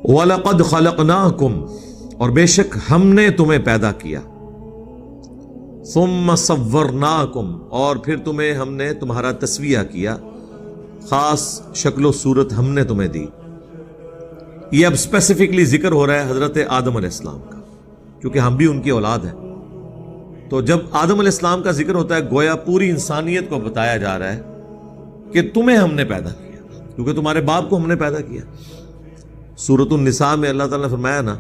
وَلَقَدْ خَلَقْنَاكُمْ، اور بے شک ہم نے تمہیں پیدا کیا، ثُمَّ صَوَّرْنَاكُمْ، اور پھر تمہیں ہم نے تمہارا تسویہ کیا، خاص شکل و صورت ہم نے تمہیں دی۔ یہ اب اسپیسیفکلی ذکر ہو رہا ہے حضرت آدم علیہ السلام کا، کیونکہ ہم بھی ان کی اولاد ہیں۔ تو جب آدم علیہ السلام کا ذکر ہوتا ہے گویا پوری انسانیت کو بتایا جا رہا ہے کہ تمہیں ہم نے پیدا کیا، کیونکہ تمہارے باپ کو ہم نے پیدا کیا۔ سورۃ النساء میں اللہ تعالیٰ نے فرمایا نا،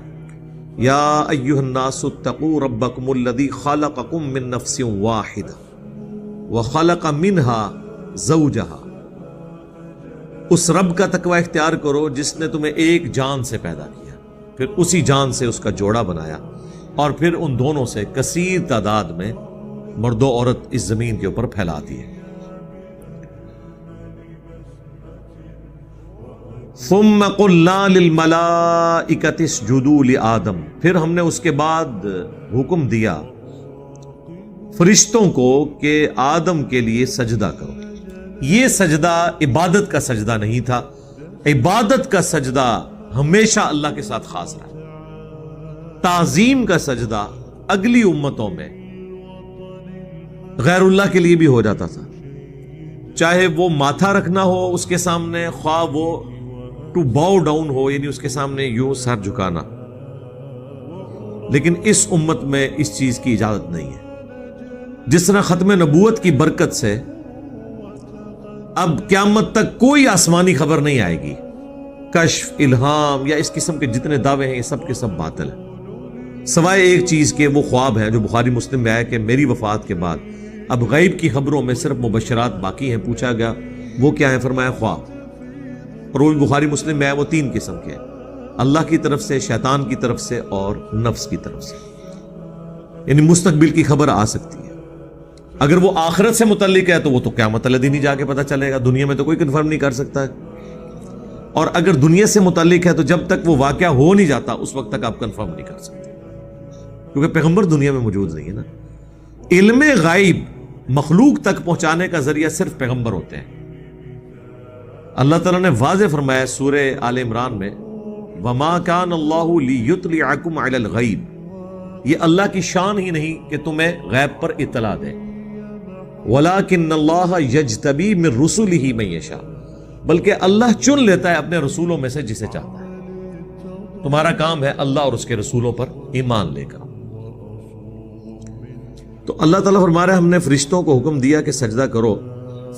یا ایھا الناس اتقوا ربکم الذی خلقکم من نفس واحدہ وخلق منها زوجہا، اس رب کا تقوی اختیار کرو جس نے تمہیں ایک جان سے پیدا کیا، پھر اسی جان سے اس کا جوڑا بنایا، اور پھر ان دونوں سے کثیر تعداد میں مرد و عورت اس زمین کے اوپر پھیلا دیے۔ ثم قلنا للملائکۃ اسجدوا لآدم، پھر ہم نے اس کے بعد حکم دیا فرشتوں کو کہ آدم کے لیے سجدہ کرو۔ یہ سجدہ عبادت کا سجدہ نہیں تھا، عبادت کا سجدہ ہمیشہ اللہ کے ساتھ خاص رہا۔ تعظیم کا سجدہ اگلی امتوں میں غیر اللہ کے لیے بھی ہو جاتا تھا، چاہے وہ ماتھا رکھنا ہو اس کے سامنے، خواہ وہ ٹو باؤ ڈاؤن ہو، یعنی اس کے سامنے یوں سر جھکانا، لیکن اس امت میں اس چیز کی اجازت نہیں ہے۔ جس طرح ختم نبوت کی برکت سے اب قیامت تک کوئی آسمانی خبر نہیں آئے گی، کشف، الہام یا اس قسم کے جتنے دعوے ہیں یہ سب کے سب باطل ہیں، سوائے ایک چیز کے، وہ خواب ہیں جو بخاری مسلم میں آیا کہ میری وفات کے بعد اب غیب کی خبروں میں صرف مبشرات باقی ہیں۔ پوچھا گیا وہ کیا ہیں، فرمایا خواب، اور وہ بھی بخاری مسلم میں آیا، وہ 3 قسم کے ہیں، اللہ کی طرف سے، شیطان کی طرف سے اور نفس کی طرف سے، یعنی مستقبل کی خبر آ سکتی ہے۔ اگر وہ آخرت سے متعلق ہے تو وہ تو قیامت والے دن ہی جا کے پتہ چلے گا، دنیا میں تو کوئی کنفرم نہیں کر سکتا ہے، اور اگر دنیا سے متعلق ہے تو جب تک وہ واقعہ ہو نہیں جاتا اس وقت تک آپ کنفرم نہیں کر سکتے، کیونکہ پیغمبر دنیا میں موجود نہیں ہے نا۔ علم غیب مخلوق تک پہنچانے کا ذریعہ صرف پیغمبر ہوتے ہیں۔ اللہ تعالیٰ نے واضح فرمایا سورہ آل عمران میں، وَمَا كَانَ اللَّهُ لِيُطْلِعَكُمْ عَلَى الْغَيْبِ، یہ اللہ کی شان ہی نہیں کہ تمہیں غیب پر اطلاع دے، وَلَكِنَّ اللَّهَ يَجْتَبِي مِن رُّسُلِهِ مَن يَشَاءُ، بلکہ اللہ چن لیتا ہے اپنے رسولوں میں سے جسے چاہتا ہے۔ تمہارا کام ہے اللہ اور اس کے رسولوں پر ایمان لے کر۔ تو اللہ تعالیٰ فرما رہا ہے ہم نے فرشتوں کو حکم دیا کہ سجدہ کرو،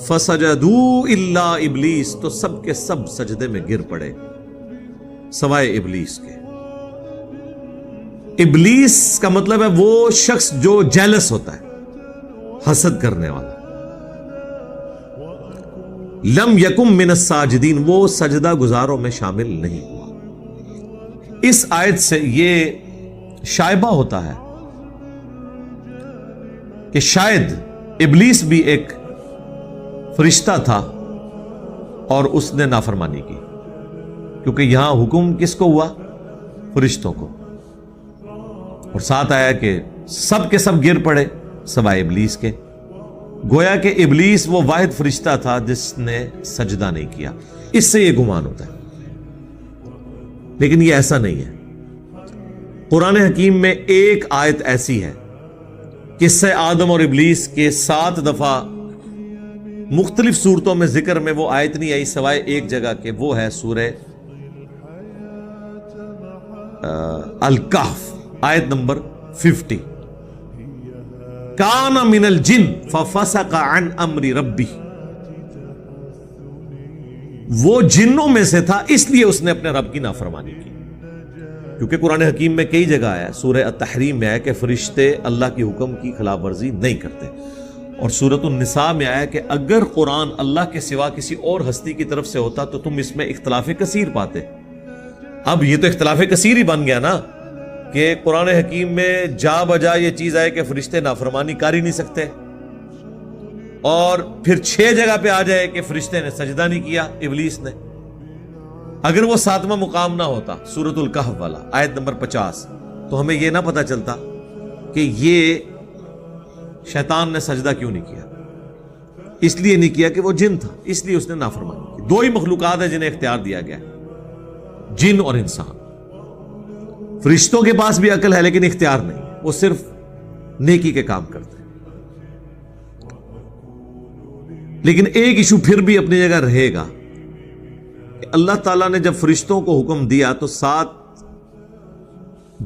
فَسَجَدُوا إِلَّا إِبْلِيسَ، تو سب کے سب سجدے میں گر پڑے سوائے ابلیس کے۔ ابلیس کا مطلب ہے وہ شخص جو جیلس ہوتا ہے، حسد کرنے والا۔ لم یکم من الساجدین، وہ سجدہ گزاروں میں شامل نہیں ہوا۔ اس آیت سے یہ شائبہ ہوتا ہے کہ شاید ابلیس بھی ایک فرشتہ تھا اور اس نے نافرمانی کی، کیونکہ یہاں حکم کس کو ہوا؟ فرشتوں کو، اور ساتھ آیا کہ سب کے سب گر پڑے سوائے ابلیس کے۔ گویا کہ ابلیس وہ واحد فرشتہ تھا جس نے سجدہ نہیں کیا۔ اس سے یہ گمان ہوتا ہے، لیکن یہ ایسا نہیں ہے۔ قرآن حکیم میں ایک آیت ایسی ہے، قصہ آدم اور ابلیس کے 7 دفعہ مختلف صورتوں میں ذکر میں وہ آیت نہیں آئی سوائے ایک جگہ کہ وہ ہے سورہ الکہف، آیت نمبر 50، کان من الجن ففسق عن امر ربی، وہ جنوں میں سے تھا اس لیے اس نے اپنے رب کی نافرمانی کی۔ کیونکہ قرآن حکیم میں کئی جگہ آیا، سورہ التحریم میں آیا کہ فرشتے اللہ کی حکم کی خلاف ورزی نہیں کرتے، اور سورۃ النساء میں آیا کہ اگر قرآن اللہ کے سوا کسی اور ہستی کی طرف سے ہوتا تو تم اس میں اختلاف کثیر پاتے۔ اب یہ تو اختلاف کثیر ہی بن گیا نا، کہ قرآن حکیم میں جا بجا یہ چیز آئے کہ فرشتے نافرمانی کر ہی نہیں سکتے، اور پھر 6 جگہ پہ آ جائے کہ فرشتے نے سجدہ نہیں کیا ابلیس نے۔ اگر وہ 7واں مقام نہ ہوتا سورۃ الکہف والا آیت نمبر 50، تو ہمیں یہ نہ پتا چلتا کہ یہ شیطان نے سجدہ کیوں نہیں کیا۔ اس لیے نہیں کیا کہ وہ جن تھا، اس لیے اس نے نافرمانی کی۔ 2 ہی مخلوقات ہیں جنہیں اختیار دیا گیا، جن اور انسان۔ فرشتوں کے پاس بھی عقل ہے لیکن اختیار نہیں، وہ صرف نیکی کے کام کرتے ہیں۔ لیکن ایک ایشو پھر بھی اپنی جگہ رہے گا کہ اللہ تعالیٰ نے جب فرشتوں کو حکم دیا تو ساتھ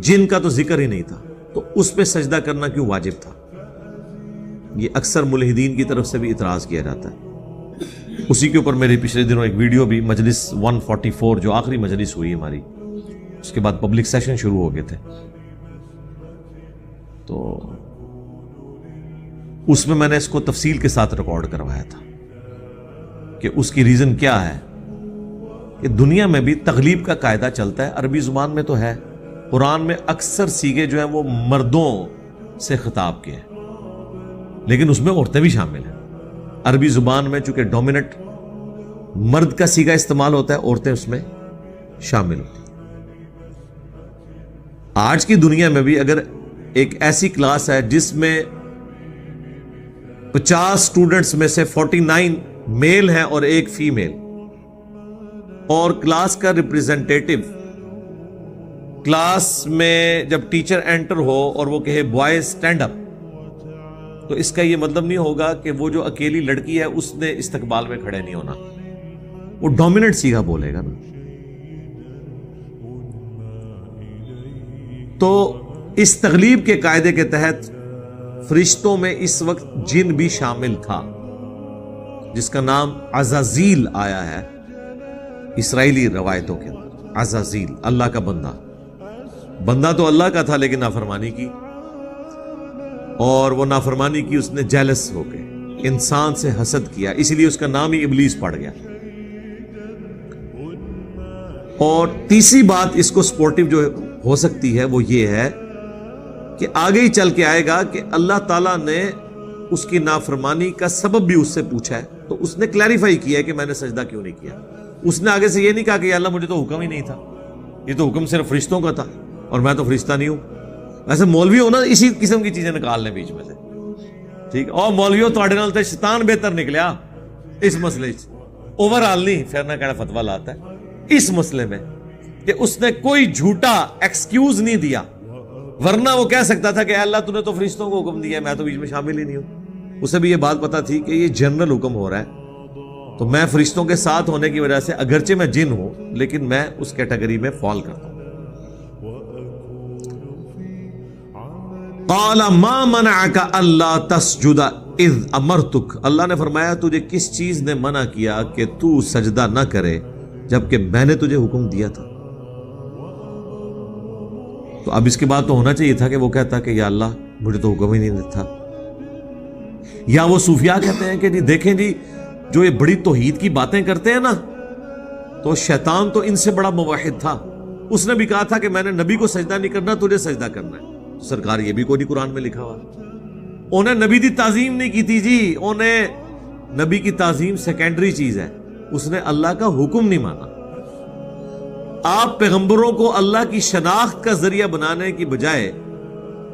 جن کا تو ذکر ہی نہیں تھا، تو اس پہ سجدہ کرنا کیوں واجب تھا؟ یہ اکثر ملحدین کی طرف سے بھی اعتراض کیا جاتا ہے۔ اسی کے اوپر میرے پچھلے دنوں ایک ویڈیو بھی، مجلس 144 جو آخری مجلس ہوئی ہماری، اس کے بعد پبلک سیشن شروع ہو گئے تھے، تو اس میں نے اس کو تفصیل کے ساتھ ریکارڈ کروایا تھا کہ اس کی ریزن کیا ہے کہ دنیا میں بھی تغلیب کا قاعدہ چلتا ہے، عربی زبان میں تو ہے، قرآن میں اکثر صیغے جو ہیں وہ مردوں سے خطاب کے ہیں لیکن اس میں عورتیں بھی شامل ہیں۔ عربی زبان میں چونکہ ڈومیننٹ مرد کا صیغہ استعمال ہوتا ہے، عورتیں اس میں شامل ہوتی ہیں۔ آج کی دنیا میں بھی اگر ایک ایسی کلاس ہے جس میں 50 اسٹوڈنٹس میں سے 49 میل ہیں اور ایک فیمیل، اور کلاس کا ریپریزنٹیٹو کلاس میں جب ٹیچر انٹر ہو اور وہ کہے بوائز اسٹینڈ اپ، تو اس کا یہ مطلب نہیں ہوگا کہ وہ جو اکیلی لڑکی ہے اس نے استقبال میں کھڑے نہیں ہونا، وہ ڈومیننٹ صیغہ بولے گا نا۔ تو اس تغلیب کے قاعدے کے تحت فرشتوں میں اس وقت جن بھی شامل تھا، جس کا نام عزازیل آیا ہے اسرائیلی روایتوں کے اندر۔ عزازیل اللہ کا بندہ تو اللہ کا تھا لیکن نافرمانی کی، اور وہ نافرمانی کی اس نے جیلس ہو کے انسان سے حسد کیا، اسی لیے اس کا نام ہی ابلیس پڑ گیا۔ اور تیسری بات اس کو سپورٹیو جو ہو سکتی ہے وہ یہ ہے کہ آگے ہی چل کے آئے گا کہ اللہ تعالیٰ نے اس کی نافرمانی کا سبب بھی اس سے پوچھا ہے، تو اس نے کلیریفائی کیا ہے کہ میں نے سجدہ کیوں نہیں کیا۔ اس نے آگے سے یہ نہیں کہا کہ یا اللہ مجھے تو حکم ہی نہیں تھا، یہ تو حکم صرف فرشتوں کا تھا اور میں تو فرشتہ نہیں ہوں۔ ویسے مولوی ہونا اسی قسم کی چیزیں نکال لیں بیچ میں سے، ٹھیک، اور مولویوں تواڈے نال تے شیطان بہتر نکلیا اس مسئلے اوور آل نہیں، پھر نہ کہنا فتویٰ لاتا ہے اس مسئلے میں کہ اس نے کوئی جھوٹا ایکسکیوز نہیں دیا، ورنہ وہ کہہ سکتا تھا کہ اللہ تو نے تو فرشتوں کو حکم دیا ہے، میں تو بیچ میں شامل ہی نہیں ہوں۔ اسے بھی یہ بات پتا تھی کہ یہ جنرل حکم ہو رہا ہے، تو میں فرشتوں کے ساتھ ہونے کی وجہ سے اگرچہ میں جن ہوں لیکن میں اس کیٹیگری میں فال کرتا ہوں۔ قال ما منعك الا تسجد اذ امرتك، اللہ نے فرمایا تجھے کس چیز نے منع کیا کہ تو سجدہ نہ کرے جبکہ میں نے تجھے حکم دیا تھا۔ تو اب اس کے بعد تو ہونا چاہیے تھا کہ وہ کہتا کہ یا اللہ مجھے تو حکم ہی نہیں تھا، یا وہ صوفیاء کہتے ہیں کہ جی دیکھیں جی جو یہ بڑی توحید کی باتیں کرتے ہیں نا، تو شیطان تو ان سے بڑا موحد تھا، اس نے بھی کہا تھا کہ میں نے نبی کو سجدہ نہیں کرنا، تجھے سجدہ کرنا ہے۔ سرکار یہ بھی کوئی نہیں قرآن میں لکھا ہوا، انہیں نبی دی تعظیم نہیں کی تھی جی، انہیں نبی کی تعظیم سیکنڈری چیز ہے، اس نے اللہ کا حکم نہیں مانا۔ آپ پیغمبروں کو اللہ کی شناخت کا ذریعہ بنانے کی بجائے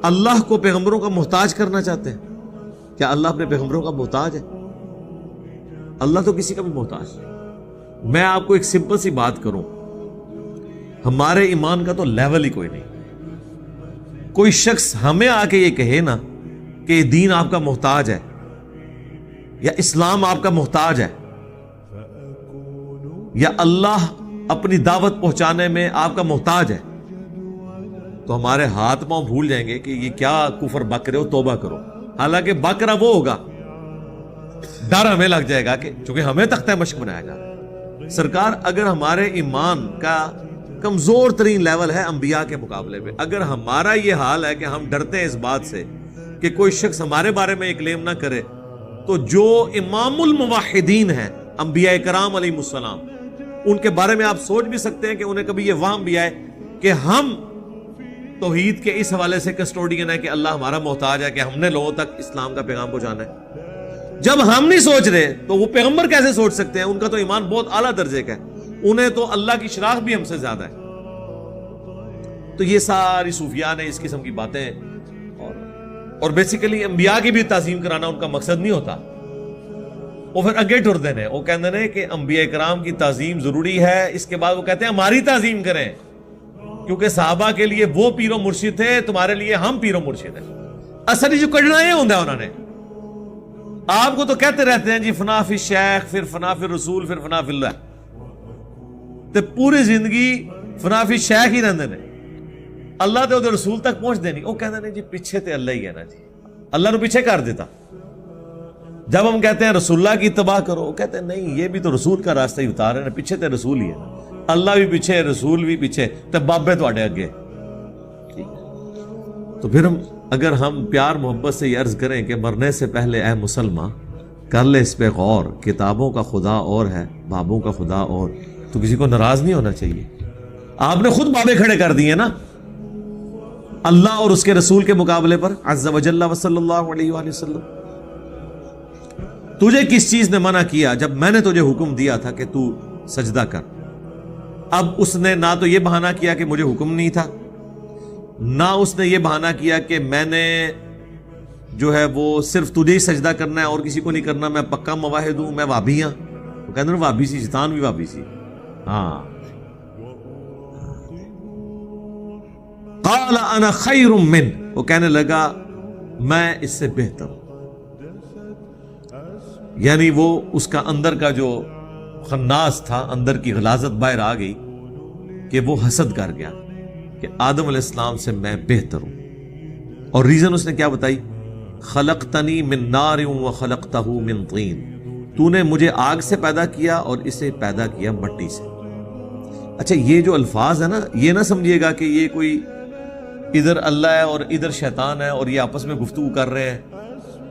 اللہ کو پیغمبروں کا محتاج کرنا چاہتے ہیں۔ کیا اللہ اپنے پیغمبروں کا محتاج ہے؟ اللہ تو کسی کا بھی محتاج نہیں۔ میں آپ کو ایک سمپل سی بات کروں، ہمارے ایمان کا تو لیول ہی کوئی نہیں۔ کوئی شخص ہمیں آ کے یہ کہے نا کہ یہ دین آپ کا محتاج ہے یا اسلام آپ کا محتاج ہے یا اللہ اپنی دعوت پہنچانے میں آپ کا محتاج ہے، تو ہمارے ہاتھ پاؤں بھول جائیں گے کہ یہ کیا کفر بک رہے ہو، توبہ کرو۔ حالانکہ بک رہا وہ ہوگا، ڈر ہمیں لگ جائے گا کہ چونکہ ہمیں تختہ مشق بنایا جا۔ سرکار اگر ہمارے ایمان کا کمزور ترین لیول ہے انبیاء کے مقابلے میں، اگر ہمارا یہ حال ہے کہ ہم ڈرتے ہیں اس بات سے کہ کوئی شخص ہمارے بارے میں کلیم نہ کرے، تو جو امام الموحدین ہیں انبیاء کرام علیہ السلام، ان کے بارے میں آپ سوچ بھی سکتے ہیں کہ انہیں کبھی یہ وہم بھی آئے کہ ہم توحید کے اس حوالے سے کسٹوڈین ہے کہ اللہ ہمارا محتاج ہے کہ ہم نے لوگوں تک اسلام کا پیغام پہنچانا ہے۔ جب ہم نہیں سوچ رہے تو وہ پیغمبر کیسے سوچ سکتے ہیں؟ ان کا تو ایمان بہت اعلیٰ درجے کا ہے، انہیں تو اللہ کی شناخت بھی ہم سے زیادہ ہے۔ تو یہ ساری صوفیاء نے اس قسم کی باتیں اور بیسیکلی انبیاء کی بھی تعظیم کرانا ان کا مقصد نہیں ہوتا، وہ پھر اگے ٹردے ہیں، وہ کہتے ہیں کہ انبیاء کرام کی تعظیم ضروری ہے، اس کے بعد وہ کہتے ہیں ہماری تعظیم کریں، کیونکہ صحابہ کے لیے وہ پیر و مرشد تھے، تمہارے لیے ہم پیر و مرشد ہیں. اصل جو کڑنا یہ ہوتا ہے انہوں نے. آپ کو تو کہتے رہتے ہیں جی فنا فی شیخ، پھر فنا فی رسول، پھر فنا فی اللہ، تو پوری زندگی فنا فی شیخ ہی رہتے ہیں. اللہ تے وہ رسول تک پہنچتے نہیں. وہ کہتے ہیں جی پیچھے تے اللہ ہی ہے نا جی، اللہ نے پیچھے کر دیتا. جب ہم کہتے ہیں رسول اللہ کی اتباع کرو، وہ کہتے ہیں نہیں، یہ بھی تو رسول کا راستہ ہی اتار رہے ہیں، پیچھے تے رسول ہی ہے، اللہ بھی پیچھے، رسول بھی پیچھے، تے بابے تواڈے اگے. تو پھر اگر ہم پیار محبت سے یہ عرض کریں کہ مرنے سے پہلے اے مسلمان کر لے اس پہ غور، کتابوں کا خدا اور ہے، بابوں کا خدا اور، تو کسی کو ناراض نہیں ہونا چاہیے. آپ نے خود بابے کھڑے کر دیے نا اللہ اور اس کے رسول کے مقابلے پر، عز وجل و صلی اللہ علیہ وآلہ وسلم. تجھے کس چیز نے منع کیا جب میں نے تجھے حکم دیا تھا کہ تو سجدہ کر؟ اب اس نے نہ تو یہ بہانہ کیا کہ مجھے حکم نہیں تھا، نہ اس نے یہ بہانہ کیا کہ میں نے جو ہے وہ صرف تجھے ہی سجدہ کرنا ہے اور کسی کو نہیں کرنا، میں پکا مواحد ہوں، میں وابی ہوں. وہ کہتے ہیں وابی سی، شیطان بھی وابی سی. ہاں، قال انا خیر من، وہ کہنے لگا میں اس سے بہتر ہوں. یعنی وہ اس کا اندر کا جو خناس تھا، اندر کی غلاظت باہر آ گئی کہ وہ حسد کر گیا کہ آدم علیہ السلام سے میں بہتر ہوں. اور ریزن اس نے کیا بتائی؟ خلقتنی من نار و خلقتہ من طین، تو نے مجھے آگ سے پیدا کیا اور اسے پیدا کیا مٹی سے. اچھا، یہ جو الفاظ ہے نا، یہ نہ سمجھیے گا کہ یہ کوئی ادھر اللہ ہے اور ادھر شیطان ہے اور یہ آپس میں گفتگو کر رہے ہیں،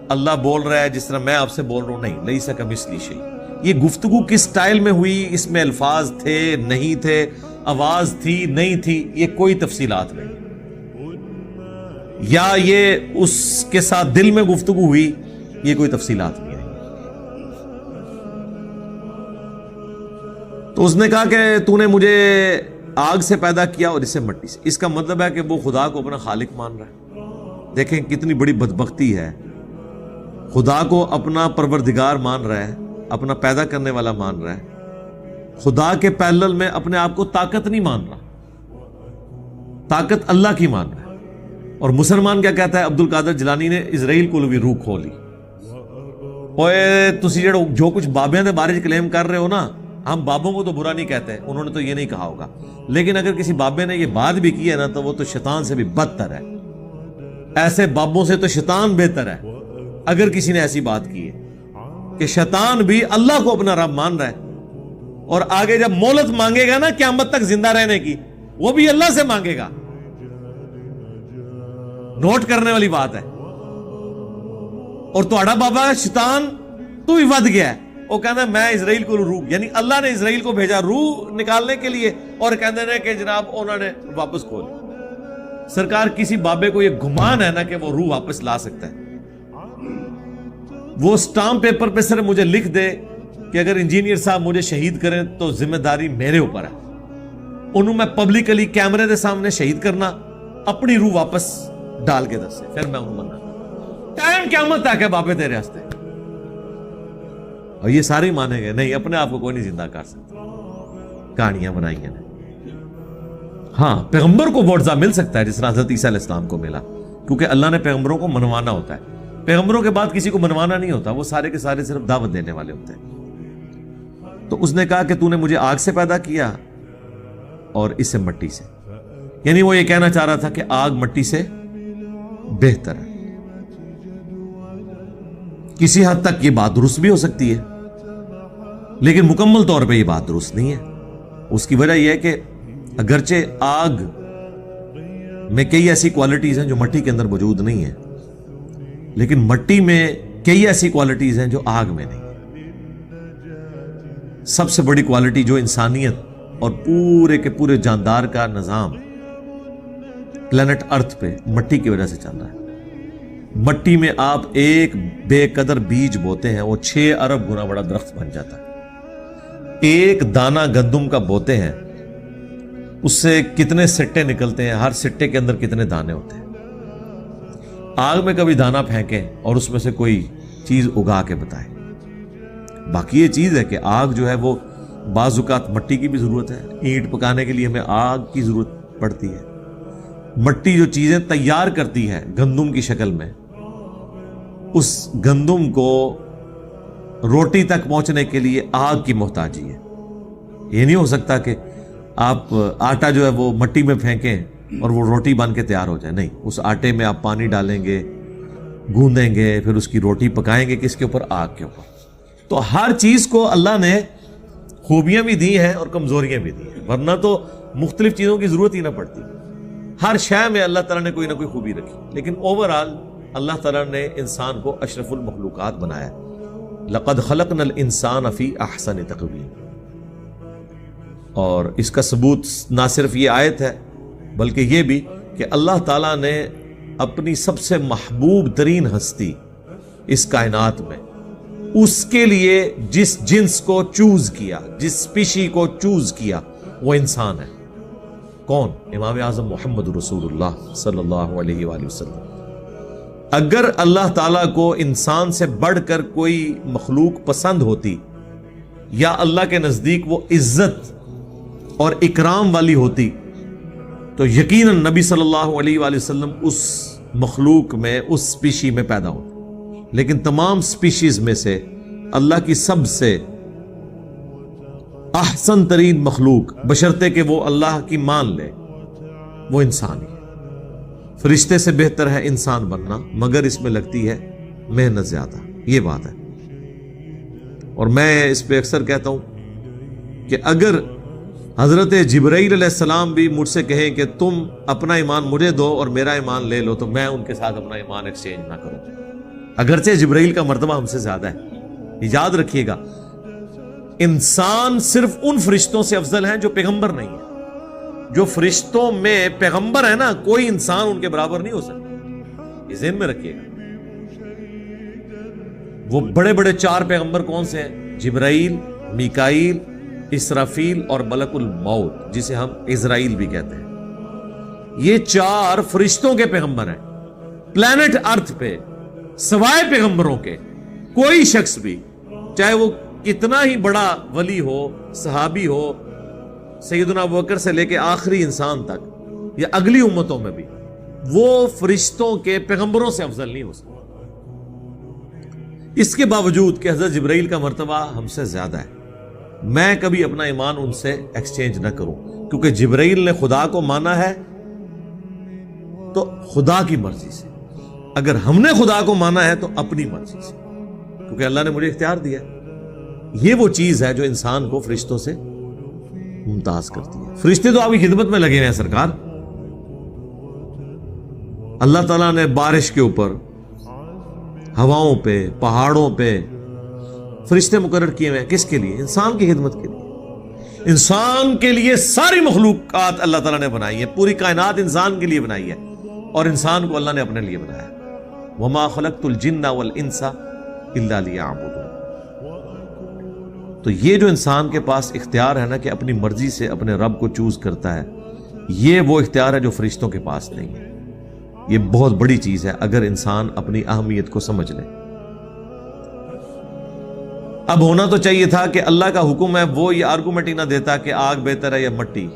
اللہ بول رہا ہے جس طرح میں آپ سے بول رہا ہوں. نہیں، لیس کمثلہ شیء. یہ گفتگو کس سٹائل میں ہوئی، اس میں الفاظ تھے نہیں تھے، آواز تھی نہیں تھی، یہ کوئی تفصیلات نہیں. یا یہ اس کے ساتھ دل میں گفتگو ہوئی، یہ کوئی تفصیلات نہیں ہے. تو اس نے کہا کہ تو نے مجھے آگ سے پیدا کیا اور اسے مٹی سے. اس کا مطلب ہے کہ وہ خدا کو اپنا خالق مان رہا ہے. دیکھیں کتنی بڑی بدبختی ہے، خدا کو اپنا پروردگار مان رہا ہے، اپنا پیدا کرنے والا مان رہا ہے، خدا کے پیرلل میں اپنے آپ کو طاقت نہیں مان رہا، طاقت اللہ کی مان رہا ہے. اور مسلمان کیا کہتا ہے؟ عبد القادر جیلانی نے اسرائیل کو بھی روح کھولی. اوے تسی جو کچھ بابیاں دے بارے کلیم کر رہے ہو نا، ہم بابوں کو تو برا نہیں کہتے، انہوں نے تو یہ نہیں کہا ہوگا، لیکن اگر کسی بابے نے یہ بات بھی کی ہے نا تو وہ تو شیطان سے بھی بدتر ہے. ایسے بابوں سے تو شیطان بہتر ہے. اگر کسی نے ایسی بات کی ہے کہ شیطان بھی اللہ کو اپنا رب مان رہا ہے اور آگے جب مہلت مانگے گا نا قیامت تک زندہ رہنے کی، وہ بھی اللہ سے مانگے گا. نوٹ کرنے والی بات ہے. اور تہاڈا بابا شیطان تو ہی ود گیا ہے. وہ کہنا میں اسرائیل کو روح، یعنی اللہ نے اسرائیل کو بھیجا روح نکالنے کے لیے، اور کہتے ہیں کہ جناب انہوں نے واپس کھولی. سرکار کسی بابے کو یہ گمان ہے نا کہ وہ روح واپس لا سکتا ہے؟ وہ سٹامپ پیپر پہ صرف مجھے لکھ دے کہ اگر انجینئر صاحب مجھے شہید کریں تو ذمہ داری میرے اوپر ہے. انہوں میں پبلکلی کیمرے دے سامنے شہید کرنا، اپنی روح واپس ڈال کے دسے، پھر میں انہوں مننا. ٹائم قیامت تک ہے بابے تیرے راستے. اور یہ سارے مانیں گے نہیں، اپنے آپ کو کوئی نہیں زندہ کر سکتا، کہانیاں بنائی ہیں. ہاں، پیغمبر کو معجزہ مل سکتا ہے جس طرح حضرت عیسیٰ علیہ السلام کو ملا، کیونکہ اللہ نے پیغمبروں کو منوانا ہوتا ہے. پیغمبروں کے بعد کسی کو منوانا نہیں ہوتا، وہ سارے کے سارے صرف دعوت دینے والے ہوتے ہیں. تو اس نے کہا کہ تو نے مجھے آگ سے پیدا کیا اور اس سے مٹی سے. یعنی وہ یہ کہنا چاہ رہا تھا کہ آگ مٹی سے بہتر ہے. کسی حد تک یہ بات درست بھی ہو سکتی ہے، لیکن مکمل طور پہ یہ بات درست نہیں ہے. اس کی وجہ یہ ہے کہ اگرچہ آگ میں کئی ایسی کوالٹیز ہیں جو مٹی کے اندر موجود نہیں ہیں، لیکن مٹی میں کئی ایسی کوالٹیز ہیں جو آگ میں نہیں. سب سے بڑی کوالٹی جو انسانیت اور پورے کے پورے جاندار کا نظام پلانٹ ارتھ پہ مٹی کی وجہ سے چل رہا ہے. مٹی میں آپ ایک بے قدر بیج بوتے ہیں، وہ 6 ارب گنا بڑا درخت بن جاتا ہے. ایک دانہ گندم کا بوتے ہیں، اس سے کتنے سٹے نکلتے ہیں، ہر سٹے کے اندر کتنے دانے ہوتے ہیں. آگ میں کبھی دانہ پھینکیں اور اس میں سے کوئی چیز اگا کے بتائیں. باقی یہ چیز ہے کہ آگ جو ہے وہ بعض اوقات مٹی کی بھی ضرورت ہے، اینٹ پکانے کے لیے ہمیں آگ کی ضرورت پڑتی ہے. مٹی جو چیزیں تیار کرتی ہے گندم کی شکل میں، اس گندم کو روٹی تک پہنچنے کے لیے آگ کی محتاجی ہے. یہ نہیں ہو سکتا کہ آپ آٹا جو ہے وہ مٹی میں پھینکیں اور وہ روٹی بن کے تیار ہو جائے. نہیں، اس آٹے میں آپ پانی ڈالیں گے، گوندیں گے، پھر اس کی روٹی پکائیں گے کس کے اوپر؟ آگ کے اوپر. تو ہر چیز کو اللہ نے خوبیاں بھی دی ہیں اور کمزوریاں بھی دی ہیں، ورنہ تو مختلف چیزوں کی ضرورت ہی نہ پڑتی. ہر شے میں اللہ تعالیٰ نے کوئی نہ کوئی خوبی رکھی، لیکن اوورآل اللہ تعالیٰ نے انسان کو اشرف المخلوقات بنایا. لقد خلقنا الانسان فی احسن تقویم. اور اس کا ثبوت نہ صرف یہ آیت ہے بلکہ یہ بھی کہ اللہ تعالیٰ نے اپنی سب سے محبوب ترین ہستی اس کائنات میں، اس کے لیے جس جنس کو چوز کیا، جس اسپیشی کو چوز کیا، وہ انسان ہے. کون؟ امام اعظم محمد رسول اللہ صلی اللہ علیہ وآلہ وسلم. اگر اللہ تعالیٰ کو انسان سے بڑھ کر کوئی مخلوق پسند ہوتی یا اللہ کے نزدیک وہ عزت اور اکرام والی ہوتی تو یقیناً نبی صلی اللہ علیہ وآلہ وسلم اس مخلوق میں، اس اسپیشی میں پیدا ہوتے. لیکن تمام سپیشیز میں سے اللہ کی سب سے احسن ترین مخلوق، بشرطے کہ وہ اللہ کی مان لے، وہ انسان ہی. فرشتے سے بہتر ہے انسان بننا، مگر اس میں لگتی ہے محنت زیادہ. یہ بات ہے. اور میں اس پہ اکثر کہتا ہوں کہ اگر حضرت جبرائیل علیہ السلام بھی مجھ سے کہیں کہ تم اپنا ایمان مجھے دو اور میرا ایمان لے لو، تو میں ان کے ساتھ اپنا ایمان ایکسچینج نہ کروں، اگرچہ جبرائیل کا مرتبہ ہم سے زیادہ ہے. یاد رکھیے گا، انسان صرف ان فرشتوں سے افضل ہیں جو پیغمبر نہیں ہیں. جو فرشتوں میں پیغمبر ہے نا، کوئی انسان ان کے برابر نہیں ہو سکتا. یہ ذہن میں رکھیے گا. وہ بڑے بڑے 4 پیغمبر کون سے ہیں؟ جبرائیل، میکائیل، اسرافیل اور ملک الموت، جسے ہم اسرائیل بھی کہتے ہیں. یہ 4 فرشتوں کے پیغمبر ہیں. پلانٹ ارتھ پہ سوائے پیغمبروں کے کوئی شخص بھی، چاہے وہ کتنا ہی بڑا ولی ہو، صحابی ہو، سیدنا ابوبکر سے لے کے آخری انسان تک یا اگلی امتوں میں بھی، وہ فرشتوں کے پیغمبروں سے افضل نہیں ہو سکتا. اس کے باوجود کہ حضرت جبرائیل کا مرتبہ ہم سے زیادہ ہے، میں کبھی اپنا ایمان ان سے ایکسچینج نہ کروں، کیونکہ جبرائیل نے خدا کو مانا ہے تو خدا کی مرضی سے، اگر ہم نے خدا کو مانا ہے تو اپنی مرضی سے، کیونکہ اللہ نے مجھے اختیار دیا. یہ وہ چیز ہے جو انسان کو فرشتوں سے ممتاز کرتی ہے. فرشتے تو آپ کی خدمت میں لگے ہوئے ہیں سرکار. اللہ تعالیٰ نے بارش کے اوپر، ہواؤں پہ، پہاڑوں پہ فرشتے مقرر کیے ہوئے ہیں. کس کے لیے؟ انسان کی خدمت کے لیے. انسان کے لیے ساری مخلوقات اللہ تعالیٰ نے بنائی ہے، پوری کائنات انسان کے لیے بنائی ہے، اور انسان کو اللہ نے اپنے لیے بنایا. وما خلقت الجن والانس الا لیعبدون. تو یہ جو انسان کے پاس اختیار ہے نا کہ اپنی مرضی سے اپنے رب کو چوز کرتا ہے، یہ وہ اختیار ہے جو فرشتوں کے پاس نہیں ہے. یہ بہت بڑی چیز ہے اگر انسان اپنی اہمیت کو سمجھ لے. اب ہونا تو چاہیے تھا کہ اللہ کا حکم ہے، وہ یہ آرگومنٹ ہی نہ دیتا کہ آگ بہتر ہے یا مٹی.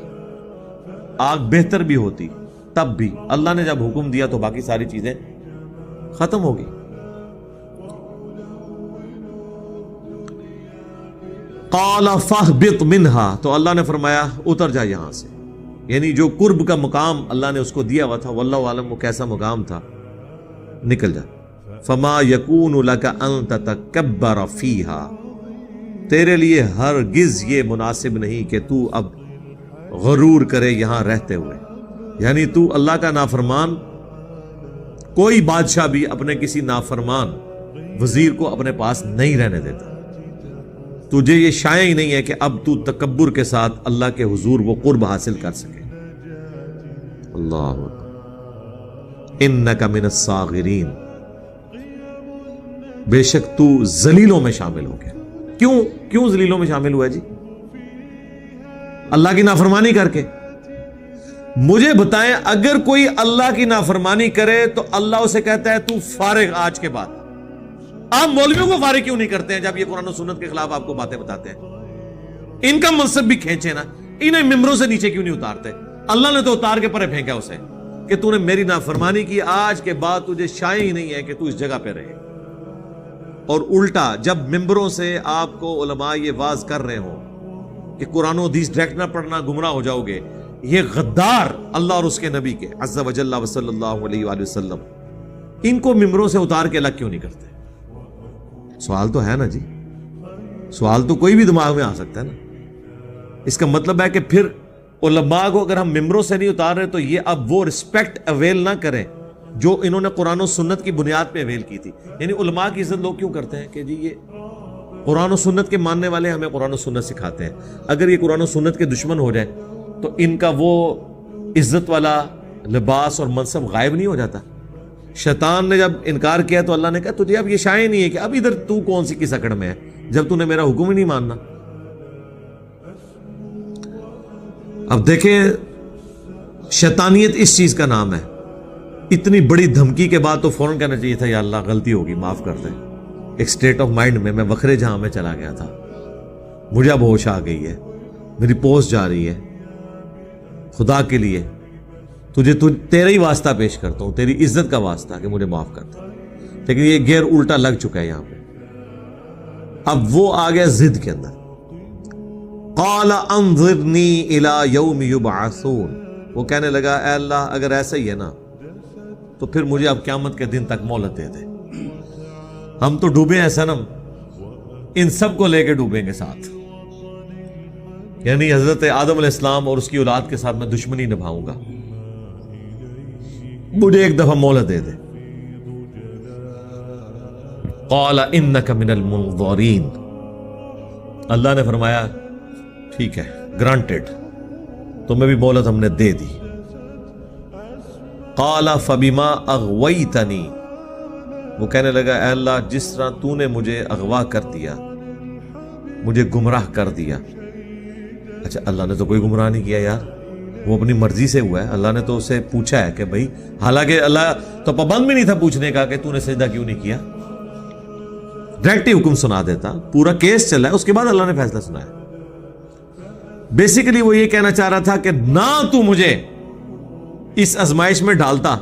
آگ بہتر بھی ہوتی، تب بھی اللہ نے جب حکم دیا تو باقی ساری چیزیں ختم ہوگی. قال فاہبط منها، تو اللہ نے فرمایا اتر جا یہاں سے. یعنی جو قرب کا مقام اللہ نے اس کو دیا ہوا تھا، واللہ عالم وہ کیسا مقام تھا، نکل جا. فما یکون لک ان تتکبر فیہا، تیرے لیے ہرگز یہ مناسب نہیں کہ تو اب غرور کرے یہاں رہتے ہوئے. یعنی تو اللہ کا نافرمان، کوئی بادشاہ بھی اپنے کسی نافرمان وزیر کو اپنے پاس نہیں رہنے دیتا. تجھے یہ شائع ہی نہیں ہے کہ اب تو تکبر کے ساتھ اللہ کے حضور وہ قرب حاصل کر سکے. اللہ انک من الصاغرین، بے شک تو ذلیلوں میں شامل ہو گیا. کیوں ذلیلوں میں شامل ہوا جی؟ اللہ کی نافرمانی کر کے. مجھے بتائیں، اگر کوئی اللہ کی نافرمانی کرے تو اللہ اسے کہتا ہے تو فارغ آج کے بعد. آپ مولویوں کو فارغ کیوں نہیں کرتے ہیں جب یہ قرآن و سنت کے خلاف آپ کو باتیں بتاتے ہیں؟ ان کا منصب بھی کھینچے نا، انہیں ممبروں سے نیچے کیوں نہیں اتارتے؟ اللہ نے تو اتار کے پرے پھینکا اسے کہ تو نے میری نافرمانی کی، آج کے بعد تجھے شائع ہی نہیں ہے کہ تو اس جگہ پہ رہے۔ اور الٹا جب ممبروں سے آپ کو علماء یہ واز کر رہے ہوں کہ قرآن و حدیث ڈائریکٹ نہ پڑھنا، گمراہ ہو جاؤ گے، یہ غدار اللہ اور اس کے نبی کے عز و جل و صلی اللہ علیہ وآلہ وسلم، ان کو ممبروں سے اتار کے الگ کیوں نہیں کرتے؟ سوال تو ہے نا جی، سوال تو کوئی بھی دماغ میں آ سکتا ہے نا۔ اس کا مطلب ہے کہ پھر علماء کو اگر ہم ممبروں سے نہیں اتار رہے تو یہ اب وہ رسپیکٹ اویل نہ کریں جو انہوں نے قرآن و سنت کی بنیاد پہ اویل کی تھی۔ یعنی علماء کی عزت لوگ کیوں کرتے ہیں کہ جی یہ قرآن و سنت کے ماننے والے ہمیں قرآن و سنت سکھاتے ہیں، اگر یہ قرآن و سنت کے دشمن ہو جائے تو ان کا وہ عزت والا لباس اور منصب غائب نہیں ہو جاتا؟ شیطان نے جب انکار کیا تو اللہ نے کہا تجھے اب یہ شائع نہیں ہے کہ اب ادھر تو کون سی کس اکڑ میں ہے جب تو نے میرا حکم ہی نہیں ماننا۔ اب دیکھیں شیطانیت اس چیز کا نام ہے۔ اتنی بڑی دھمکی کے بعد تو فوراً کہنا چاہیے تھا یا اللہ غلطی ہوگی معاف کر دیں۔ ایک سٹیٹ آف مائنڈ میں وکھرے جہاں میں چلا گیا تھا، مجھے اب ہوش آ گئی ہے، میری پوسٹ جا رہی ہے، خدا کے لیے تیرا ہی واسطہ پیش کرتا ہوں، تیری عزت کا واسطہ کہ مجھے معاف کر دے۔ لیکن یہ گیئر الٹا لگ چکا ہے یہاں پہ۔ اب وہ آ گیا ضد کے اندر، قال انظرنی الی یوم یبعثون، وہ کہنے لگا اے اللہ اگر ایسا ہی ہے نا تو پھر مجھے اب قیامت کے دن تک مہلت دے دے۔ ہم تو ڈوبے ہیں صنم، ان سب کو لے کے ڈوبیں گے ساتھ، یعنی حضرت آدم علیہ السلام اور اس کی اولاد کے ساتھ میں دشمنی نبھاؤں گا، مجھے ایک دفعہ مہلت دے دے۔ قال انک من المنظرین، اللہ نے فرمایا ٹھیک ہے گرانٹڈ، تمہیں بھی مہلت ہم نے دے دی۔ قال فبما اغویتنی، وہ کہنے لگا اے اللہ جس طرح تو نے مجھے اغوا کر دیا، مجھے گمراہ کر دیا۔ اچھا اللہ نے تو کوئی گمراہ نہیں کیا یار، وہ اپنی مرضی سے ہوا ہے، اللہ نے تو اسے پوچھا ہے کہ بھائی، حالانکہ اللہ تو پابند بھی نہیں تھا پوچھنے کا کہ تو نے سجدہ کیوں نہیں کیا، ڈائریکٹ ہی حکم سنا دیتا، پورا کیس چلا ہے، اس کے بعد اللہ نے فیصلہ سنایا۔ بیسیکلی وہ یہ کہنا چاہ رہا تھا کہ نہ تو مجھے اس آزمائش میں ڈالتا،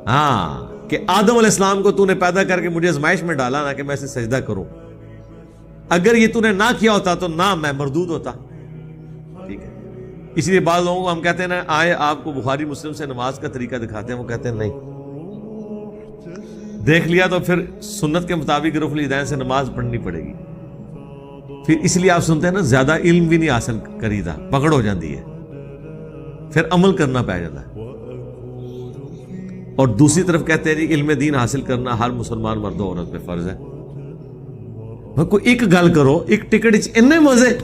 ہاں کہ آدم علیہ السلام کو تو نے پیدا کر کے مجھے آزمائش میں ڈالا نہ کہ میں اسے سجدہ کروں، اگر یہ تو نے نہ کیا ہوتا تو نہ میں مردود ہوتا۔ ٹھیک ہے، اس لیے بعض لوگوں کو ہم کہتے ہیں نا آئے آپ کو بخاری مسلم سے نماز کا طریقہ دکھاتے ہیں، وہ کہتے ہیں نہیں دیکھ لیا تو پھر سنت کے مطابق رفع الیدین سے نماز پڑھنی پڑے گی۔ پھر اس لیے آپ سنتے ہیں نا زیادہ علم بھی نہیں حاصل کریدا، پکڑ ہو جاتی ہے، پھر عمل کرنا پہ جاتا ہے۔ اور دوسری طرف کہتے ہیں جی علم دین حاصل کرنا ہر مسلمان مرد و عورت پہ فرض ہے۔ کوئی ایک گل کرو، ایک ٹکٹ اتنے مزے،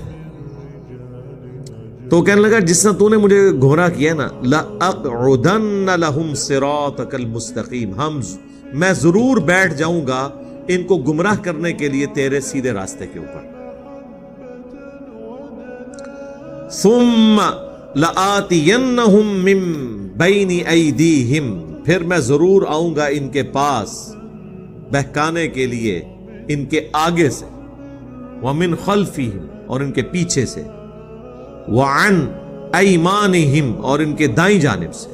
تو کہنے لگا جس طرح تو نے مجھے گمراہ کیا نا، لَأَقْعُدَنَّ لَهُمْ صِرَاطَكَ الْمُسْتَقِيمِ، میں ضرور بیٹھ جاؤں گا ان کو گمراہ کرنے کے لیے تیرے سیدھے راستے کے اوپر۔ ثُمَّ لَآتِيَنَّهُمْ مِن بَيْنِ أَيْدِيهِمْ، پھر میں ضرور آؤں گا ان کے پاس بہکانے کے لیے ان کے آگے سے، وَمِن خَلْفِهِمْ، اور ان کے پیچھے سے، وَعَنْ أَيْمَانِهِمْ، اور ان کے دائیں جانب سے،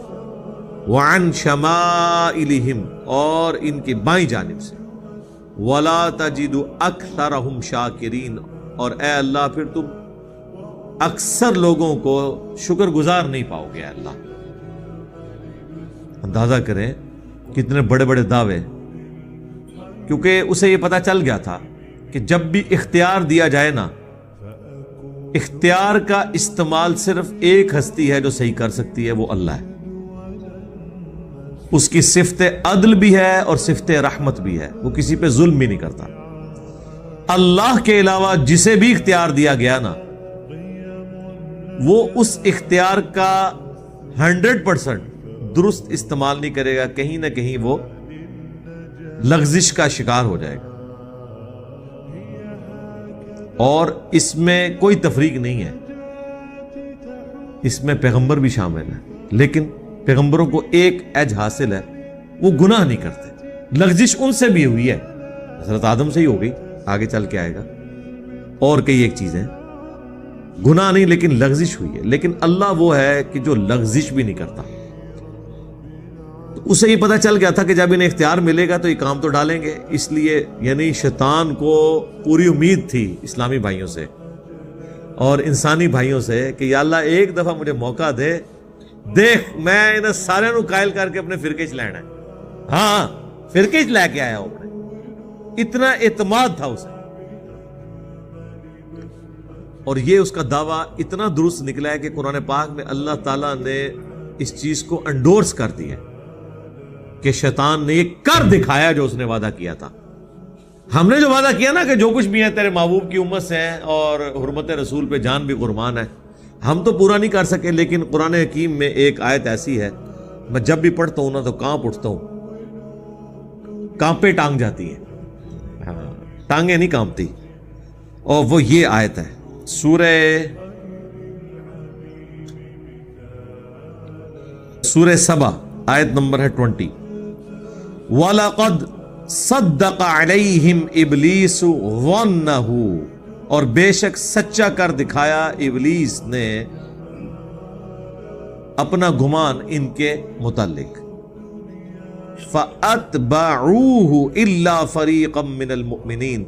وَعَنْ شَمَائِلِهِمْ، اور ان کی بائیں جانب سے، وَلَا تَجِدُ أَكْثَرَهُمْ شَاكِرِينَ، اور اے اللہ پھر تم اکثر لوگوں کو شکر گزار نہیں پاؤ گے۔ اے اللہ، اندازہ کریں کتنے بڑے بڑے دعوے، کیونکہ اسے یہ پتا چل گیا تھا کہ جب بھی اختیار دیا جائے نا، اختیار کا استعمال صرف ایک ہستی ہے جو صحیح کر سکتی ہے، وہ اللہ ہے۔ اس کی صفت عدل بھی ہے اور صفت رحمت بھی ہے، وہ کسی پہ ظلم بھی نہیں کرتا۔ اللہ کے علاوہ جسے بھی اختیار دیا گیا نا، وہ اس اختیار کا 100% درست استعمال نہیں کرے گا، کہیں نہ کہیں وہ لغزش کا شکار ہو جائے گا۔ اور اس میں کوئی تفریق نہیں ہے، اس میں پیغمبر بھی شامل ہے، لیکن پیغمبروں کو ایک ایج حاصل ہے، وہ گناہ نہیں کرتے۔ لغزش ان سے بھی ہوئی ہے، حضرت آدم سے ہی ہو گئی، آگے چل کے آئے گا، اور کئی ایک چیزیں گناہ نہیں لیکن لغزش ہوئی ہے، لیکن اللہ وہ ہے کہ جو لغزش بھی نہیں کرتا. تو اسے یہ پتہ چل گیا تھا کہ جب انہیں اختیار ملے گا تو یہ کام تو ڈالیں گے، اس لیے یعنی شیطان کو پوری امید تھی اسلامی بھائیوں سے اور انسانی بھائیوں سے کہ یا اللہ ایک دفعہ مجھے موقع دے، دیکھ میں انہیں سارے نو قائل کر کے اپنے فرقے چ لینا ہے. ہاں فرقے چ لے کے آیا ہوں، اتنا اعتماد تھا اسے. اور یہ اس کا دعویٰ اتنا درست نکلا ہے کہ قرآن پاک میں اللہ تعالیٰ نے اس چیز کو انڈورس کر دیا کہ شیطان نے یہ کر دکھایا جو اس نے وعدہ کیا تھا. ہم نے جو وعدہ کیا نا کہ جو کچھ بھی ہے تیرے محبوب کی امت سے ہیں اور حرمت رسول پہ جان بھی قربان ہے، ہم تو پورا نہیں کر سکے. لیکن قرآن حکیم میں ایک آیت ایسی ہے، میں جب بھی پڑھتا ہوں نا تو کانپ اٹھتا ہوں، کانپے ٹانگ جاتی ہے، ٹانگیں نہیں کانپتی. اور وہ یہ آیت ہے سورہ سبا آیت نمبر ہے 20. وَلَقَدْ صَدَّقَ عَلَيْهِمْ إِبْلِيسُ ظَنَّهُ، اور بے شک سچا کر دکھایا ابلیس نے اپنا گمان ان کے متعلق. فَأَتْبَعُوهُ إِلَّا فَرِيقًا مِّنَ الْمُؤْمِنِينَ،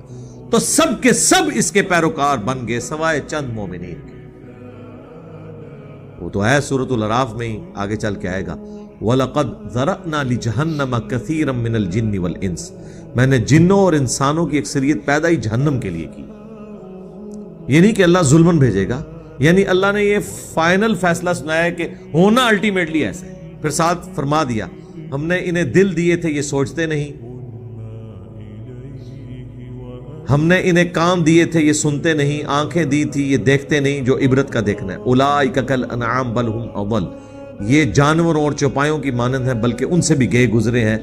تو سب کے سب اس کے پیروکار بن گئے سوائے چند مومنین کے. وہ تو ہے سورۃ الاعراف میں ہی آگے چل کے آئے گا. وَلَقَدْ ذَرَأْنَا لِجَهَنَّمَ كَثِيرًا مِّنَ الْجِنِّ وَالْإِنسِ، میں نے جنوں اور انسانوں کی اکثریت پیدا ہی جہنم کے لیے کی. یہ نہیں کہ اللہ ظلمن بھیجے گا، یعنی اللہ نے یہ فائنل فیصلہ سنایا ہے کہ ہونا الٹیمیٹلی ایسا ہے. پھر ساتھ فرما دیا ہم نے انہیں دل دیے تھے یہ سوچتے نہیں، ہم نے انہیں کان دیے تھے یہ سنتے نہیں، آنکھیں دی تھی یہ دیکھتے نہیں جو عبرت کا دیکھنا ہے. اولئک کالانعام بل ہم اضل، یہ جانوروں اور چوپایوں کی مانند ہیں بلکہ ان سے بھی گئے گزرے ہیں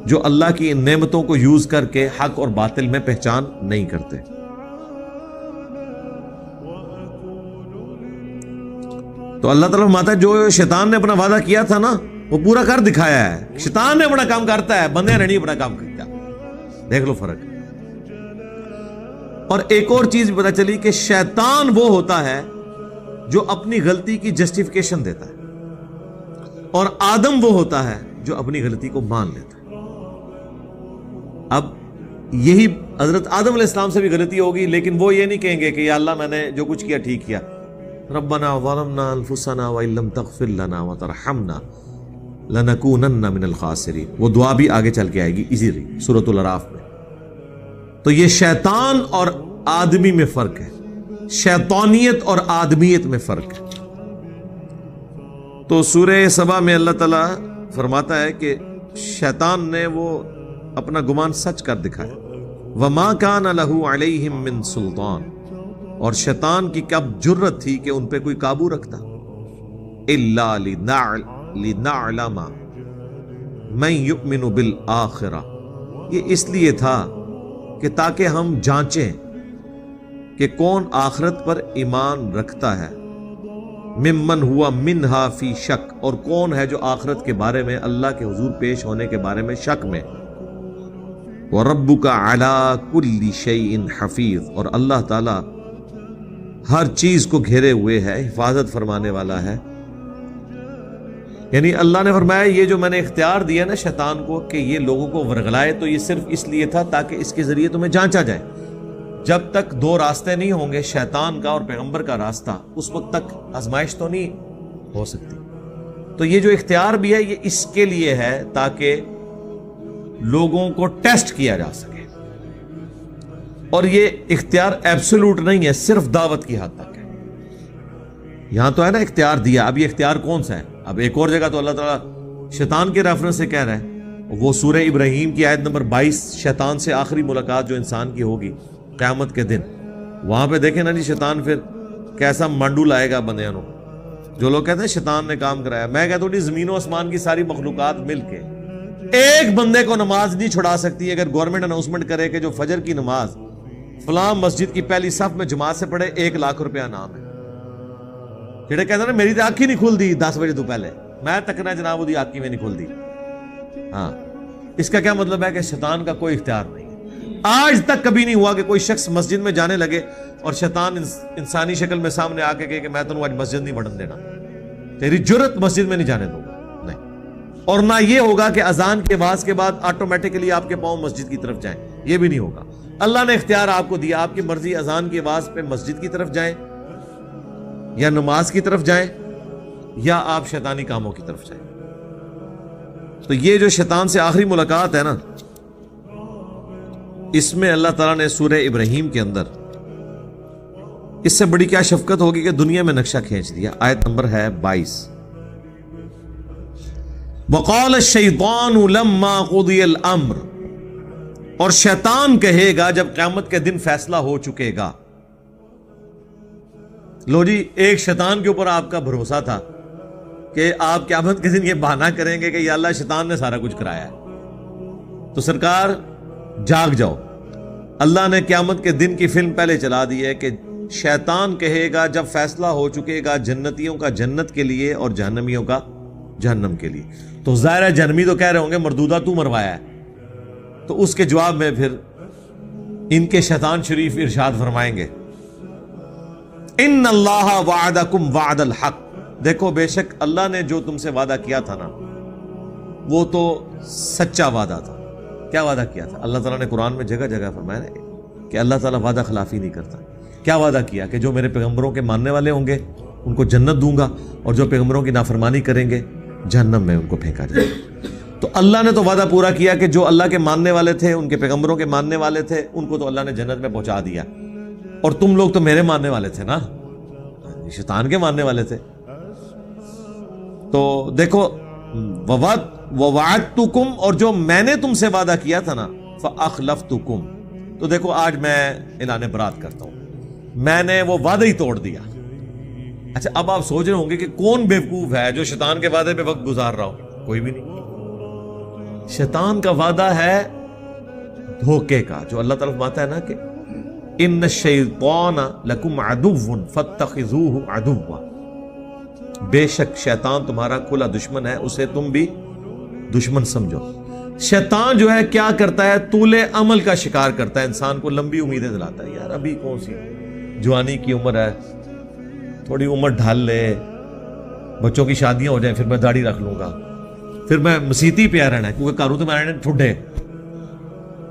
جو اللہ کی ان نعمتوں کو یوز کر کے حق اور باطل میں پہچان نہیں کرتے. تو اللہ تعالیٰ فرماتا ہے جو شیطان نے اپنا وعدہ کیا تھا نا وہ پورا کر دکھایا ہے. شیطان نے اپنا کام کرتا ہے، بندے نے نہیں اپنا کام کرتا. دیکھ لو فرق. اور ایک اور چیز بھی پتہ چلی کہ شیطان وہ ہوتا ہے جو اپنی غلطی کی جسٹیفیکیشن دیتا ہے، اور آدم وہ ہوتا ہے جو اپنی غلطی کو مان لیتا ہے. اب یہی حضرت آدم علیہ السلام سے بھی غلطی ہوگی، لیکن وہ یہ نہیں کہیں گے کہ یا اللہ میں نے جو کچھ کیا ٹھیک کیا. ربنا ظلمنا انفسنا وان لم تغفر لنا وترحمنا لنکونن من الخاسرین. وہ دعا بھی آگے چل کے آئے گی اسی سورۃ الاعراف میں. تو یہ شیطان اور آدمی میں فرق ہے، شیطانیت اور آدمیت میں فرق ہے. تو سورہ سبا میں اللہ تعالیٰ فرماتا ہے کہ شیطان نے وہ اپنا گمان سچ کر دکھایا. وما کان لہ علیہم من سلطان، اور شیطان کی کب جرت تھی کہ ان پہ کوئی قابو رکھتا. الا لنعلم من یؤمن بالآخرہ، یہ اس لیے تھا کہ تاکہ ہم جانچیں کہ کون آخرت پر ایمان رکھتا ہے. ممن ہوا منہا فی شک، اور کون ہے جو آخرت کے بارے میں اللہ کے حضور پیش ہونے کے بارے میں شک میں. وَرَبُّكَ عَلَىٰ كُلِّ شَيْءٍ حَفِيظٌ، اور اللہ تعالی ہر چیز کو گھیرے ہوئے ہے، حفاظت فرمانے والا ہے. یعنی اللہ نے فرمایا یہ جو میں نے اختیار دیا نا شیطان کو کہ یہ لوگوں کو ورغلائے، تو یہ صرف اس لیے تھا تاکہ اس کے ذریعے تمہیں جانچا جائے. جب تک دو راستے نہیں ہوں گے، شیطان کا اور پیغمبر کا راستہ، اس وقت تک آزمائش تو نہیں ہو سکتی. تو یہ جو اختیار بھی ہے یہ اس کے لیے ہے تاکہ لوگوں کو ٹیسٹ کیا جا سکے. اور یہ اختیار ایبسولوٹ نہیں ہے، صرف دعوت کی حد تک ہے. یہاں تو ہے نا اختیار دیا، اب یہ اختیار کون سا ہے؟ اب ایک اور جگہ تو اللہ تعالیٰ شیطان کے ریفرنس سے کہہ رہا ہے، وہ سورہ ابراہیم کی آیت نمبر 22، شیطان سے آخری ملاقات جو انسان کی ہوگی قیامت کے دن. وہاں پہ دیکھیں نا جی شیطان پھر کیسا مانڈو لائے گا بندیاں نو. جو لوگ کہتے ہیں شیطان نے کام کرایا، میں کہتا ہوں جی زمین و آسمان کی ساری مخلوقات مل کے ایک بندے کو نماز نہیں چھڑا سکتی. اگر گورنمنٹ اناؤنسمنٹ کرے کہ جو فجر کی نماز فلاں مسجد کی پہلی صف میں جماعت سے پڑھے 1 لاکھ روپیہ انعام ہے. جڑے کہتے ہیں نا میری تو آنکھ ہی نہیں کھل دی 10 بجے تو پہلے، میں تکنا جناب وہ آنکھ ہی میں نہیں کھل دی. ہاں، اس کا کیا مطلب ہے کہ شیطان کا کوئی اختیار نہیں. آج تک کبھی نہیں ہوا کہ کوئی شخص مسجد میں جانے لگے اور شیطان انسانی شکل میں سامنے آ کے کہے کہ میں تمہیں آج مسجد نہیں بڑھن دینا، تیری جرت مسجد میں نہیں جانے دوں گا، نہیں۔ اور نہ یہ ہوگا کہ اذان کے آواز کے بعد آٹومیٹکلی آپ کے پاؤں مسجد کی طرف جائیں، یہ بھی نہیں ہوگا۔ اللہ نے اختیار آپ کو دیا، آپ کی مرضی اذان کی آواز پہ مسجد کی طرف جائیں یا نماز کی طرف جائیں یا آپ شیطانی کاموں کی طرف جائیں۔ تو یہ جو شیطان سے آخری ملاقات ہے نا، اس میں اللہ تعالیٰ نے سورہ ابراہیم کے اندر اس سے بڑی کیا شفقت ہوگی کہ دنیا میں نقشہ کھینچ دیا۔ آیت نمبر ہے 22، وقال الشیطان لما قضی الامر، اور شیطان کہے گا جب قیامت کے دن فیصلہ ہو چکے گا۔ لو جی، ایک شیطان کے اوپر آپ کا بھروسہ تھا کہ آپ قیامت کے دن یہ بہانہ کریں گے کہ یا اللہ شیطان نے سارا کچھ کرایا ہے، تو سرکار جاگ جاؤ۔ اللہ نے قیامت کے دن کی فلم پہلے چلا دی ہے کہ شیطان کہے گا جب فیصلہ ہو چکے گا جنتیوں کا جنت کے لیے اور جہنمیوں کا جہنم کے لیے، تو ظاہر ہے جہنمی تو کہہ رہے ہوں گے مردودہ تو مروایا ہے، تو اس کے جواب میں پھر ان کے شیطان شریف ارشاد فرمائیں گے ان اللہ وعدکم وعد الحق، دیکھو بے شک اللہ نے جو تم سے وعدہ کیا تھا نا وہ تو سچا وعدہ تھا۔ کیا وعدہ کیا تھا؟ اللہ تعالیٰ نے قرآن میں جگہ جگہ فرمایا ہے کہ اللہ تعالیٰ وعدہ خلافی نہیں کرتا۔ کیا وعدہ کیا؟ کہ جو میرے پیغمبروں کے ماننے والے ہوں گے ان کو جنت دوں گا، اور جو پیغمبروں کی نافرمانی کریں گے جہنم میں ان کو پھینکا جائے گا۔ تو اللہ نے تو وعدہ پورا کیا کہ جو اللہ کے ماننے والے تھے، ان کے پیغمبروں کے ماننے والے تھے، ان کو تو اللہ نے جنت میں پہنچا دیا، اور تم لوگ تو میرے ماننے والے تھے نا، شیطان کے ماننے والے تھے۔ تو دیکھو وَوَعَدْتُكُمْ، اور جو میں نے تم سے وعدہ کیا تھا نا فَأَخْلَفْتُكُمْ، تو دیکھو آج میں اعلان برات کرتا ہوں، میں نے وہ وعدہ ہی توڑ دیا۔ اچھا اب آپ سوچ رہے ہوں گے کہ کون بیوقوف ہے جو شیطان کے وعدے پہ وقت گزار رہا ہو؟ کوئی بھی نہیں۔ شیطان کا وعدہ ہے دھوکے کا، جو اللہ تعالیٰ فرماتا ہے نا کہ ان الشیطان لکم عدو فاتخذوہ عدوا، بے شک شیطان تمہارا کھلا دشمن ہے، اسے تم بھی دشمن سمجھو۔ شیطان جو ہے کیا کرتا ہے؟ طول عمل کا شکار کرتا ہے، انسان کو لمبی امیدیں دلاتا ہے، یار ابھی کون سی جوانی کی عمر ہے، تھوڑی عمر ڈھال لے، بچوں کی شادیاں ہو جائیں پھر میں داڑھی رکھ لوں گا، پھر میں مسیتی پہ رہنا ہے کیونکہ کارو تو میں ٹھڈے،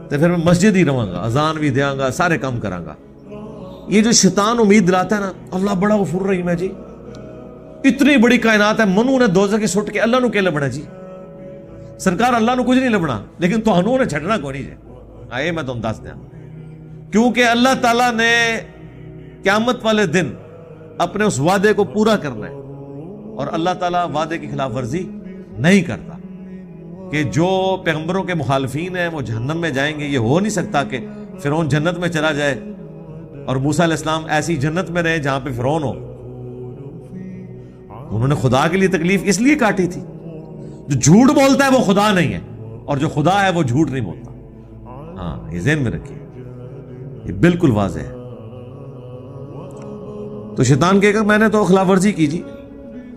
تو پھر میں مسجد ہی رہوں گا، اذان بھی دیاں گا، سارے کام کراں گا۔ یہ جو شیطان امید دلاتا ہے نا، اللہ بڑا غفور رحیم ہے جی، اتنی بڑی کائنات ہے، منو نے دوزخ کی سٹ کے اللہ نو کہ لبنا جی، سرکار اللہ نو کچھ نہیں لبنا، لیکن تہانوں نے چھڑنا کوئی نہیں جی۔ آئے میں تم دس دیا، کیونکہ اللہ تعالیٰ نے قیامت والے دن اپنے اس وعدے کو پورا کرنا ہے، اور اللہ تعالیٰ وعدے کی خلاف ورزی نہیں کرتا کہ جو پیغمبروں کے مخالفین ہیں وہ جہنم میں جائیں گے۔ یہ ہو نہیں سکتا کہ فرعون جنت میں چلا جائے اور موسیٰ علیہ السلام ایسی جنت میں رہے جہاں پہ فرعون ہو۔ انہوں نے خدا کے لیے تکلیف اس لیے کاٹی تھی۔ جو جھوٹ بولتا ہے وہ خدا نہیں ہے، اور جو خدا ہے وہ جھوٹ نہیں بولتا۔ ہاں یہ ذہن میں رکھیے، یہ بالکل واضح ہے۔ تو شیطان کہے گا میں نے تو خلاف ورزی کی جی،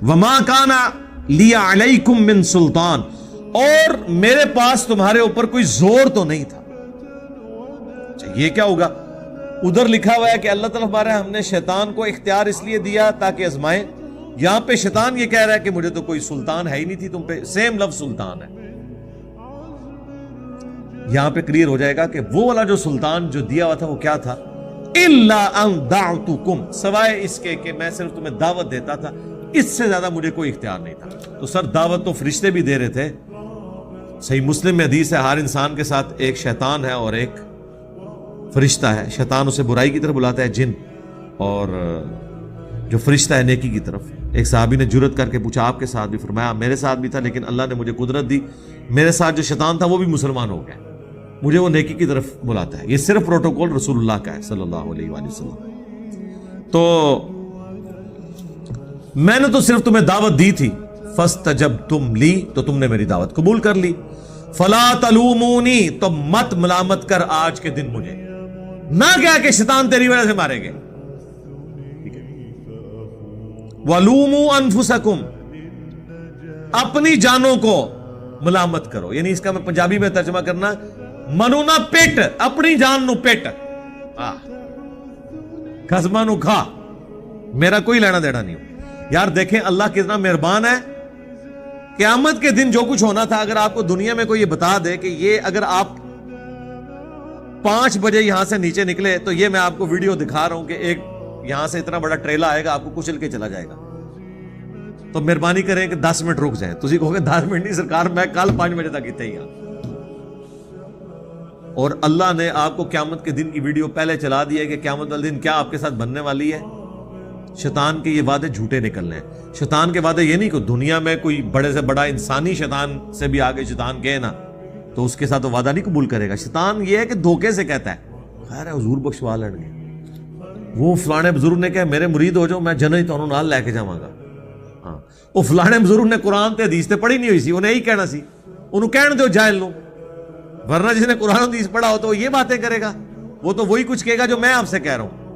وما کان لی علیکم من سلطان، اور میرے پاس تمہارے اوپر کوئی زور تو نہیں تھا۔ اچھا یہ کیا ہوگا؟ ادھر لکھا ہوا ہے کہ اللہ تعالیٰ ہمارے ہم نے شیطان کو اختیار اس لیے دیا تاکہ آزمائے، یہاں پہ شیطان یہ کہہ رہا ہے کہ مجھے تو کوئی سلطان ہے ہی نہیں تھی تم پہ، سیم لفظ سلطان ہے۔ یہاں پہ کلیئر ہو جائے گا کہ وہ والا جو سلطان جو دیا ہوا تھا وہ کیا تھا؟ الا ان دعوتکم، سوائے اس کے کہ میں صرف تمہیں دعوت دیتا تھا، اس سے زیادہ مجھے کوئی اختیار نہیں تھا۔ تو سر دعوت تو فرشتے بھی دے رہے تھے، صحیح مسلم میں حدیث ہے ہر انسان کے ساتھ ایک شیطان ہے اور ایک فرشتہ ہے۔ شیطان اسے برائی کی طرف بلاتا ہے جن، اور جو فرشتہ ہے نیکی کی طرف۔ ایک صحابی نے جرت کر کے پوچھا آپ کے ساتھ بھی؟ فرمایا میرے ساتھ بھی تھا، لیکن اللہ نے مجھے قدرت دی، میرے ساتھ جو شیطان تھا وہ بھی مسلمان ہو گیا، مجھے وہ نیکی کی طرف بلاتا ہے۔ یہ صرف پروٹوکول رسول اللہ کا ہے صلی اللہ علیہ وآلہ وسلم۔ تو میں نے تو صرف تمہیں دعوت دی تھی، فاستجبتم لی، تو تم نے میری دعوت قبول کر لی، فلا تلومونی، تو مت ملامت کر آج کے دن مجھے، نہ کیا کہ شیطان تیری وجہ سے مارے گئے، وَلُومُوا أَنفُسَكُمْ، اپنی جانوں کو ملامت کرو۔ یعنی اس کا میں پنجابی میں ترجمہ کرنا، منو نہ پیٹ اپنی جان نو پیٹ قسمہ نو کھا میرا کوئی لینا دینا نہیں ہو یار دیکھیں اللہ کتنا مہربان ہے قیامت کے دن جو کچھ ہونا تھا اگر آپ کو دنیا میں کوئی یہ بتا دے کہ یہ اگر آپ 5 بجے یہاں سے نیچے نکلے تو یہ میں آپ کو ویڈیو دکھا رہا ہوں کہ ایک یہاں سے اتنا بڑا ٹریلا آئے گا آپ کو کچل کے چلا جائے گا تو مہربانی کریں کہ 10 منٹ رک جائیں تسی کہو گے 10 منٹ نہیں سرکار میں کل 5 بجے تک اتنے ہی اور اللہ نے آپ کو قیامت کے دن کی ویڈیو پہلے چلا دی ہے کہ قیامت والے دن کیا آپ کے ساتھ بننے والی ہے شیطان کے یہ وعدے جھوٹے نکلنے ہیں شیطان کے وعدے یہ نہیں کہ دنیا میں کوئی بڑے سے بڑا انسانی شیطان سے بھی آگے شیطان کہے نا تو اس کے ساتھ وہ وعدہ نہیں قبول کرے گا شیطان یہ ہے کہ دھوکے سے کہتا ہے خیر ہے حضور بخشوا لیں گے وہ فلانے بزرگ نے کہا میرے مرید ہو جاؤ میں جنت تو انہوں نال لے کے جاواں گا ہاں وہ فلانے بزرگ نے قرآن تے حدیث تے پڑھی نہیں ہوئی سی انہیں یہی کہنا سی انہوں کہن دیو جاہل نو ورنہ جس نے قرآن حدیث پڑھا ہو تو وہ یہ باتیں کرے گا وہ تو وہی کچھ کہے گا جو میں آپ سے کہہ رہا ہوں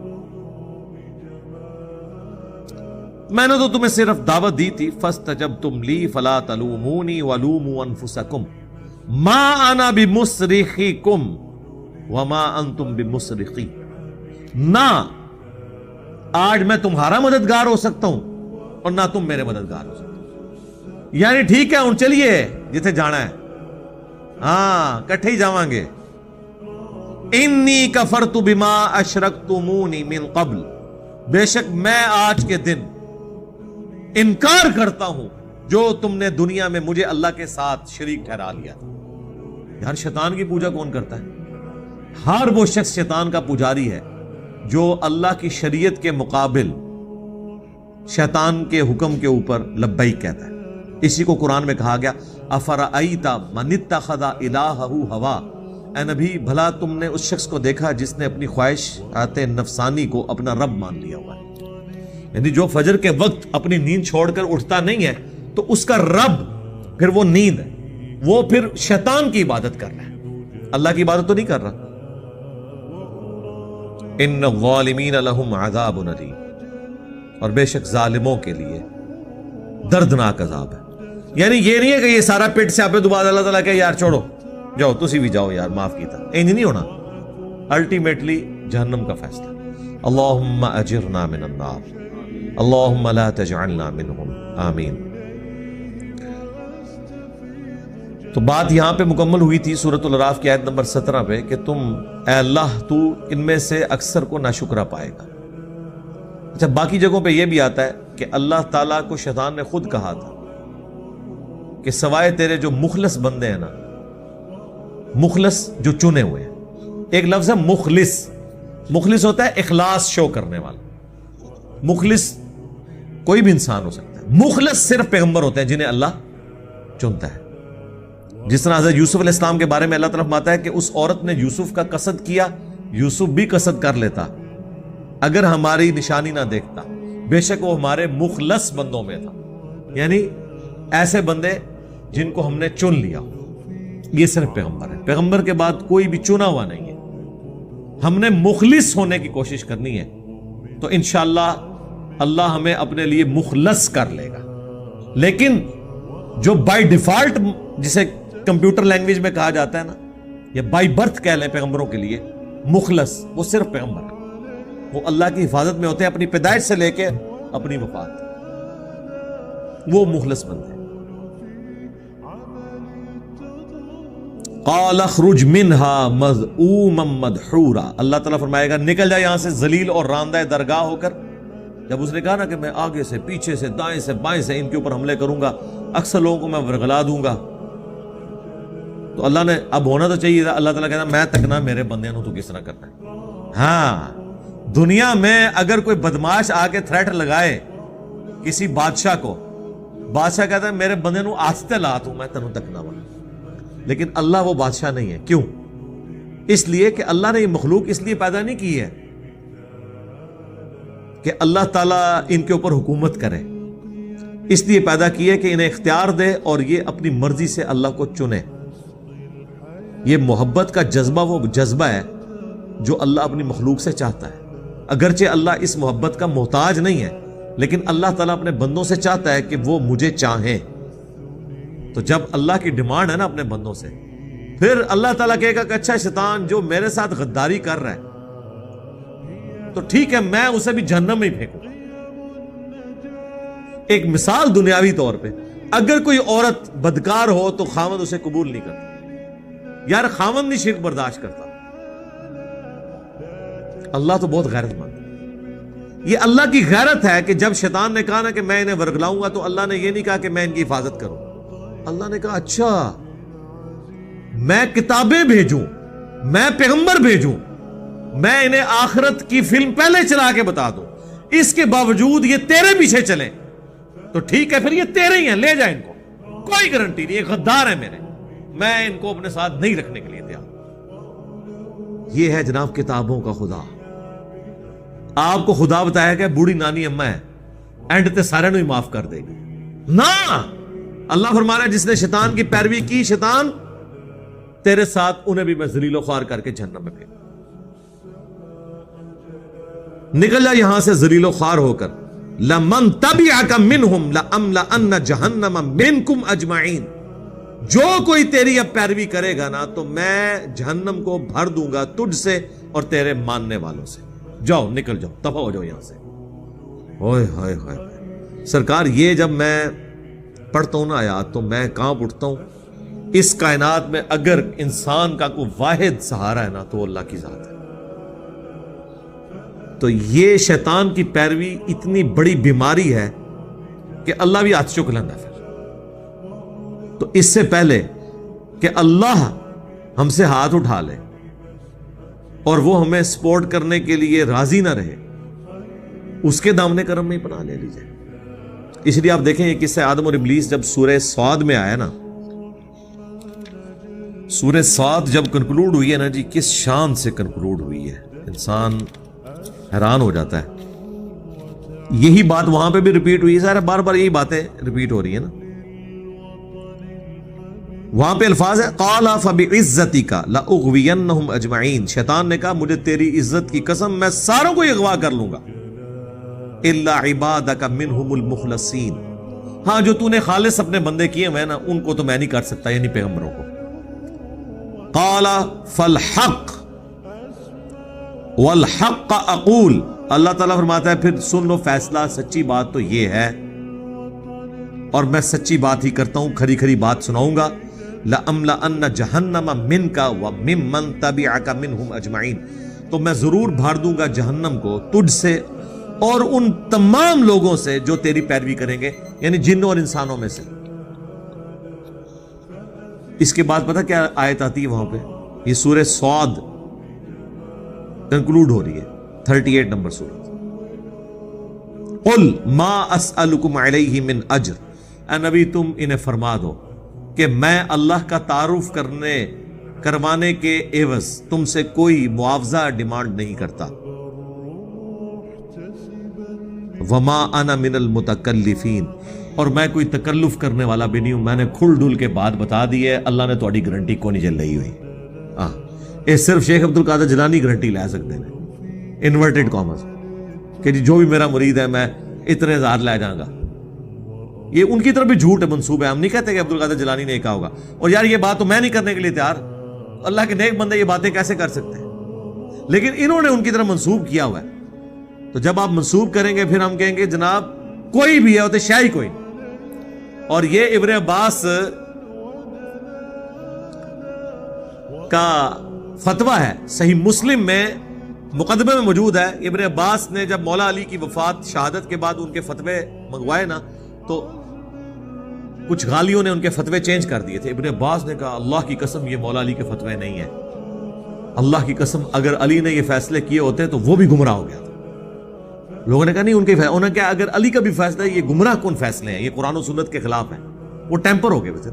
میں نے تو تمہیں صرف دعوت دی تھی فاستجبتم لی فلا تلومونی ولوموا انفسکم ما انا بمصرخکم وما انتم بمصرخی نہ آج میں تمہارا مددگار ہو سکتا ہوں اور نہ تم میرے مددگار ہو سکتے یعنی ٹھیک ہے ان چلیے جتھے جانا ہے ہاں کٹھے ہی جاواں گے انی کفرت بما اشرکتمونی من قبل بے شک میں آج کے دن انکار کرتا ہوں جو تم نے دنیا میں مجھے اللہ کے ساتھ شریک ٹھہرا لیا تھا یار شیطان کی پوجا کون کرتا ہے ہر وہ شخص شیطان کا پجاری ہے جو اللہ کی شریعت کے مقابل شیطان کے حکم کے اوپر لبیک کہتا ہے اسی کو قرآن میں کہا گیا افرأیت من اتخذ الہہ ہوا اے نبی بھلا تم نے اس شخص کو دیکھا جس نے اپنی خواہشات نفسانی کو اپنا رب مان لیا ہوا ہے یعنی جو فجر کے وقت اپنی نیند چھوڑ کر اٹھتا نہیں ہے تو اس کا رب پھر وہ نیند ہے وہ پھر شیطان کی عبادت کر رہا ہے اللہ کی عبادت تو نہیں کر رہا ان الظالمین لہم عذاب علیم اور بے شک ظالموں کے لیے دردناک عذاب ہے یعنی یہ نہیں ہے کہ یہ سارا پیٹ سے آپ دوبارہ اللہ تعالیٰ کہ یار چھوڑو جاؤ تسی بھی جاؤ یار معاف کیتا انج نہیں ہونا الٹیمیٹلی جہنم کا فیصلہ اللہم اجرنا من النار اللہم لا تجعلنا منہم آمین تو بات یہاں پہ مکمل ہوئی تھی سورۃ الاعراف کی آیت نمبر 17 پہ کہ تم اے اللہ تو ان میں سے اکثر کو ناشکرا پائے گا اچھا باقی جگہوں پہ یہ بھی آتا ہے کہ اللہ تعالیٰ کو شیطان نے خود کہا تھا کہ سوائے تیرے جو مخلص بندے ہیں نا مخلص جو چنے ہوئے ہیں ایک لفظ ہے مخلص مخلص ہوتا ہے اخلاص شو کرنے والا مخلص کوئی بھی انسان ہو سکتا ہے مخلص صرف پیغمبر ہوتے ہیں جنہیں اللہ چنتا ہے جس طرح حضرت یوسف علیہ السلام کے بارے میں اللہ طرف ماتا ہے کہ اس عورت نے یوسف کا قصد کیا یوسف بھی قصد کر لیتا اگر ہماری نشانی نہ دیکھتا بے شک وہ ہمارے مخلص بندوں میں تھا یعنی ایسے بندے جن کو ہم نے چن لیا یہ صرف پیغمبر ہے پیغمبر کے بعد کوئی بھی چنا ہوا نہیں ہے ہم نے مخلص ہونے کی کوشش کرنی ہے تو انشاءاللہ اللہ ہمیں اپنے لیے مخلص کر لے گا لیکن جو بائی ڈیفالٹ جسے کمپیوٹر لینگویج میں کہا جاتا ہے نا یا بائی برتھ کہہ لیں پیغمبروں کے لیے مخلص وہ صرف پیغمبر ہے وہ اللہ کی حفاظت میں ہوتے ہیں اپنی پیدائش سے لے کے اپنی وفات وہ مخلص بندے قال اخرج منها مذءوما مدحورا اللہ تعالیٰ فرمائے گا نکل جا یہاں سے ذلیل اور راندہ درگاہ ہو کر جب اس نے کہا نا کہ میں آگے سے پیچھے سے دائیں سے بائیں سے ان کے اوپر حملے کروں گا اکثر لوگوں کو میں ورغلا دوں گا تو اللہ نے اب ہونا تو چاہیے تھا اللہ تعالیٰ کہتا میں تکنا میرے بندے نو تو کس طرح کرنا ہے ہاں دنیا میں اگر کوئی بدماش آ کے تھریٹ لگائے کسی بادشاہ کو بادشاہ کہتا ہے میرے بندے نو آستے لا تو میں تنو تکنا وا لیکن اللہ وہ بادشاہ نہیں ہے کیوں اس لیے کہ اللہ نے یہ مخلوق اس لیے پیدا نہیں کی ہے کہ اللہ تعالیٰ ان کے اوپر حکومت کرے اس لیے پیدا کی ہے کہ انہیں اختیار دے اور یہ اپنی مرضی سے اللہ کو چنے یہ محبت کا جذبہ وہ جذبہ ہے جو اللہ اپنی مخلوق سے چاہتا ہے اگرچہ اللہ اس محبت کا محتاج نہیں ہے لیکن اللہ تعالیٰ اپنے بندوں سے چاہتا ہے کہ وہ مجھے چاہیں تو جب اللہ کی ڈیمانڈ ہے نا اپنے بندوں سے پھر اللہ تعالیٰ کہے گا کہ اچھا شیطان جو میرے ساتھ غداری کر رہا ہے تو ٹھیک ہے میں اسے بھی جہنم میں ہی پھینکوں. ایک مثال دنیاوی طور پہ اگر کوئی عورت بدکار ہو تو خاوند اسے قبول نہیں کرتا. یار خاوند نہیں شرک برداشت کرتا. اللہ تو بہت غیرت مند ہے. یہ اللہ کی غیرت ہے کہ جب شیطان نے کہا نا کہ میں انہیں ورگلاؤں گا تو اللہ نے یہ نہیں کہا کہ میں ان کی حفاظت کروں. اللہ نے کہا اچھا میں کتابیں بھیجوں, میں پیغمبر بھیجوں, میں انہیں آخرت کی فلم پہلے چلا کے بتا دوں, اس کے باوجود یہ تیرے پیچھے چلیں تو ٹھیک ہے پھر یہ تیرے ہی ہیں, لے جائیں ان کو, کوئی گارنٹی نہیں, یہ غدار ہے میرے, میں ان کو اپنے ساتھ نہیں رکھنے کے لیے تیار. یہ ہے جناب کتابوں کا خدا. آپ کو خدا بتایا کہ بوڑھی نانی اماں ہے, اینڈ تے سارے ہی معاف کر دے گی نا. اللہ فرما رہا ہے جس نے شیطان کی پیروی کی, شیطان تیرے ساتھ انہیں بھی میں ذلیل و خوار کر کے جہنم میں پھینکوں. نکل جا یہاں سے ذلیل و خوار ہو کر. لمن تبعک منہم لأملأن جہنم منکم اجمعین. جو کوئی تیری اب پیروی کرے گا نا تو میں جہنم کو بھر دوں گا تجھ سے اور تیرے ماننے والوں سے. جاؤ نکل جاؤ, دفع ہو جاؤ یہاں سے. اوئے ہائے ہائے سرکار, یہ جب میں پڑھتا ہوں نا آیات تو میں کانپ اٹھتا ہوں. اس کائنات میں اگر انسان کا کوئی واحد سہارا ہے نا تو اللہ کی ذات ہے. تو یہ شیطان کی پیروی اتنی بڑی بیماری ہے کہ اللہ بھی ہاتھ چک لینا. پھر تو اس سے پہلے کہ اللہ ہم سے ہاتھ اٹھا لے اور وہ ہمیں سپورٹ کرنے کے لیے راضی نہ رہے, اس کے دامن کرم میں پناہ لے لیجئے. اس لیے آپ دیکھیں یہ قصہ آدم اور ابلیس جب سورہ صاد میں آیا نا, سورہ صاد جب کنکلوڈ ہوئی ہے نا جی, کس شان سے کنکلوڈ ہوئی ہے, انسان حیران ہو جاتا ہے. یہی بات وہاں پہ بھی ریپیٹ ہوئی ہے, سارے بار بار یہی باتیں ریپیٹ ہو رہی ہیں نا. وہاں پہ الفاظ ہے قال فبعزتک لاغوینہم اجمعین. شیطان نے کہا مجھے تیری عزت کی قسم میں ساروں کو اغوا کر لوں گا, الا عبادک منہم المخلصین. ہاں جو تو نے خالص اپنے بندے کیے ہوئے نا ان کو تو میں نہیں کر سکتا, یعنی پیغمبروں کو. قال فالحق والحق اقول. اللہ تعالیٰ فرماتا ہے پھر سن لو فیصلہ, سچی بات تو یہ ہے اور میں سچی بات ہی کرتا ہوں, کھری کھری بات سناؤں گا. لَأَمْلَأَنَّ جَهَنَّمَ مِنْكَ وَمِمَّنْ تَبِعَكَ مِنْهُمْ أَجْمَعِينَ. تو میں ضرور بھار دوں گا جہنم کو تجھ سے اور ان تمام لوگوں سے جو تیری پیروی کریں گے, یعنی جنوں اور انسانوں میں سے. اس کے بعد پتہ کیا آیت آتی ہے وہاں پہ, یہ سورہ صاد کنکلوڈ ہو رہی ہے 38 نمبر سورت. قل ما اسألکم علیہ من اجر. اے نبی تم انہیں فرما دو کہ میں اللہ کا تعارف کروانے کے عوض تم سے کوئی معاوضہ ڈیمانڈ نہیں کرتا. وما انا من المتکلفین. اور میں کوئی تکلف کرنے والا بھی نہیں ہوں, میں نے کھل ڈل کے بات بتا دی ہے. اللہ نے تھوڑی گارنٹی کو نہیں چل رہی ہوئی. یہ صرف شیخ عبد القادر جیلانی گارنٹی لے سکتے ہیں, انورٹڈ کامرس, کہ جی جو بھی میرا مرید ہے میں اتنے ہزار لے جاؤں گا. یہ ان کی طرف بھی جھوٹ ہے, منصوب ہے. ہم نہیں کہتے کہ عبد القادر جیلانی نے کہا ہوگا, اور یار یہ بات تو میں نہیں کرنے کے لیے تیار. اللہ کے نیک بندے یہ باتیں کیسے کر سکتے ہیں, لیکن انہوں نے ان کی طرف منسوب کیا ہوا ہے. تو جب آپ منسوب کریں گے پھر ہم کہیں گے جناب کوئی بھی ہے ہوتے شاہی کوئی نہیں. اور یہ ابن عباس کا فتویٰ ہے, صحیح مسلم میں مقدمے میں موجود ہے. ابن عباس نے جب مولا علی کی وفات شہادت کے بعد ان کے فتوے منگوائے نا تو کچھ غالیوں نے ان کے فتوے چینج کر دیے تھے. ابن عباس نے کہا اللہ کی قسم یہ مولا علی کے فتوے نہیں ہیں, اللہ کی قسم اگر علی نے یہ فیصلے کیے ہوتے تو وہ بھی گمراہ ہو گیا تھا. لوگوں نے کہا نہیں ان کے انہوں نے کہا اگر علی کا بھی فیصلہ ہے یہ گمراہ کون فیصلے ہیں, یہ قرآن و سنت کے خلاف ہیں, وہ ٹیمپر ہو گئے تھے.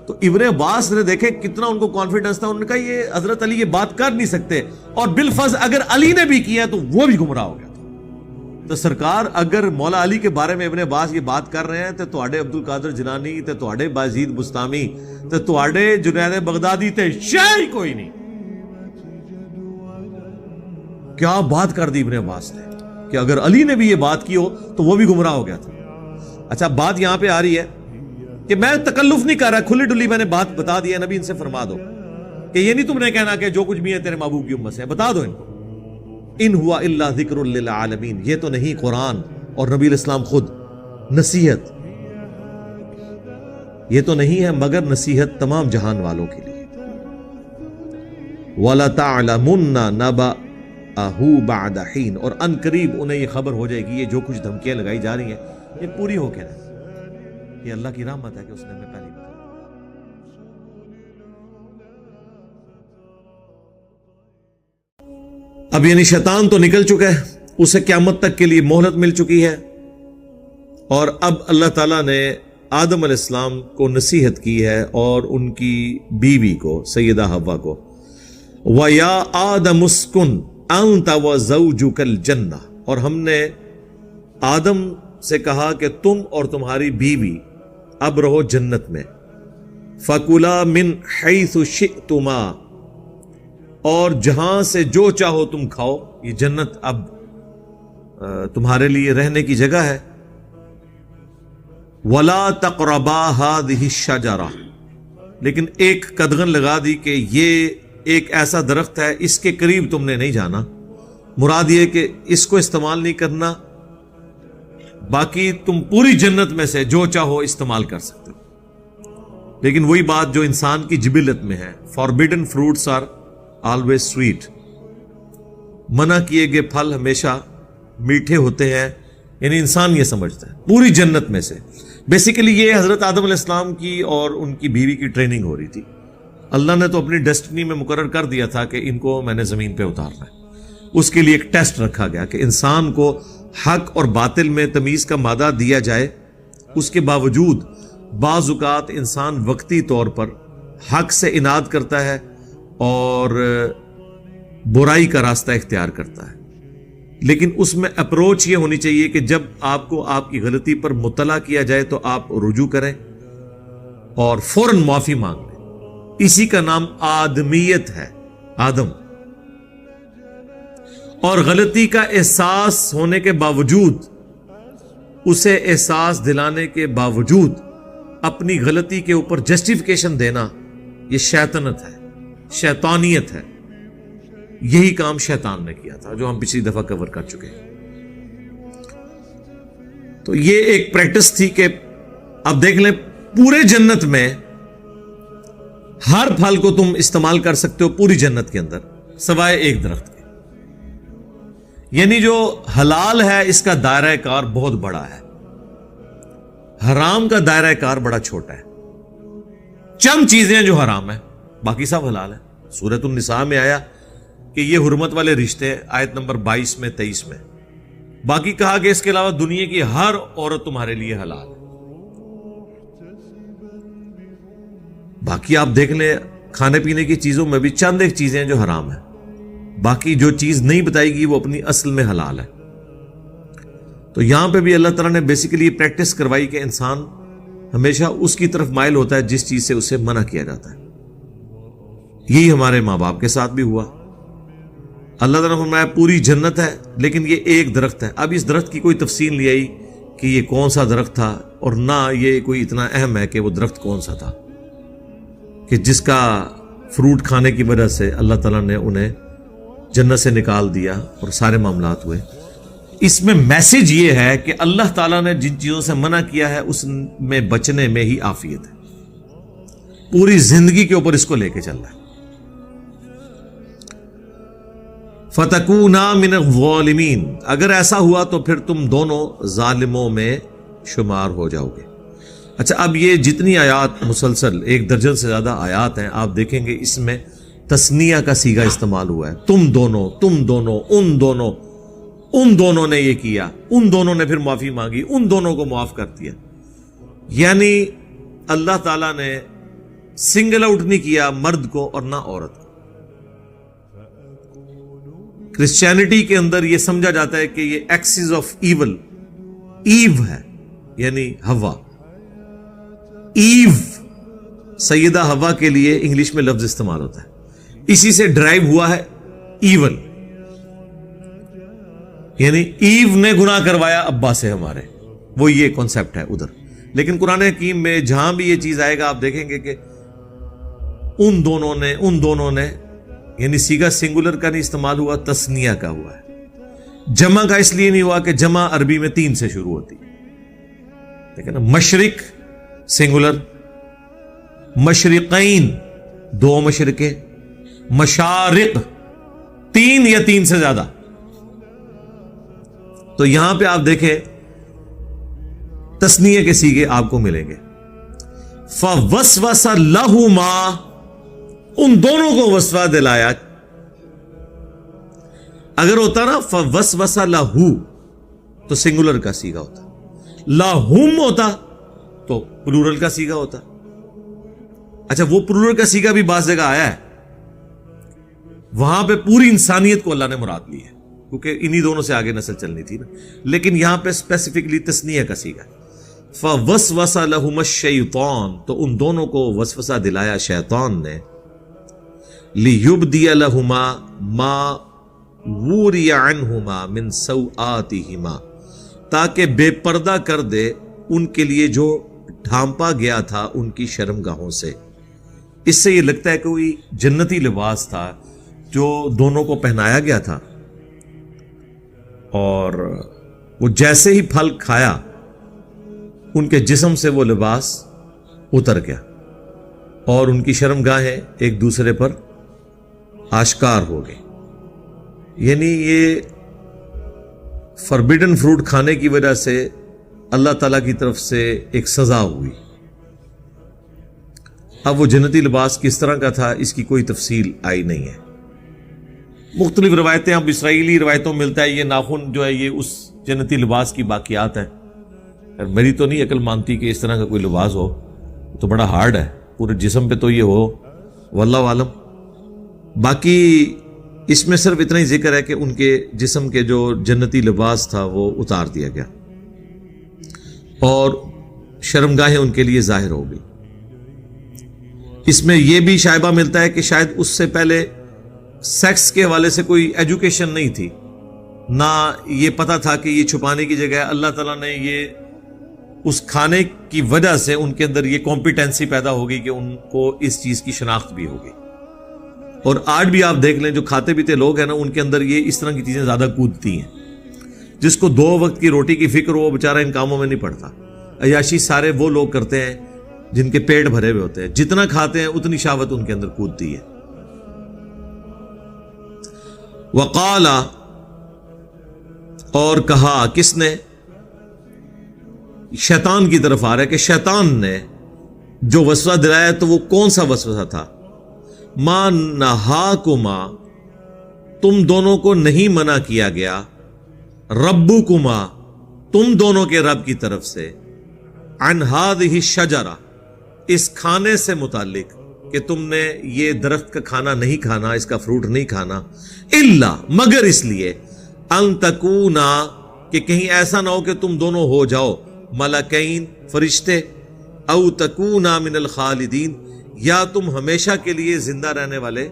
تو ابن عباس نے دیکھے کتنا ان کو کانفیڈنس تھا, انہوں نے کہا یہ حضرت علی یہ بات کر نہیں سکتے, اور بالفرض اگر علی نے بھی کیا تو وہ بھی گمراہ ہو گیا تھا. تو سرکار اگر مولا علی کے بارے میں ابن عباس یہ بات کر رہے ہیں تو تواڈے عبد القادر جیلانی تے تواڈے بایزید بستامی تے تواڈے جنید بغدادی تے شے کوئی نہیں. کیا بات کر دی ابن عباس نے کہ اگر علی نے بھی یہ بات کی ہو تو وہ بھی گمراہ ہو گیا تھا. اچھا بات یہاں پہ آ رہی ہے کہ میں تکلف نہیں کر رہا, کھلی ڈلی میں نے بات بتا دی ہے. نبی ان سے فرما دو کہ یہ نہیں تم نے کہنا کہ جو کچھ بھی ہے تیرے محبوب کی امت سے ہے. بتا دو ان کو ان ہوا الا ذکر للعالمین، یہ تو نہیں قرآن اور نبی الاسلام خود نصیحت، یہ تو نہیں ہے مگر نصیحت تمام جہان والوں کے لیے. وَلَتَعْلَمُنَّ نَبَأَهُ بَعْدَ حِينٍ، اور ان قریب انہیں یہ خبر ہو جائے گی یہ جو کچھ دھمکیاں لگائی جا رہی ہیں یہ پوری ہو کے رہے. یہ اللہ کی رحمت ہے کہ اس نے ہمیں پہلے بتایا. اب یعنی شیطان تو نکل چکا ہے، اسے قیامت تک کے لیے مہلت مل چکی ہے، اور اب اللہ تعالیٰ نے آدم علیہ السلام کو نصیحت کی ہے اور ان کی بیوی کو سیدہ حوا کو. وَيَا آدَمُ اسْكُنْ أَنْتَ وَزَوْجُكَ الْجَنَّةَ، اور ہم نے آدم سے کہا کہ تم اور تمہاری بیوی اب رہو جنت میں. فَكُلَا مِنْ حَيْثُ شِئْتُمَا، اور جہاں سے جو چاہو تم کھاؤ. یہ جنت اب تمہارے لیے رہنے کی جگہ ہے. وَلَا تَقْرَبَا هَذِهِ الشَّجَرَةَ، لیکن ایک قدغن لگا دی کہ یہ ایک ایسا درخت ہے اس کے قریب تم نے نہیں جانا. مراد یہ کہ اس کو استعمال نہیں کرنا، باقی تم پوری جنت میں سے جو چاہو استعمال کر سکتے ہو. لیکن وہی بات جو انسان کی جبلت میں ہے، forbidden fruits are always sweet, منع کیے گئے پھل ہمیشہ میٹھے ہوتے ہیں. یعنی انسان یہ سمجھتا ہے پوری جنت میں سے. بیسیکلی یہ حضرت آدم علیہ السلام کی اور ان کی بیوی کی ٹریننگ ہو رہی تھی. اللہ نے تو اپنی ڈیسٹنی میں مقرر کر دیا تھا کہ ان کو میں نے زمین پہ اتارنا ہے. اس کے لیے ایک ٹیسٹ رکھا گیا کہ انسان کو حق اور باطل میں تمیز کا مادہ دیا جائے. اس کے باوجود بعض اوقات انسان وقتی طور پر حق سے اناد کرتا ہے اور برائی کا راستہ اختیار کرتا ہے. لیکن اس میں اپروچ یہ ہونی چاہیے کہ جب آپ کو آپ کی غلطی پر مطلع کیا جائے تو آپ رجوع کریں اور فوراً معافی مانگ لیں. اسی کا نام آدمیت ہے، آدم. اور غلطی کا احساس ہونے کے باوجود، اسے احساس دلانے کے باوجود اپنی غلطی کے اوپر جسٹیفیکیشن دینا، یہ شیطنت ہے، شیطانیت ہے. یہی کام شیطان نے کیا تھا جو ہم پچھلی دفعہ کور کر چکے ہیں. تو یہ ایک پریکٹس تھی کہ اب دیکھ لیں پورے جنت میں ہر پھل کو تم استعمال کر سکتے ہو پوری جنت کے اندر سوائے ایک درخت کے. یعنی جو حلال ہے اس کا دائرہ کار بہت بڑا ہے، حرام کا دائرہ کار بڑا چھوٹا ہے. چند چیزیں جو حرام ہیں، باقی سب حلال ہے. سورۃ النساء میں آیا کہ یہ حرمت والے رشتے، آیت نمبر 22 میں 23 میں. باقی کہا کہ اس کے علاوہ دنیا کی ہر عورت تمہارے لیے حلال ہے. باقی آپ دیکھ لیں کھانے پینے کی چیزوں میں بھی چند ایک چیزیں جو حرام ہیں، باقی جو چیز نہیں بتائے گی وہ اپنی اصل میں حلال ہے. تو یہاں پہ بھی اللہ تعالیٰ نے بیسیکلی یہ پریکٹس کروائی کہ انسان ہمیشہ اس کی طرف مائل ہوتا ہے جس چیز سے اسے منع کیا جاتا ہے. یہی ہمارے ماں باپ کے ساتھ بھی ہوا. اللہ تعالیٰ نے فرمایا پوری جنت ہے لیکن یہ ایک درخت ہے. اب اس درخت کی کوئی تفصیل نہیں آئی کہ یہ کون سا درخت تھا، اور نہ یہ کوئی اتنا اہم ہے کہ وہ درخت کون سا تھا کہ جس کا فروٹ کھانے کی وجہ سے اللہ تعالیٰ نے انہیں جنت سے نکال دیا اور سارے معاملات ہوئے. اس میں میسج یہ ہے کہ اللہ تعالیٰ نے جن چیزوں سے منع کیا ہے اس میں بچنے میں ہی عافیت ہے. پوری زندگی کے اوپر اس کو لے کے چل رہا ہے. فَتَكُونَا مِنَ الظَّالِمِينَ، اگر ایسا ہوا تو پھر تم دونوں ظالموں میں شمار ہو جاؤ گے. اچھا، اب یہ جتنی آیات مسلسل 1 درجن سے زیادہ آیات ہیں، آپ دیکھیں گے اس میں تثنیہ کا صیغہ استعمال ہوا ہے. تم دونوں، تم دونوں، ان دونوں نے یہ کیا، ان دونوں نے پھر معافی مانگی، ان دونوں کو معاف کر دیا. یعنی اللہ تعالیٰ نے سنگل آؤٹ نہیں کیا مرد کو اور نہ عورت کو. کرسچینٹی کے اندر یہ سمجھا جاتا ہے کہ یہ ایکسس آف ایول، ایو ہے یعنی ہوا. ایو سیدہ ہوا کے لیے انگلش میں لفظ استعمال ہوتا ہے، اسی سے ڈرائیو ہوا ہے ایول. یعنی ایو نے گناہ کروایا ابا سے ہمارے، وہ یہ کانسیپٹ ہے ادھر. لیکن قرآن حکیم میں جہاں بھی یہ چیز آئے گا آپ دیکھیں گے کہ ان دونوں نے یعنی سیگا سنگولر کا نہیں استعمال ہوا، تسنیہ کا ہوا ہے. جمع کا اس لیے نہیں ہوا کہ جمع عربی میں 3 سے شروع ہوتی ہے. دیکھیں نا، مشرق سنگولر، مشرقین 2 مشرقیں، مشارق 3 یا 3 سے زیادہ. تو یہاں پہ آپ دیکھیں تسنیہ کے سیغے آپ کو ملیں گے. فوسوس لہما، ان دونوں کو وسوسہ دلایا. اگر ہوتا نا فوسوس لہو تو سنگولر کا سیغہ ہوتا، لہم ہوتا تو پلورل کا سیغہ ہوتا. اچھا، وہ پلورل کا سیغہ بھی بعض جگہ آیا ہے، وہاں پہ پوری انسانیت کو اللہ نے مراد لی ہے کیونکہ انہی دونوں سے آگے نسل چلنی تھی نا. لیکن یہاں پہ اسپیسیفکلی تسنیہ کا سیغہ ہے. فوسوس لہما الشیطان، تو ان دونوں کو وسوسہ دلایا شیطان نے. لیبدی لہما ما وری عنہما من سوآتہما، تاکہ بے پردہ کر دے ان کے لیے جو ڈھانپا گیا تھا ان کی شرمگاہوں سے. اس سے یہ لگتا ہے کہ کوئی جنتی لباس تھا جو دونوں کو پہنایا گیا تھا، اور وہ جیسے ہی پھل کھایا ان کے جسم سے وہ لباس اتر گیا اور ان کی شرمگاہیں ایک دوسرے پر آشکار ہو گئی. یعنی یہ فربیڈن فروٹ کھانے کی وجہ سے اللہ تعالیٰ کی طرف سے ایک سزا ہوئی. اب وہ جنتی لباس کس طرح کا تھا اس کی کوئی تفصیل آئی نہیں ہے. مختلف روایتیں، اب اسرائیلی روایتوں میں ملتا ہے یہ ناخن جو ہے یہ اس جنتی لباس کی باقیات ہیں. میری تو نہیں عقل مانتی کہ اس طرح کا کوئی لباس ہو، تو بڑا ہارڈ ہے، پورے جسم پہ تو یہ ہو، واللہ عالم. باقی اس میں صرف اتنا ہی ذکر ہے کہ ان کے جسم کے جو جنتی لباس تھا وہ اتار دیا گیا اور شرمگاہیں ان کے لیے ظاہر ہو گئی. اس میں یہ بھی شائبہ ملتا ہے کہ شاید اس سے پہلے سیکس کے حوالے سے کوئی ایجوکیشن نہیں تھی، نہ یہ پتا تھا کہ یہ چھپانے کی جگہ ہے. اللہ تعالیٰ نے یہ اس کھانے کی وجہ سے ان کے اندر یہ کمپیٹنسی پیدا ہوگی کہ ان کو اس چیز کی شناخت بھی ہوگی. اور آج بھی آپ دیکھ لیں جو کھاتے پیتے لوگ ہیں نا، ان کے اندر یہ اس طرح کی چیزیں زیادہ کودتی ہیں. جس کو 2 وقت کی روٹی کی فکر ہو وہ بیچارہ ان کاموں میں نہیں پڑتا. عیاشی سارے وہ لوگ کرتے ہیں جن کے پیٹ بھرے ہوئے ہوتے ہیں، جتنا کھاتے ہیں اتنی شہوت ان کے اندر کودتی ہے. وقال، اور کہا، کس نے؟ شیطان کی طرف آ رہا ہے کہ شیطان نے جو وسوسہ دلایا تو وہ کون سا وسوسہ تھا؟ ما نہاکما، تم دونوں کو نہیں منع کیا گیا، ربکما، تم دونوں کے رب کی طرف سے، عن ہذہ الشجرہ، اس کھانے سے متعلق کہ تم نے یہ درخت کا کھانا نہیں کھانا، اس کا فروٹ نہیں کھانا، الا، مگر اس لیے، ان تکونا، کہ کہیں ایسا نہ ہو کہ تم دونوں ہو جاؤ ملکین، فرشتے، او تکونا من الخالدین، یا تم ہمیشہ کے لیے زندہ رہنے والے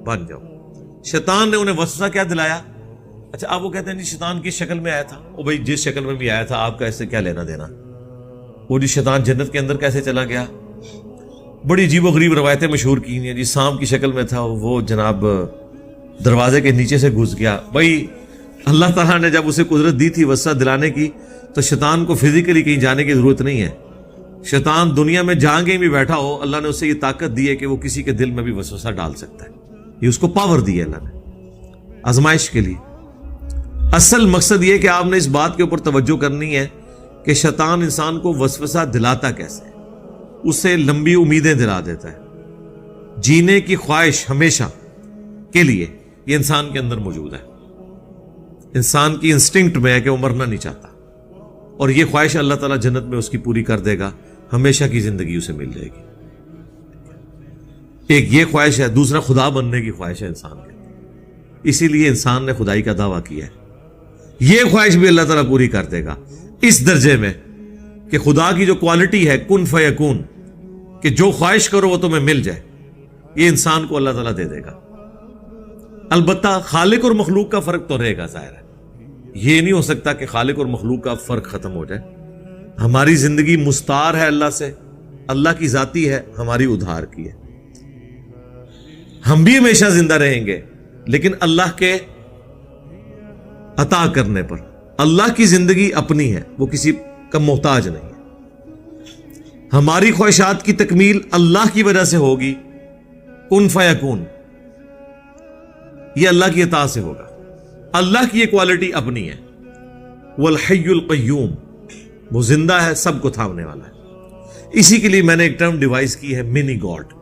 بن جاؤ. شیطان نے انہیں وسوسہ کیا دلایا؟ اچھا، آپ وہ کہتے ہیں جی شیطان کی شکل میں آیا تھا. او بھائی جس شکل میں بھی آیا تھا آپ کا اس سے کیا لینا دینا؟ وہ جی شیطان جنت کے اندر کیسے چلا گیا؟ بڑی عجیب و غریب روایتیں مشہور کی ہیں جی سانپ کی شکل میں تھا، وہ جناب دروازے کے نیچے سے گھس گیا. بھائی اللہ تعالیٰ نے جب اسے قدرت دی تھی وسوسہ دلانے کی تو شیطان کو فزیکلی کہیں جانے کی ضرورت نہیں ہے. شیطان دنیا میں جہاں کہیں بھی بیٹھا ہو، اللہ نے اسے یہ طاقت دی ہے کہ وہ کسی کے دل میں بھی وسوسہ ڈال سکتا ہے. یہ اس کو پاور دی ہے اللہ نے آزمائش کے لیے. اصل مقصد یہ کہ آپ نے اس بات کے اوپر توجہ کرنی ہے کہ شیطان انسان کو وسوسہ دلاتا کیسے ہے. اسے لمبی امیدیں دلا دیتا ہے، جینے کی خواہش ہمیشہ کے لیے یہ انسان کے اندر موجود ہے. انسان کی انسٹنکٹ میں ہے کہ وہ مرنا نہیں چاہتا، اور یہ خواہش اللہ تعالیٰ جنت میں اس کی پوری کر دے گا، ہمیشہ کی زندگی اسے مل جائے گی. ایک یہ خواہش ہے، دوسرا خدا بننے کی خواہش ہے انسان کے اندر. اسی لیے انسان نے خدائی کا دعویٰ کیا ہے. یہ خواہش بھی اللہ تعالیٰ پوری کر دے گا اس درجے میں کہ خدا کی جو کوالٹی ہے کن فیکون، کہ جو خواہش کرو وہ تمہیں مل جائے، یہ انسان کو اللہ تعالیٰ دے دے گا. البتہ خالق اور مخلوق کا فرق تو رہے گا، ظاہر ہے. یہ نہیں ہو سکتا کہ خالق اور مخلوق کا فرق ختم ہو جائے. ہماری زندگی مستعار ہے اللہ سے، اللہ کی ذاتی ہے، ہماری ادھار کی ہے. ہم بھی ہمیشہ زندہ رہیں گے، لیکن اللہ کے عطا کرنے پر۔ اللہ کی زندگی اپنی ہے، وہ کسی کا محتاج نہیں ہے۔ ہماری خواہشات کی تکمیل اللہ کی وجہ سے ہوگی، کن فیکون، یہ اللہ کی عطا سے ہوگا۔ اللہ کی یہ کوالٹی اپنی ہے، والحی القیوم، وہ زندہ ہے، سب کو تھامنے والا ہے۔ اسی کے لیے میں نے ایک ٹرم ڈیوائز کی ہے، منی گاڈ،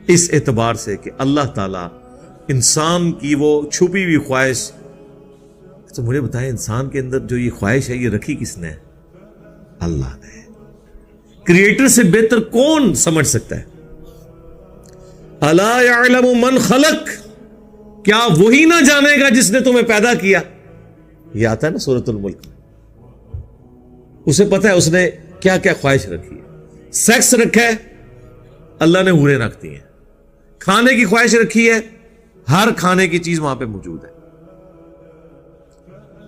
اس اعتبار سے کہ اللہ تعالی انسان کی وہ چھپی ہوئی خواہش، تو مجھے بتائیں انسان کے اندر جو یہ خواہش ہے، یہ رکھی کس نے؟ اللہ نے۔ کریٹر سے بہتر کون سمجھ سکتا ہے؟ الا یعلم من خلق، کیا وہی نہ جانے گا جس نے تمہیں پیدا کیا؟ یہ آتا ہے نا سورۃ الملک، اسے پتا ہے اس نے کیا کیا خواہش رکھی ہے۔ سیکس رکھا ہے، اللہ نے حوریں رکھ دی ہیں۔ کھانے کی خواہش رکھی ہے، ہر کھانے کی چیز وہاں پہ موجود ہے۔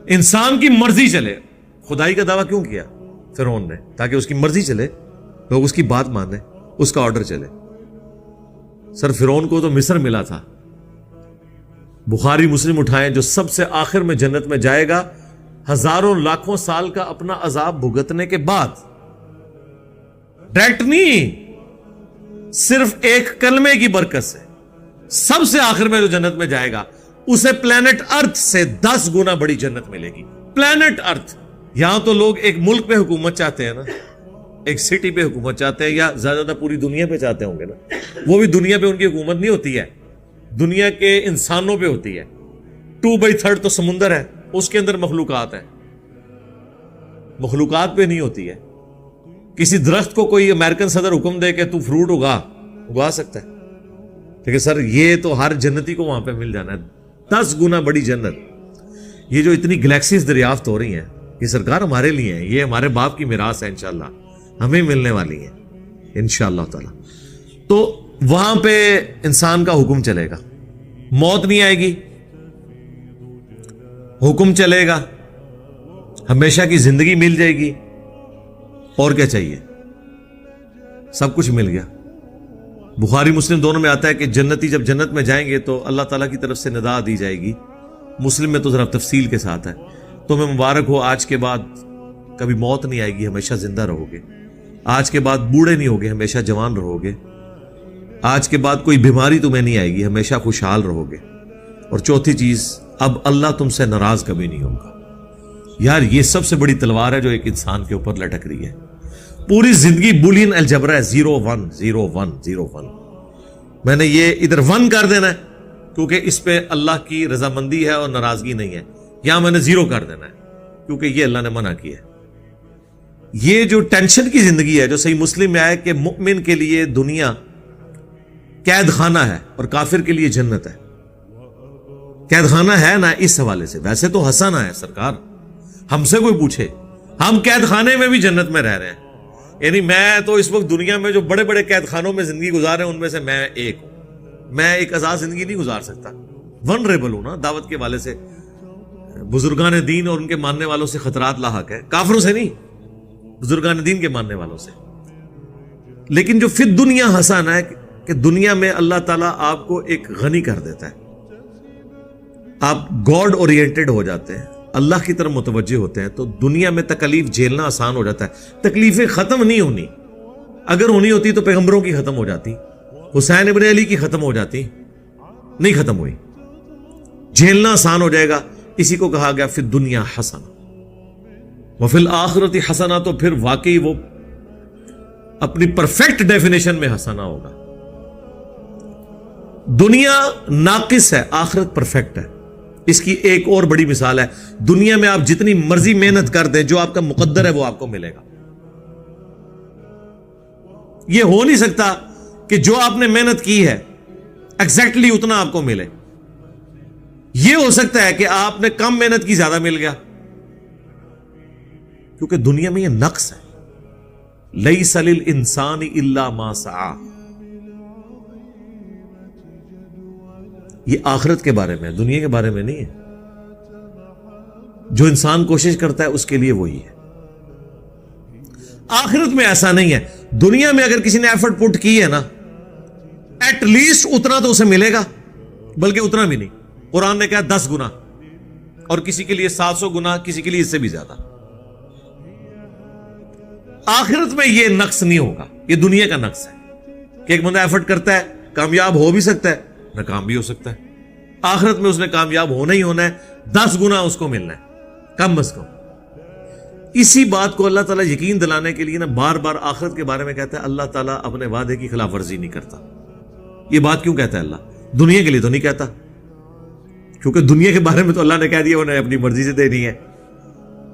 انسان کی مرضی چلے، خدائی کا دعویٰ کیوں کیا فرعون نے؟ تاکہ اس کی مرضی چلے، لوگ اس کی بات مانیں، اس کا آرڈر چلے۔ سر فرعون کو تو مصر ملا تھا، بخاری مسلم اٹھائیں، جو سب سے آخر میں جنت میں جائے گا ہزاروں لاکھوں سال کا اپنا عذاب بھگتنے کے بعد، ڈائریکٹ نہیں، صرف ایک کلمے کی برکت سے سب سے آخر میں جو جنت میں جائے گا اسے پلانٹ ارتھ سے 10 گنا بڑی جنت ملے گی۔ پلانٹ ارتھ، یہاں تو لوگ ایک ملک پہ حکومت چاہتے ہیں نا، ایک سٹی پہ حکومت چاہتے ہیں، یا زیادہ پوری دنیا پہ چاہتے ہوں گے نا۔ وہ بھی دنیا پہ ان کی حکومت نہیں ہوتی ہے، دنیا کے انسانوں پہ ہوتی ہے۔ 2/3 تو سمندر ہے، اس کے اندر مخلوقات ہیں، مخلوقات پہ نہیں ہوتی ہے۔ کسی درخت کو کوئی امریکن صدر حکم دے کہ تو فروٹ اگا سکتا ہے، لیکن سر یہ تو ہر جنتی کو وہاں پہ مل جانا ہے، 10 گنا بڑی جنت۔ یہ جو اتنی گلیکسیز دریافت ہو رہی ہیں، یہ سرکار ہمارے لیے ہیں، یہ ہمارے باپ کی میراث ہے، انشاءاللہ ہمیں ملنے والی ہیں انشاءاللہ تعالی۔ تو وہاں پہ انسان کا حکم چلے گا، موت نہیں آئے گی، حکم چلے گا، ہمیشہ کی زندگی مل جائے گی، اور کیا چاہیے؟ سب کچھ مل گیا۔ بخاری مسلم دونوں میں آتا ہے کہ جنتی جب جنت میں جائیں گے تو اللہ تعالیٰ کی طرف سے ندا دی جائے گی۔ مسلم میں تو ذرا تفصیل کے ساتھ ہے، تمہیں مبارک ہو، آج کے بعد کبھی موت نہیں آئے گی، ہمیشہ زندہ رہو گے۔ آج کے بعد بوڑھے نہیں ہوگے، ہمیشہ جوان رہو گے۔ آج کے بعد کوئی بیماری تمہیں نہیں آئے گی، ہمیشہ خوشحال رہو گے۔ اور چوتھی چیز، اب اللہ تم سے ناراض کبھی نہیں ہوگا۔ یار یہ سب سے بڑی تلوار ہے جو ایک انسان کے اوپر لٹک رہی ہے۔ پوری زندگی بولین الجبرا ہے، 0 1 0 1 0 1۔ میں نے یہ ادھر 1 کر دینا ہے کیونکہ اس پہ اللہ کی رضامندی ہے اور ناراضگی نہیں ہے، یہاں میں نے 0 کر دینا ہے کیونکہ یہ اللہ نے منع کیا ہے۔ یہ جو ٹینشن کی زندگی ہے جو صحیح مسلم میں آئے کہ مؤمن کے لیے دنیا قید خانہ ہے اور کافر کے لیے جنت ہے۔ قید خانہ ہے نا اس حوالے سے، ویسے تو حسنہ ہے سرکار، ہم سے کوئی پوچھے، ہم قید خانے میں بھی جنت میں رہ رہے ہیں۔ یعنی میں تو اس وقت دنیا میں جو بڑے بڑے قید خانوں میں زندگی گزار رہے ہیں ان میں سے میں ایک ہوں۔ میں ایک آزاد زندگی نہیں گزار سکتا، ونریبل ہوں نا، دعوت کے والے سے بزرگان دین اور ان کے ماننے والوں سے خطرات لاحق ہے، کافروں سے نہیں، بزرگان دین کے ماننے والوں سے۔ لیکن جو فی دنیا حسن ہے کہ دنیا میں اللہ تعالیٰ آپ کو ایک غنی کر دیتا ہے، آپ گاڈ اورینٹڈ ہو جاتے ہیں، اللہ کی طرف متوجہ ہوتے ہیں، تو دنیا میں تکلیف جھیلنا آسان ہو جاتا ہے۔ تکلیفیں ختم نہیں ہونی، اگر ہونی ہوتی تو پیغمبروں کی ختم ہو جاتی، حسین ابن علی کی ختم ہو جاتی، نہیں ختم ہوئی۔ جھیلنا آسان ہو جائے گا، اسی کو کہا گیا فی الدنیا حسنہ وفی الآخرۃ حسنہ، تو پھر واقعی وہ اپنی پرفیکٹ ڈیفینیشن میں حسنہ ہوگا۔ دنیا ناقص ہے، آخرت پرفیکٹ ہے۔ اس کی ایک اور بڑی مثال ہے، دنیا میں آپ جتنی مرضی محنت کر دیں، جو آپ کا مقدر ہے وہ آپ کو ملے گا۔ یہ ہو نہیں سکتا کہ جو آپ نے محنت کی ہے ایگزیکٹلی اتنا آپ کو ملے۔ یہ ہو سکتا ہے کہ آپ نے کم محنت کی، زیادہ مل گیا، کیونکہ دنیا میں یہ نقص ہے، لیس للانسان الا ما سعی۔ یہ آخرت کے بارے میں ہے، دنیا کے بارے میں نہیں ہے۔ جو انسان کوشش کرتا ہے اس کے لیے وہی ہے۔ آخرت میں ایسا نہیں ہے۔ دنیا میں اگر کسی نے ایفرٹ پٹ کی ہے نا، ایٹ لیسٹ اتنا تو اسے ملے گا، بلکہ اتنا بھی نہیں، قرآن نے کہا 10 گنا، اور کسی کے لیے 700 گنا، کسی کے لیے اس سے بھی زیادہ۔ آخرت میں یہ نقص نہیں ہوگا، یہ دنیا کا نقص ہے کہ ایک بندہ ایفرٹ کرتا ہے، کامیاب ہو بھی سکتا ہے، ناکام بھی ہو سکتا ہے۔ آخرت میں اس نے کامیاب ہونا ہی ہونا ہے، 10 گنا اس کو ملنا ہے کم از کم۔ اسی بات کو اللہ تعالیٰ یقین دلانے کے لیے نا بار بار آخرت کے بارے میں کہتا ہے اللہ تعالیٰ اپنے وعدے کی خلاف ورزی نہیں کرتا۔ یہ بات کیوں کہتا ہے اللہ؟ دنیا کے لیے تو نہیں کہتا، کیونکہ دنیا کے بارے میں تو اللہ نے کہہ دیا انہیں اپنی مرضی سے دینی ہے،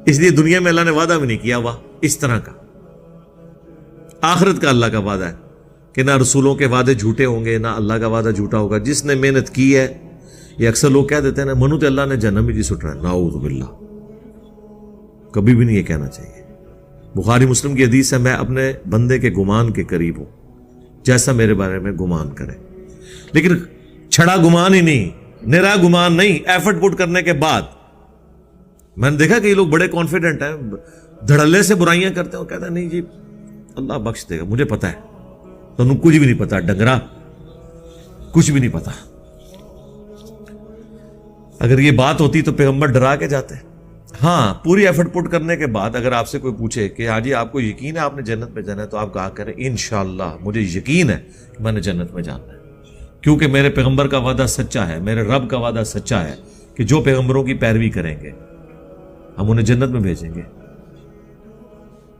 اس لیے دنیا میں اللہ نے وعدہ بھی نہیں کیا ہوا اس طرح کا۔ آخرت کا اللہ کا وعدہ ہے کہ نہ رسولوں کے وعدے جھوٹے ہوں گے، نہ اللہ کا وعدہ جھوٹا ہوگا۔ جس نے محنت کی ہے، یہ اکثر لوگ کہہ دیتے ہیں نا منو تے اللہ نے جہنم میں جی سٹ رہا ہے، نعوذ باللہ، کبھی بھی نہیں یہ کہنا چاہیے۔ بخاری مسلم کی حدیث ہے میں اپنے بندے کے گمان کے قریب ہوں جیسا میرے بارے میں گمان کرے، لیکن چھڑا گمان ہی نہیں، نرا گمان نہیں، ایفرٹ پٹ کرنے کے بعد۔ میں نے دیکھا کہ یہ لوگ بڑے کانفیڈنٹ ہیں، دھڑلے سے برائیاں کرتے ہیں، وہ کہتے ہیں نہیں جی اللہ بخش دے گا، مجھے پتا ہے، تو انہوں کچھ بھی نہیں پتا، ڈنگرا کچھ بھی نہیں پتا۔ اگر یہ بات ہوتی تو پیغمبر ڈرا کے جاتے۔ ہاں، پوری ایفرٹ پٹ کرنے کے بعد اگر آپ سے کوئی پوچھے کہ ہاں جی آپ کو یقین ہے آپ نے جنت میں جانا ہے، تو آپ کہا کریں انشاءاللہ مجھے یقین ہے کہ میں نے جنت میں جانا ہے، کیونکہ میرے پیغمبر کا وعدہ سچا ہے، میرے رب کا وعدہ سچا ہے کہ جو پیغمبروں کی پیروی کریں گے ہم انہیں جنت میں بھیجیں گے۔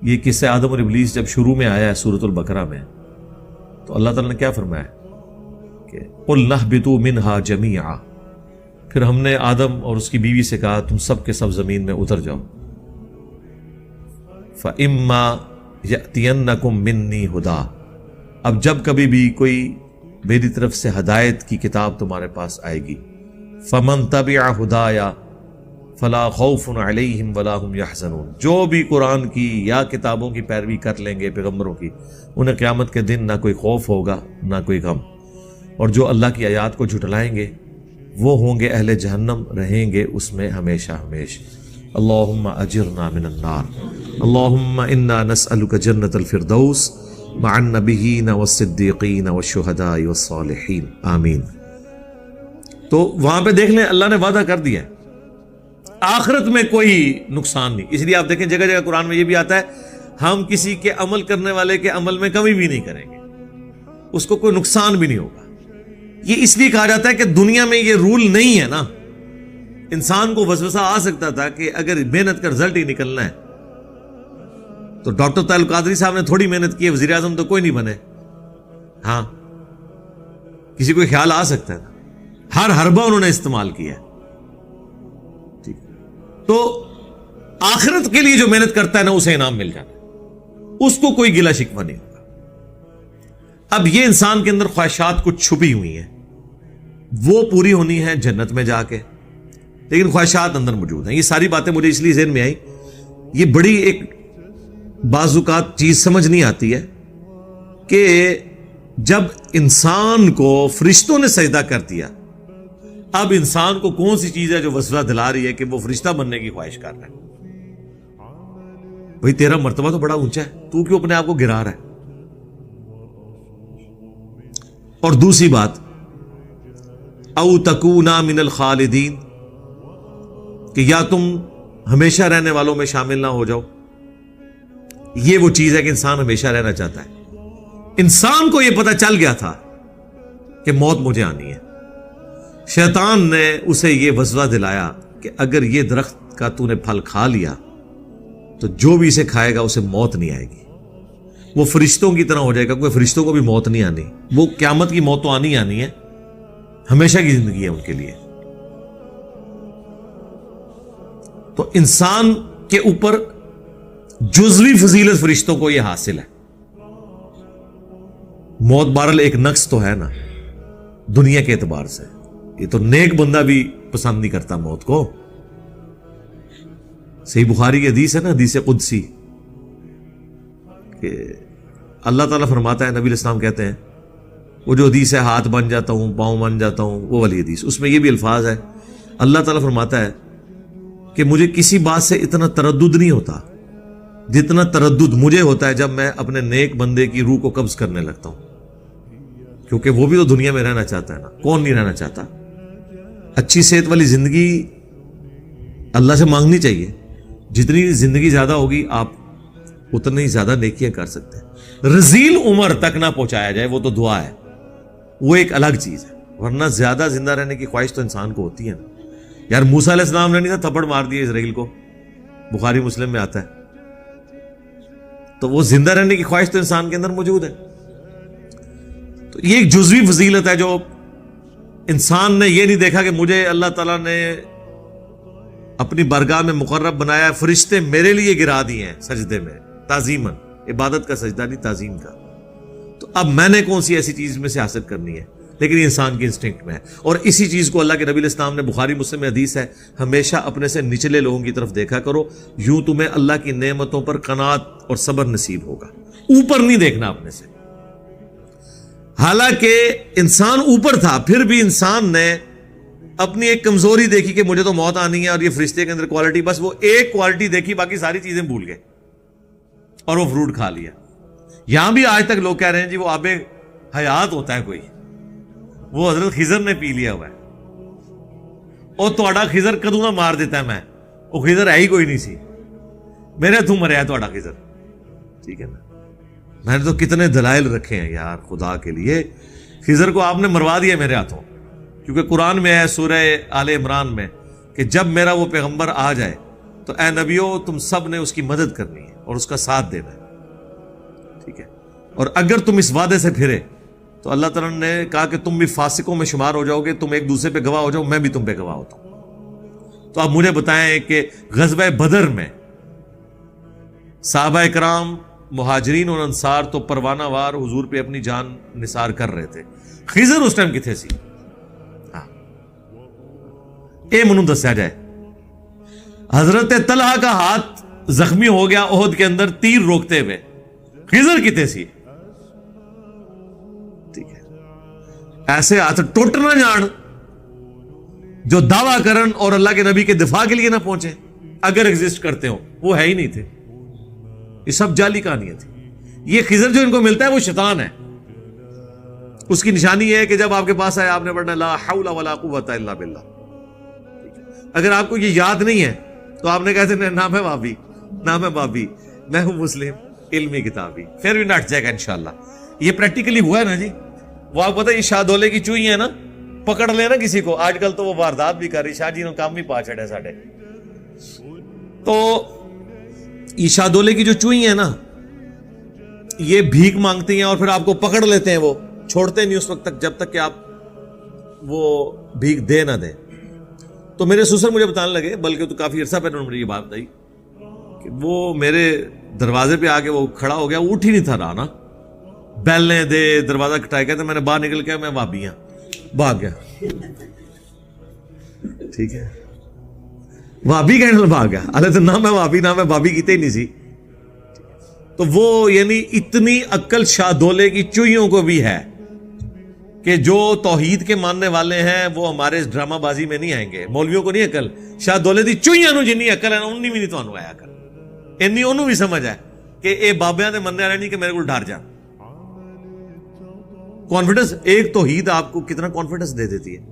یہ قصہ آدم اور ابلیس جب شروع میں آیا ہے سورۃ البقرہ میں، تو اللہ تعالیٰ نے کیا فرمایا کہ قُلْ نَهْبِطُوا مِنْهَا جَمِيعًا، پھر ہم نے آدم اور اس کی بیوی سے کہا تم سب کے سب زمین میں اتر جاؤ۔ فَإِمَّا يَأْتِيَنَّكُم مِّنِّي هُدًى، اب جب کبھی بھی کوئی میری طرف سے ہدایت کی کتاب تمہارے پاس آئے گی، فَمَن تَبِعَ هُدَايَ فَلَا خَوْفٌ عَلَيْهِمْ وَلَا هُمْ يَحْزَنُونَ، جو بھی قرآن کی یا کتابوں کی پیروی کر لیں گے پیغمبروں کی، انہیں قیامت کے دن نہ کوئی خوف ہوگا نہ کوئی غم، اور جو اللہ کی آیات کو جھٹلائیں گے وہ ہوں گے اہل جہنم، رہیں گے اس میں ہمیشہ ہمیشہ۔ اللہم اجرنا من النار، اللہم انا نسألک جنت الفردوس مع النبیین والصدیقین والشہداء والصالحین، آمین۔ تو وہاں پہ دیکھ لیں اللہ نے وعدہ کر دیا ہے آخرت میں کوئی نقصان نہیں۔ اس لیے آپ دیکھیں جگہ جگہ قرآن میں یہ بھی آتا ہے ہم کسی کے عمل کرنے والے کے عمل میں کمی بھی نہیں کریں گے، اس کو کوئی نقصان بھی نہیں ہوگا۔ یہ اس لیے کہا جاتا ہے کہ دنیا میں یہ رول نہیں ہے نا، انسان کو وسوسہ آ سکتا تھا کہ اگر محنت کا رزلٹ ہی نکلنا ہے تو ڈاکٹر طاہر القادری صاحب نے تھوڑی محنت کی ہے، وزیر اعظم تو کوئی نہیں بنے۔ ہاں، کسی کو خیال آ سکتا ہے نا، ہر حربہ انہوں نے استعمال کیا ہے۔ تو آخرت کے لیے جو محنت کرتا ہے نا اسے انعام مل جاتا ہے، اس کو کوئی گلہ شکوہ نہیں ہوگا۔ اب یہ انسان کے اندر خواہشات کچھ چھپی ہوئی ہیں، وہ پوری ہونی ہے جنت میں جا کے، لیکن خواہشات اندر موجود ہیں۔ یہ ساری باتیں مجھے اس لیے ذہن میں آئی، یہ بڑی ایک بعض اوقات چیز سمجھ نہیں آتی ہے کہ جب انسان کو فرشتوں نے سجدہ کر دیا، اب انسان کو کون سی چیز ہے جو وسوسہ دلا رہی ہے کہ وہ فرشتہ بننے کی خواہش کر رہا ہے؟ بھئی تیرا مرتبہ تو بڑا اونچا ہے، تو کیوں اپنے آپ کو گرا رہا ہے؟ اور دوسری بات او تکونا من الخالدین، کہ یا تم ہمیشہ رہنے والوں میں شامل نہ ہو جاؤ۔ یہ وہ چیز ہے کہ انسان ہمیشہ رہنا چاہتا ہے۔ انسان کو یہ پتہ چل گیا تھا کہ موت مجھے آنی ہے، شیطان نے اسے یہ وسوسہ دلایا کہ اگر یہ درخت کا تو نے پھل کھا لیا تو جو بھی اسے کھائے گا اسے موت نہیں آئے گی، وہ فرشتوں کی طرح ہو جائے گا، کیونکہ فرشتوں کو بھی موت نہیں آنی، وہ قیامت کی موت تو آنی آنی ہے، ہمیشہ کی زندگی ہے ان کے لیے۔ تو انسان کے اوپر جزوی فضیلت فرشتوں کو یہ حاصل ہے۔ موت بہرحال ایک نقص تو ہے نا دنیا کے اعتبار سے، یہ تو نیک بندہ بھی پسند نہیں کرتا موت کو۔ صحیح بخاری کی حدیث ہے نا، حدیث قدسی، کہ اللہ تعالیٰ فرماتا ہے، نبی علیہ السلام کہتے ہیں، وہ جو حدیث ہے ہاتھ بن جاتا ہوں پاؤں بن جاتا ہوں، وہ والی حدیث، اس میں یہ بھی الفاظ ہے، اللہ تعالیٰ فرماتا ہے کہ مجھے کسی بات سے اتنا تردد نہیں ہوتا جتنا تردد مجھے ہوتا ہے جب میں اپنے نیک بندے کی روح کو قبض کرنے لگتا ہوں۔ کیونکہ وہ بھی تو دنیا میں رہنا چاہتا ہے نا, کون نہیں رہنا چاہتا. اچھی صحت والی زندگی اللہ سے مانگنی چاہیے. جتنی زندگی زیادہ ہوگی آپ اتنی زیادہ نیکیاں کر سکتے ہیں. رزیل عمر تک نہ پہنچایا جائے وہ تو دعا ہے, وہ ایک الگ چیز ہے. ورنہ زیادہ زندہ رہنے کی خواہش تو انسان کو ہوتی ہے نا. یار موسیٰ علیہ السلام نے نہیں تھا تھپڑ مار دیا اسرائیل کو, بخاری مسلم میں آتا ہے. تو وہ زندہ رہنے کی خواہش تو انسان کے اندر موجود ہے. تو یہ ایک جزوی فضیلت ہے جو انسان نے یہ نہیں دیکھا کہ مجھے اللہ تعالیٰ نے اپنی بارگاہ میں مقرب بنایا, فرشتے میرے لیے گرا دیے ہیں سجدے میں تعظیماً, عبادت کا سجدہ نہیں تعظیم کا. تو اب میں نے کون سی ایسی چیز میں سے حاصل کرنی ہے, لیکن یہ انسان کی انسٹنکٹ میں ہے. اور اسی چیز کو اللہ کے نبی علیہ السلام نے, بخاری مسلم میں حدیث ہے, ہمیشہ اپنے سے نچلے لوگوں کی طرف دیکھا کرو, یوں تمہیں اللہ کی نعمتوں پر قناعت اور صبر نصیب ہوگا. اوپر نہیں دیکھنا اپنے سے. حالانکہ انسان اوپر تھا, پھر بھی انسان نے اپنی ایک کمزوری دیکھی کہ مجھے تو موت آنی ہے, اور یہ فرشتے کے اندر کوالٹی, بس وہ ایک کوالٹی دیکھی, باقی ساری چیزیں بھول گئے اور وہ فروٹ کھا لیا. یہاں بھی آج تک لوگ کہہ رہے ہیں جی وہ آب حیات ہوتا ہے کوئی, وہ حضرت خضر نے پی لیا ہوا ہے, اور تہاڈا خضر کدوں نہ مار دیتا ہے, میں وہ خضر ہے ہی کوئی نہیں سی, میرے ہاتھوں مریا تہاڈا خضر. ٹھیک ہے نا, میں نے تو کتنے دلائل رکھے ہیں یار خدا کے لیے, خضر کو آپ نے مروا دیا میرے ہاتھوں. کیونکہ قرآن میں ہے سورہ آل عمران میں کہ جب میرا وہ پیغمبر آ جائے تو اے نبیو تم سب نے اس کی مدد کرنی ہے اور اس کا ساتھ دینا ہے. ٹھیک ہے, اور اگر تم اس وعدے سے پھرے تو اللہ تعالیٰ نے کہا کہ تم بھی فاسقوں میں شمار ہو جاؤ گے, تم ایک دوسرے پہ گواہ ہو جاؤ, میں بھی تم پہ گواہ ہوتا ہوں. تو آپ مجھے بتائیں کہ غزوہ بدر میں صحابہ کرام مہاجرین اور انصار تو پروانہ وار حضور پہ اپنی جان نثار کر رہے تھے, خضر اس ٹائم کتنے سی؟ اے منو دسیا جائے. حضرت طلحہ کا ہاتھ زخمی ہو گیا احد کے اندر تیر روکتے ہوئے, خضر کتنے سی؟ ٹھیک ہے, ایسے ہاتھ ٹوٹ نہ جان جو دعویٰ کرن اور اللہ کے نبی کے دفاع کے لیے نہ پہنچے, اگر ایگزسٹ کرتے ہوں. وہ ہے ہی نہیں تھے, یہ سب جعلی کہانیاں تھی. یہ خضر جو ان کو ملتا ہے وہ شیطان ہے. اس کی نشانی یہ ہے کہ جب آپ کے پاس آئے آپ نے پڑھنا لا حول ولا قوت الا باللہ. اگر آپ کو یہ یاد نہیں ہے تو آپ نے کہتے ہیں نہ میں وابی, نہ میں بابی, میں ہوں مسلم علمی کتابی, پھر بھی نٹ جائے گا انشاءاللہ. یہ پریکٹیکلی ہوا ہے نا جی. وہ آپ پتہ یہ شاہ دولے کی چوئی ہے نا, پکڑ لینا کسی کو, آج کل تو وہ واردات بھی کر رہی, شاہ جی نے کام بھی پا چھڑے ساڑھے. تو یہ شاہ دولے کی جو چوئی ہے نا, یہ بھیک مانگتی ہیں اور پھر آپ کو پکڑ لیتے ہیں, وہ چھوڑتے نہیں اس وقت تک جب تک کہ آپ وہ بھیک دے نہ دیں. تو میرے سسر مجھے بتانے لگے, بلکہ تو کافی عرصہ پہلے مجھے یہ بات بتائی کہ وہ میرے دروازے پہ آ کے وہ کھڑا ہو گیا, اٹھ ہی نہیں تھا رہا نا, بیلنے دے دروازہ کھٹائے گیا. تو میں نے باہر نکل کے میں وابی ہوں, بھاگ گیا. ٹھیک ہے, وابی کہنے بھاگ گیا, ارے تو نہ میں وابی نہ میں بابی کیتے ہی نہیں سی. تو وہ یعنی اتنی عقل شاہ دولے کی چوئیوں کو بھی ہے کہ جو توحید کے ماننے والے ہیں وہ ہمارے اس ڈرامہ بازی میں نہیں آئیں گے. مولویوں کو نہیں عقل, شاہ دولے دی چوئیاں نو جنی عقل ہے نا انہی بھی نہیں تو آیا کر, اینی انہوں بھی سمجھ ہے کہ اے بابیاں دے مننے والے نہیں کہ میرے کو ڈر جا. کانفیڈنس, ایک توحید آپ کو کتنا کانفیڈنس دے دیتی ہے.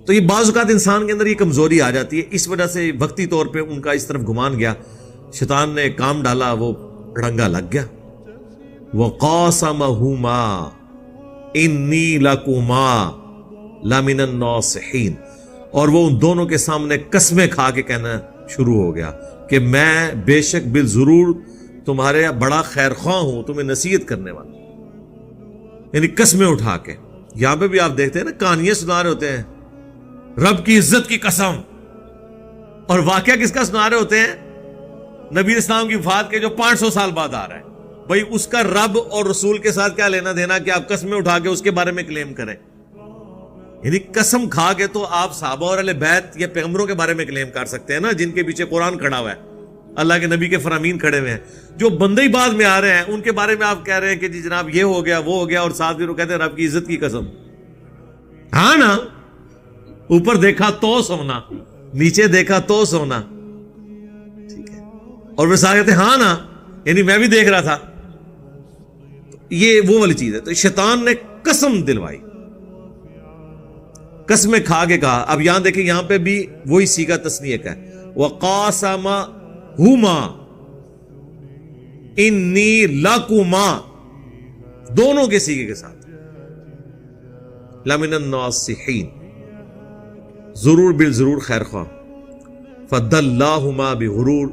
تو یہ بعض اوقات انسان کے اندر یہ کمزوری آ جاتی ہے, اس وجہ سے وقتی طور پہ ان کا اس طرف گمان گیا, شیطان نے کام ڈالا, وہ رنگا لگ گیا. وَقَاسَمَهُمَا إِنِّي لَكُمَا لَمِنَ النَّاصِحِينَ, اور وہ ان دونوں کے سامنے قسمیں کھا کے کہنا شروع ہو گیا کہ میں بے شک بالضرور تمہارے بڑا خیر خواہ ہوں, تمہیں نصیحت کرنے والا. یعنی قسمیں اٹھا کے. یہاں پہ بھی آپ دیکھتے ہیں نا کہانیاں سنا رہے ہوتے ہیں, رب کی عزت کی قسم, اور واقعہ کس کا سنا رہے ہوتے ہیں؟ نبی اسلام کی وفات کے جو 500 سال بعد آ رہا ہے. بھائی اس کا رب اور رسول کے ساتھ کیا لینا دینا کہ آپ قسمیں اٹھا کے اس کے بارے میں کلیم کریں. یعنی قسم کھا کے تو آپ صحابہ اور اہل بیت یا پیغمبروں کے بارے میں کلیم کر سکتے ہیں نا, جن کے پیچھے قرآن کھڑا ہوا ہے, اللہ کے نبی کے فرامین کھڑے ہوئے ہیں. جو بندے ہی بعد میں آ رہے ہیں ان کے بارے میں آپ کہہ رہے ہیں کہ جی جناب یہ ہو گیا وہ ہو گیا, اور ساتھ بھی وہ کہتے ہیں رب کی عزت کی قسم. ہاں نا, اوپر دیکھا تو سونا, نیچے دیکھا تو سونا. ٹھیک ہے, اور وہ ساتھ کہتے ہیں ہاں نا, یعنی میں بھی دیکھ رہا تھا. یہ وہ والی چیز ہے. تو شیطان نے قسم دلوائی، قسمیں کھا کے کہا. اب یہاں دیکھیں یہاں پہ بھی وہی صیغہ تثنیہ کا ہے، وقاسمہما انی لکما، دونوں کے صیغے کے ساتھ، لمن الناصحین، ضرور بالضرور خیر خواہ. فدلاہما بغرور،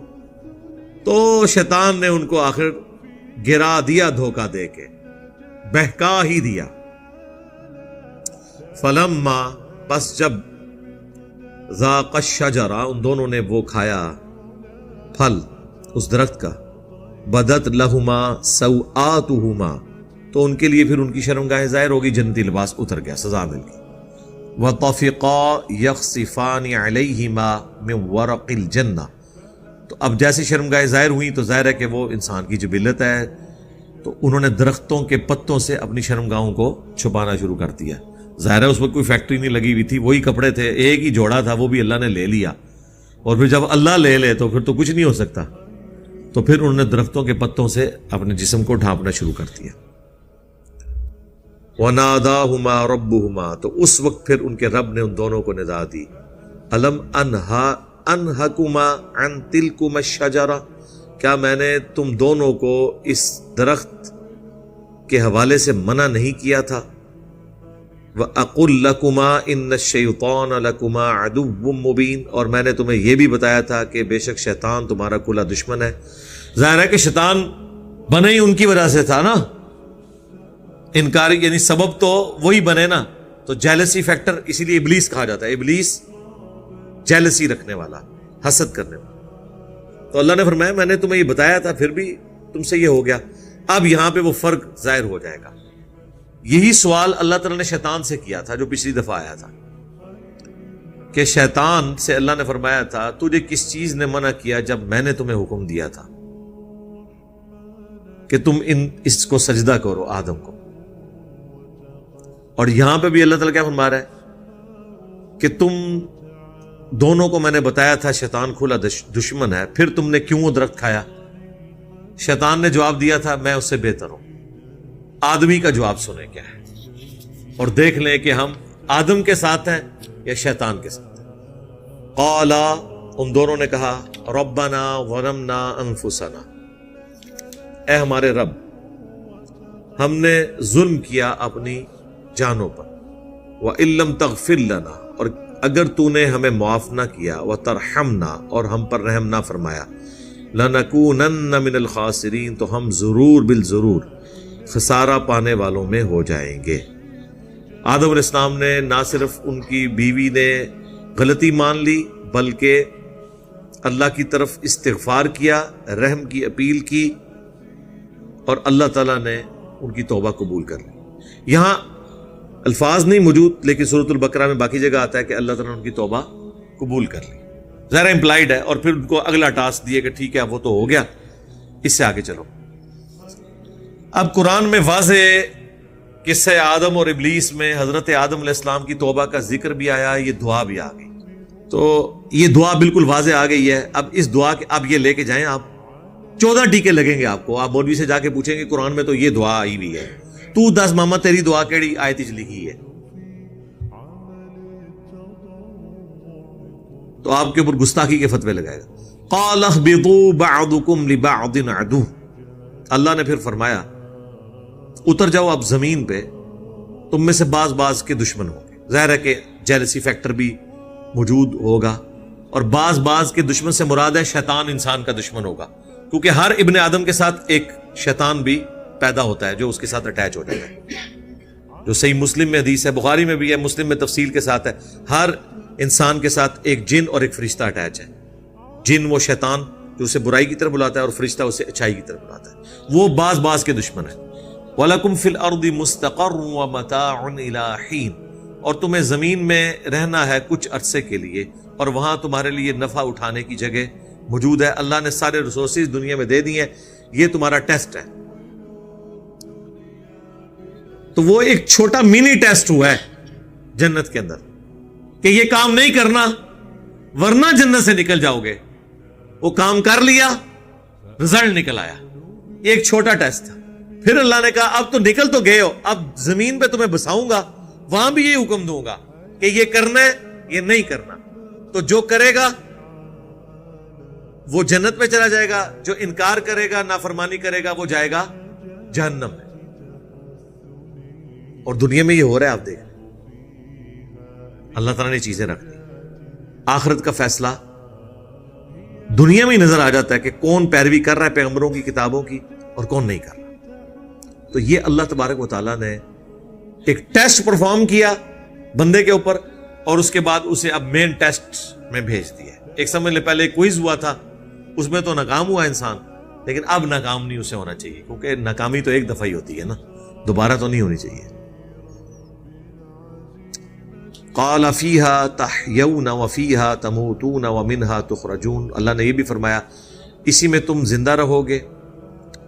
تو شیطان نے ان کو آخر گرا دیا دھوکہ دے کے، بہکا ہی دیا. فلما، پس جب ذاق الشجرہ، ان دونوں نے وہ کھایا پھل اس درخت کا، بدت لہما سوآتہما، تو ان کے لیے پھر ان کی شرمگاہیں ظاہر ہوگی، جنتی لباس اتر گیا، سزا مل گئی. وَطَفِقَا يَخْصِفَانِ عَلَيْهِمَا مِنْ وَرَقِ الْجَنَّةِ، تو اب جیسے شرمگاہیں ظاہر ہوئیں تو ظاہر ہے کہ وہ انسان کی جبلت ہے، تو انہوں نے درختوں کے پتوں سے اپنی شرمگاہوں کو چھپانا شروع کر دیا. ظاہر ہے اس وقت کوئی فیکٹری نہیں لگی ہوئی تھی، وہی کپڑے تھے، ایک ہی جوڑا تھا، وہ بھی اللہ نے لے لیا. اور پھر جب اللہ لے لے تو پھر تو کچھ نہیں ہو سکتا، تو پھر انہوں نے درختوں کے پتوں سے اپنے جسم کو ڈھانپنا شروع کر دیا. وَنَادَاهُمَا رَبُّهُمَا، تو اس وقت پھر ان کے رب نے ان دونوں کو ندا دی. أَلَمْ أَنْهَكُمَا عَنْ تِلْكُمَا الشَّجَرَةِ، کیا میں نے تم دونوں کو اس درخت کے حوالے سے منع نہیں کیا تھا؟ وَأَقُلْ لَكُمَا إِنَّ الشَّيْطَانَ لَكُمَا عَدُوٌّ مُّبِينٌ، اور میں نے تمہیں یہ بھی بتایا تھا کہ بے شک شیطان تمہارا کھلا دشمن ہے. ظاہر ہے کہ شیطان بنے ہی ان کی وجہ سے تھا نا، انکاری یعنی سبب تو وہی بنے نا. تو جیلسی فیکٹر، اسی لیے ابلیس کہا جاتا ہے، ابلیس جیلسی رکھنے والا، حسد کرنے والا. تو اللہ نے فرمایا میں نے تمہیں یہ بتایا تھا، پھر بھی تم سے یہ ہو گیا. اب یہاں پہ وہ فرق ظاہر ہو جائے گا. یہی سوال اللہ تعالیٰ نے شیطان سے کیا تھا جو پچھلی دفعہ آیا تھا، کہ شیطان سے اللہ نے فرمایا تھا تجھے کس چیز نے منع کیا جب میں نے تمہیں حکم دیا تھا کہ تم اس کو سجدہ کرو، آدم کو. اور یہاں پہ بھی اللہ تعالیٰ کیا فرما رہا ہے کہ تم دونوں کو میں نے بتایا تھا شیطان کھلا دشمن ہے، پھر تم نے کیوں وہ درخت کھایا؟ شیطان نے جواب دیا تھا میں اس سے بہتر ہوں. آدمی کا جواب سنیں کیا ہے، اور دیکھ لیں کہ ہم آدم کے ساتھ ہیں یا شیطان کے ساتھ ہیں. قالا، ان دونوں نے کہا ربنا ظلمنا انفسنا، اے ہمارے رب ہم نے ظلم کیا اپنی جانوں پر. وَإِن لَّمْ تَغْفِرْ لَنَا، اور اگر تو نے ہمیں معاف نہ کیا، وَتَرْحَمْنَا، اور ہم پر رحم نہ فرمایا، لَنَكُونَنَّ مِنَ الْخَاسِرِينَ، تو ہم ضرور بالضرور خسارہ پانے والوں میں ہو جائیں گے. آدم علیہ السلام نے نہ صرف ان کی بیوی نے غلطی مان لی، بلکہ اللہ کی طرف استغفار کیا، رحم کی اپیل کی، اور اللہ تعالیٰ نے ان کی توبہ قبول کر لی. یہاں الفاظ نہیں موجود، لیکن سورۃ البقرہ میں باقی جگہ آتا ہے کہ اللہ تعالیٰ نے ان کی توبہ قبول کر لی. ظاہر امپلائڈ ہے، اور پھر ان کو اگلا ٹاسک دیے کہ ٹھیک ہے وہ تو ہو گیا، اس سے آگے چلو. اب قرآن میں واضح قصہ آدم اور ابلیس میں حضرت آدم علیہ السلام کی توبہ کا ذکر بھی آیا، یہ دعا بھی آ گئی. تو یہ دعا بالکل واضح آ گئی ہے. اب اس دعا کے اب یہ لے کے جائیں، آپ 14 ٹیکے لگیں گے آپ کو. آپ مولوی سے جا کے پوچھیں گے قرآن میں تو یہ دعا آئی ہوئی ہے، تو دس ماما تیری دعا کیڑی آیت وچ لکھی ہے؟ تو آپ کے اوپر گستاخی کے فتوے لگائے گا. قال اهبطوا بعضكم لبعض عدو، اللہ نے پھر فرمایا اتر جاؤ اب زمین پہ، تم میں سے بعض کے دشمن ہوں گے. ظاہر ہے کہ جیلسی فیکٹر بھی موجود ہوگا، اور بعض کے دشمن سے مراد ہے شیطان انسان کا دشمن ہوگا، کیونکہ ہر ابن آدم کے ساتھ ایک شیطان بھی پیدا ہوتا ہے جو اس کے ساتھ اٹیچ ہو جاتا ہے. جو صحیح مسلم میں حدیث ہے، بخاری میں بھی ہے، مسلم میں تفصیل کے ساتھ ہے، ہر انسان کے ساتھ ایک جن اور ایک فرشتہ اٹیچ ہے. جن وہ شیطان جو اسے برائی کی طرف بلاتا ہے، اور فرشتہ اسے اچھائی کی طرف بلاتا ہے. وہ بعض کے دشمن ہیں. وَلَكُمْ فِي الْأَرْضِ مُسْتَقَرٌّ وَمَتَاعٌ إِلَىٰ حِينٍ، اور تمہیں زمین میں رہنا ہے کچھ عرصے کے لیے، اور وہاں تمہارے لیے نفع اٹھانے کی جگہ موجود ہے. اللہ نے سارے ریسورسز دنیا میں دے دی ہیں، یہ تمہارا ٹیسٹ ہے. تو وہ ایک چھوٹا منی ٹیسٹ ہوا ہے جنت کے اندر کہ یہ کام نہیں کرنا ورنہ جنت سے نکل جاؤ گے. وہ کام کر لیا، رزلٹ نکل آیا. ایک چھوٹا ٹیسٹ تھا. پھر اللہ نے کہا اب تو نکل تو گئے ہو، اب زمین پہ تمہیں بساؤں گا، وہاں بھی یہ حکم دوں گا کہ یہ کرنا ہے یہ نہیں کرنا، تو جو کرے گا وہ جنت میں چلا جائے گا، جو انکار کرے گا نافرمانی کرے گا وہ جائے گا جہنم میں۔ اور دنیا میں یہ ہو رہا ہے، آپ دیکھ اللہ تعالیٰ نے چیزیں رکھ دی، آخرت کا فیصلہ دنیا میں ہی نظر آ جاتا ہے کہ کون پیروی کر رہا ہے پیغمبروں کی کتابوں کی اور کون نہیں کر رہا۔ تو یہ اللہ تبارک و تعالیٰ نے ایک ٹیسٹ پرفارم کیا بندے کے اوپر، اور اس کے بعد اسے اب مین ٹیسٹ میں بھیج دیا۔ ایک سمجھ لے پہلے ایک کوئز ہوا تھا، اس میں تو ناکام ہوا انسان، لیکن اب ناکام نہیں اسے ہونا چاہیے، کیونکہ ناکامی تو ایک دفعہ ہی ہوتی ہے نا، دوبارہ تو نہیں ہونی چاہیے۔ قال فیہا تحیون وفیہا تموتون ومنہا تخرجون، اللہ نے یہ بھی فرمایا اسی میں تم زندہ رہو گے،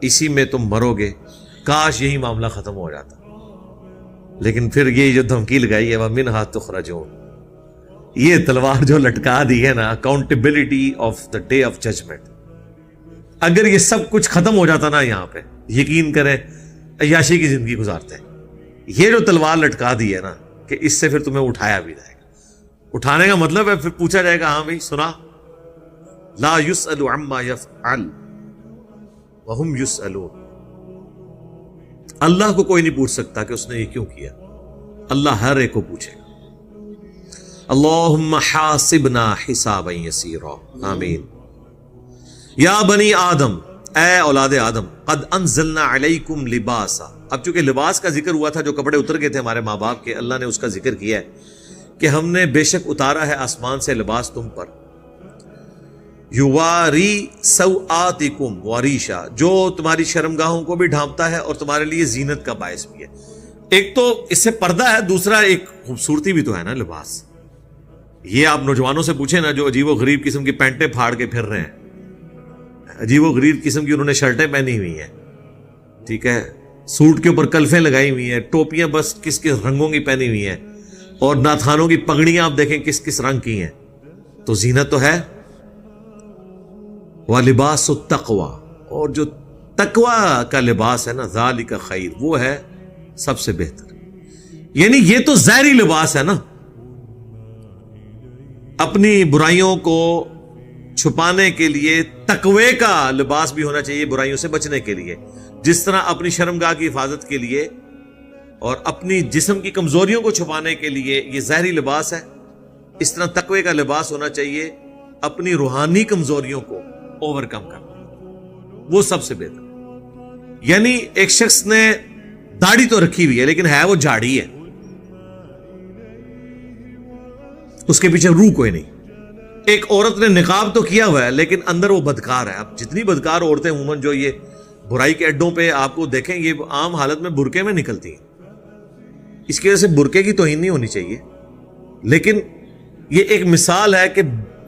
اسی میں تم مرو گے۔ کاش یہی معاملہ ختم ہو جاتا، لیکن پھر یہ جو دھمکی لگائی ہے ومنہا تخرجون، یہ تلوار جو لٹکا دی ہے نا، accountability of the day of judgement, اگر یہ سب کچھ ختم ہو جاتا نا یہاں پہ، یقین کریں عیاشی کی زندگی گزارتے ہیں۔ یہ جو تلوار لٹکا دی ہے نا کہ اس سے پھر تمہیں اٹھایا بھی جائے گا، اٹھانے کا مطلب ہے پھر پوچھا جائے گا ہاں بھائی سنا، لا یسأل عما یفعل وہم یسألون، اللہ کو کوئی نہیں پوچھ سکتا کہ اس نے یہ کیوں کیا، اللہ ہر ایک کو پوچھے گا۔ اللہم حاسبنا حسابا یسیرا، آمین۔ یا بنی آدم، اے اولاد آدم، قد انزلنا علیکم لباسا، اب چونکہ لباس کا ذکر ہوا تھا، جو کپڑے اتر گئے تھے ہمارے ماں باپ کے، اللہ نے اس کا ذکر کیا ہے کہ ہم نے بے شک اتارا ہے آسمان سے لباس تم پر، یواری سوآتکم وریشا، جو تمہاری شرمگاہوں کو بھی ڈھانپتا ہے اور تمہارے لیے زینت کا باعث بھی ہے۔ ایک تو اس سے پردہ ہے، دوسرا ایک خوبصورتی بھی تو ہے نا لباس۔ یہ آپ نوجوانوں سے پوچھیں نا جو عجیب و غریب قسم کی پینٹیں پھاڑ کے پھر رہے ہیں، عجیب و غریب قسم کی انہوں نے شرٹیں پہنی ہوئی ہیں، ٹھیک ہے، سوٹ کے اوپر کلفیں لگائی ہوئی ہیں، ٹوپیاں بس کس کس رنگوں کی پہنی ہوئی ہیں، اور ناتھانوں کی پگڑیاں آپ دیکھیں کس کس رنگ کی ہیں، تو زینت تو ہے۔ وَلِبَاسُ التَّقْوَى، اور جو تقوی کا لباس ہے نا، ذَلِكَ خیر، وہ ہے سب سے بہتر۔ یعنی یہ تو ظاہری لباس ہے نا، اپنی برائیوں کو چھپانے کے لیے تقوی کا لباس بھی ہونا چاہیے، برائیوں سے بچنے کے لیے، جس طرح اپنی شرمگاہ کی حفاظت کے لیے اور اپنی جسم کی کمزوریوں کو چھپانے کے لیے یہ ظاہری لباس ہے، اس طرح تقوی کا لباس ہونا چاہیے اپنی روحانی کمزوریوں کو اوور کم کرنا، وہ سب سے بہتر۔ یعنی ایک شخص نے داڑھی تو رکھی ہوئی ہے لیکن ہے وہ جھاڑی ہے، اس کے پیچھے روح کوئی نہیں۔ ایک عورت نے نقاب تو کیا ہوا ہے لیکن اندر وہ بدکار ہے۔ اب جتنی بدکار عورتیں عموماً جو یہ برائی کے اڈوں پہ آپ کو دیکھیں، یہ عام حالت میں برقعے میں نکلتی ہیں، اس کی وجہ سے برقعے کی توہین نہیں ہونی چاہیے، لیکن یہ ایک مثال ہے کہ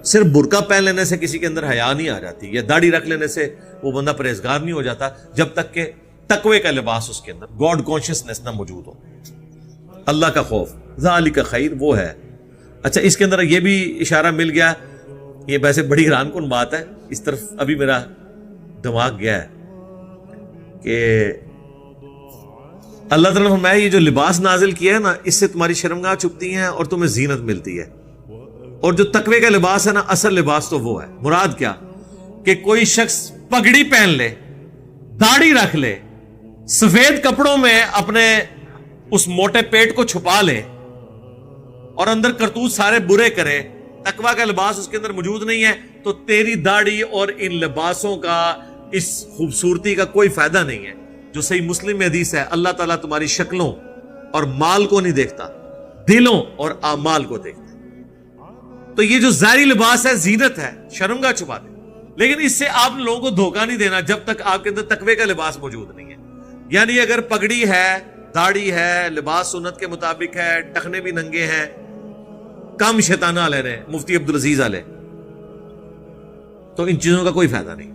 صرف برقع پہن لینے سے کسی کے اندر حیا نہیں آ جاتی، یا داڑھی رکھ لینے سے وہ بندہ پرہیزگار نہیں ہو جاتا، جب تک کہ تقوی کا لباس اس کے اندر، گاڈ کانشیسنس نہ موجود ہو، اللہ کا خوف، ذالک خیر، وہ ہے۔ اچھا، اس کے اندر یہ بھی اشارہ مل گیا، یہ ویسے بڑی حیران کن بات ہے، اس طرف ابھی میرا دماغ گیا ہے کہ اللہ تعالیٰ نے فرمایا یہ جو لباس نازل کیا ہے نا، اس سے تمہاری شرمگاہ چھپتی ہیں اور تمہیں زینت ملتی ہے، اور جو تقوی کا لباس ہے نا، اصل لباس تو وہ ہے۔ مراد کیا کہ کوئی شخص پگڑی پہن لے، داڑھی رکھ لے، سفید کپڑوں میں اپنے اس موٹے پیٹ کو چھپا لے اور اندر کرتوت سارے برے کرے، تقوی کا لباس اس کے اندر موجود نہیں ہے، تو تیری داڑھی اور ان لباسوں کا، اس خوبصورتی کا کوئی فائدہ نہیں ہے۔ جو صحیح مسلم میں حدیث ہے، اللہ تعالیٰ تمہاری شکلوں اور مال کو نہیں دیکھتا، دلوں اور اعمال کو دیکھتا۔ تو یہ جو ظاہری لباس ہے زینت ہے، شرمگاہ چھپا دے، لیکن اس سے آپ لوگوں کو دھوکہ نہیں دینا جب تک آپ کے اندر تقوی کا لباس موجود نہیں ہے۔ یعنی اگر پگڑی ہے، داڑھی ہے، لباس سنت کے مطابق ہے، ٹخنے بھی ننگے ہیں، کم شیطانہ علیہ نے مفتی عبدالعزیز علیہ، تو ان چیزوں کا کوئی فائدہ نہیں۔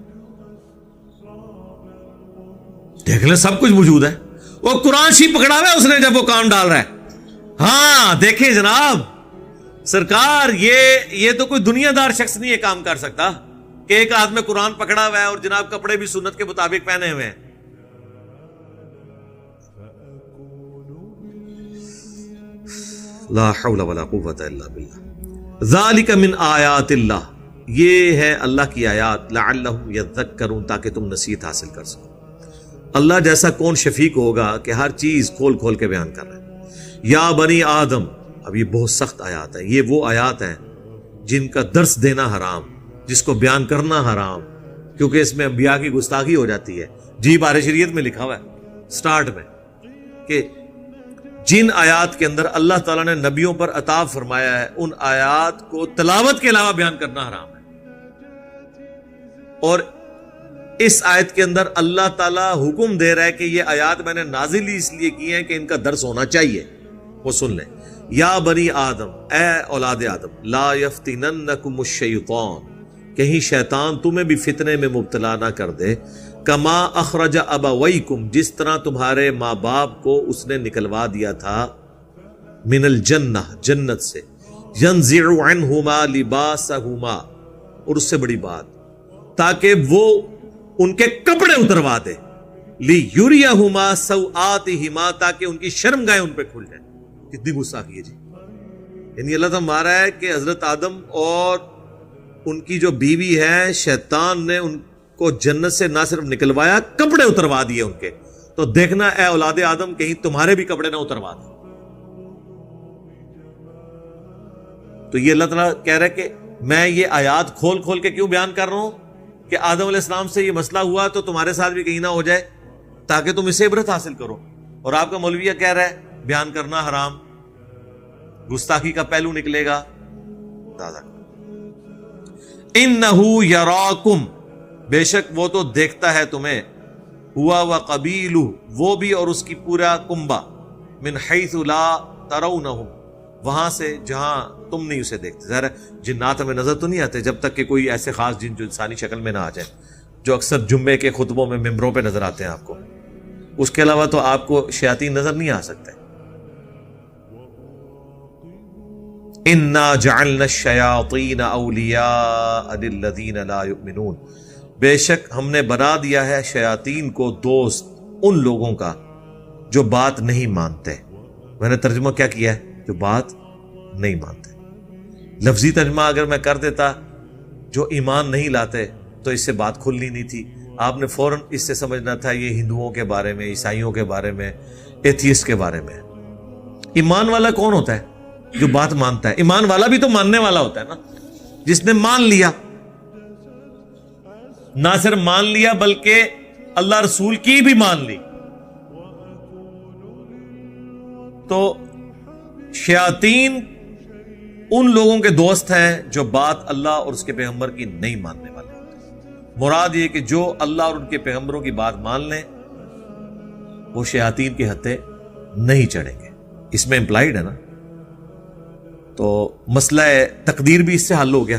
دیکھ لیں سب کچھ موجود ہے، وہ قرآن شریف پکڑا ہوا ہے اس نے جب وہ کام ڈال رہا ہے۔ ہاں دیکھیں جناب سرکار، یہ تو کوئی دنیا دار شخص نہیں یہ کام کر سکتا کہ ایک ہاتھ میں قرآن پکڑا ہوا ہے اور جناب کپڑے بھی سنت کے مطابق پہنے ہوئے ہیں۔ لا حول ولا قوت الا باللہ۔ ذالک من آیات اللہ، یہ ہے اللہ کی آیات، لعلہم یذکرون، تاکہ تم نصیحت حاصل کر سکو۔ اللہ جیسا کون شفیق ہوگا کہ ہر چیز کھول کھول کے بیان کر رہے ہیں۔ یا بنی آدم، اب یہ بہت سخت آیات ہیں، یہ وہ آیات ہیں جن کا درس دینا حرام، جس کو بیان کرنا حرام، کیونکہ اس میں انبیاء کی گستاخی ہو جاتی ہے۔ جی بارِ شریعت میں لکھا ہوا ہے سٹارٹ میں کہ جن آیات کے اندر اللہ تعالیٰ نے نبیوں پر عطا فرمایا ہے، ان آیات کو تلاوت کے علاوہ بیان کرنا حرام ہے۔ اور اس آیت کے اندر اللہ تعالیٰ حکم دے رہا ہے کہ یہ آیات میں نے نازل ہی اس لیے کی ہیں کہ ان کا درس ہونا چاہیے، وہ سن لیں۔ یا بنی آدم، اے اولاد آدم، لا یفتننکم الشیطان، کہیں شیطان تمہیں بھی فتنے میں مبتلا نہ کر دے، کما اخرج ابویکم، جس طرح تمہارے ماں باپ کو اس نے نکلوا دیا تھا، من الجنہ، جنت سے، ینزع عنہما لباسہما، اور اس سے بڑی بات، تاکہ وہ ان کے کپڑے اتروا دے، لیریہما سوآتہما، تاکہ ان کی شرمگاہیں ان پہ کھل جائیں۔ کتنی گستاخی ہے جی، یعنی اللہ تعالیٰ مارا ہے کہ حضرت آدم اور ان کی جو بیوی ہے، شیطان نے ان کو جنت سے نہ صرف نکلوایا، کپڑے اتروا دیے ان کے۔ تو دیکھنا اے اولاد آدم، کہیں تمہارے بھی کپڑے نہ اتروا دیں۔ تو یہ اللہ تعالیٰ کہہ رہا ہے کہ میں یہ آیات کھول کھول کے کیوں بیان کر رہا ہوں کہ آدم علیہ السلام سے یہ مسئلہ ہوا تو تمہارے ساتھ بھی کہیں نہ ہو جائے، تاکہ تم اسے عبرت حاصل کرو۔ اور آپ کا مولویہ کہہ رہا ہے بیان کرنا حرام، گستاخی کا پہلو نکلے گا۔ انہ یراکم، بے شک وہ تو دیکھتا ہے تمہیں، ہوا وقبیلہ، وہ بھی اور اس کی پورا کنبہ، من حیث لا ترونہم، وہاں سے جہاں تم نہیں اسے دیکھتے۔ ظاہر ہے جنات ہمیں نظر تو نہیں آتے جب تک کہ کوئی ایسے خاص جن جو انسانی شکل میں نہ آ جائیں، جو اکثر جمعے کے خطبوں میں ممبروں پہ نظر آتے ہیں آپ کو۔ اس کے علاوہ تو آپ کو شیاطین نظر نہیں آ سکتے۔ اِنَّا جَعَلْنَا الشَّيَاطِينَ أَوْلِيَاءَ لِلَّذِينَ لَا يُؤْمِنُونَ، بے شک ہم نے بنا دیا ہے شیاطین کو دوست ان لوگوں کا جو بات نہیں مانتے۔ میں نے ترجمہ کیا کیا ہے؟ جو بات نہیں مانتے۔ لفظی ترجمہ اگر میں کر دیتا جو ایمان نہیں لاتے تو اس سے بات کھلنی نہیں تھی، آپ نے فوراً اس سے سمجھنا تھا یہ ہندوؤں کے بارے میں، عیسائیوں کے بارے میں، ایتھیسٹ کے بارے میں۔ ایمان والا کون ہوتا ہے؟ جو بات مانتا ہے۔ ایمان والا بھی تو ماننے والا ہوتا ہے نا، جس نے مان لیا، نہ صرف مان لیا بلکہ اللہ رسول کی بھی مان لی۔ تو شیاطین ان لوگوں کے دوست ہیں جو بات اللہ اور اس کے پیغمبر کی نہیں ماننے والے ہوتے۔ مراد یہ کہ جو اللہ اور ان کے پیغمبروں کی بات مان لیں وہ شیاطین کے ہتھے نہیں چڑھیں گے۔ اس میں امپلائیڈ ہے نا۔ تو مسئلہ تقدیر بھی اس سے حل ہو گیا۔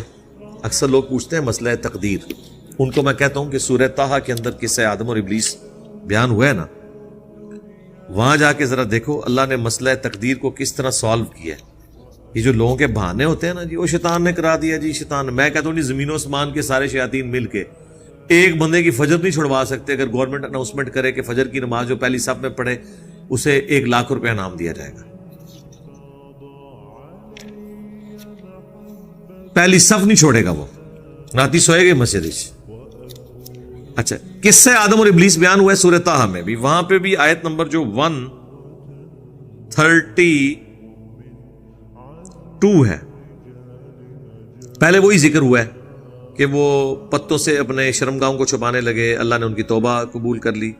اکثر لوگ پوچھتے ہیں مسئلہ تقدیر، ان کو میں کہتا ہوں کہ سورہ طٰہٰ کے اندر قصہ آدم اور ابلیس بیان ہوا ہے نا، وہاں جا کے ذرا دیکھو اللہ نے مسئلہ تقدیر کو کس طرح سالو کیا ہے۔ یہ جو لوگوں کے بہانے ہوتے ہیں نا جی، وہ شیطان نے کرا دیا جی، شیطان، میں کہتا ہوں جی زمین و آسمان کے سارے شیاطین مل کے ایک بندے کی فجر نہیں چھڑوا سکتے۔ اگر گورنمنٹ اناؤنسمنٹ کرے کہ فجر کی نماز جو پہلی صف میں پڑھے اسے 1 لاکھ روپے انعام دیا جائے گا، پہلی صف نہیں چھوڑے گا، وہ راتی سوئے گے مسجد۔ اچھا، کس سے آدم اور ابلیس بیان ہوا ہے سورہ طٰہٰ میں بھی، وہاں پہ بھی آیت نمبر جو 132 ہے، پہلے وہی ذکر ہوا ہے کہ وہ پتوں سے اپنے شرمگاہوں کو چھپانے لگے، اللہ نے ان کی توبہ قبول کر لی۔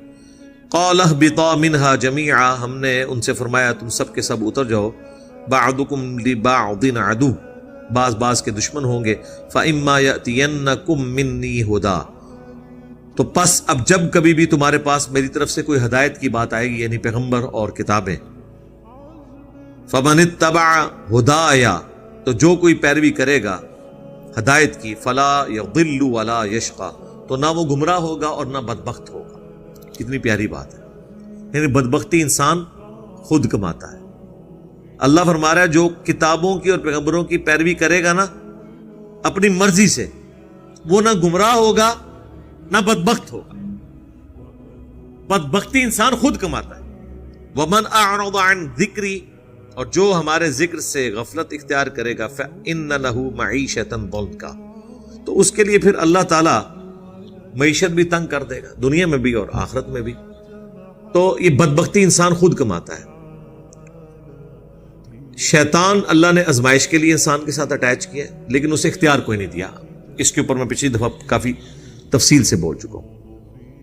قَالَ اهْبِطَا مِنْهَا جَمِيعًا، ہم نے ان سے فرمایا تم سب کے سب اتر جاؤ، بَعْضُكُمْ لِبَعْضٍ عَدُوٌّ، بعض کے دشمن ہوں گے، فَإِمَّا يَأْتِيَنَّكُمْ مِنِّي هُدًى، تو پس اب جب کبھی بھی تمہارے پاس میری طرف سے کوئی ہدایت کی بات آئے گی، یعنی پیغمبر اور کتابیں، فَمَنِ اتَّبَعَ هُدَايَ، تو جو کوئی پیروی کرے گا ہدایت کی، فَلَا يَضِلُّ وَلَا يَشْقَى، تو نہ وہ گمراہ ہوگا اور نہ بدبخت ہوگا۔ کتنی پیاری بات ہے، یعنی بدبختی انسان خود کماتا ہے۔ اللہ فرما رہا ہے جو کتابوں کی اور پیغمبروں کی پیروی کرے گا نا اپنی مرضی سے، وہ نہ گمراہ ہوگا نہ بدبخت ہوگا۔ بدبختی انسان خود کماتا ہے۔ وَمَنْ أَعْرَضَ عَنْ ذِكْرِي، اور جو ہمارے ذکر سے غفلت اختیار کرے گا فَإِنَّ لَهُ مَعِيشَةً ضَنْكَ، تو اس کے لیے پھر اللہ تعالیٰ معیشت بھی تنگ کر دے گا، دنیا میں بھی اور آخرت میں بھی۔ تو یہ بدبختی انسان خود کماتا ہے۔ شیطان اللہ نے آزمائش کے لیے انسان کے ساتھ اٹیچ کیا ہے، لیکن اسے اختیار کوئی نہیں دیا۔ اس کے اوپر میں پچھلی دفعہ کافی تفصیل سے بول چکا ہوں۔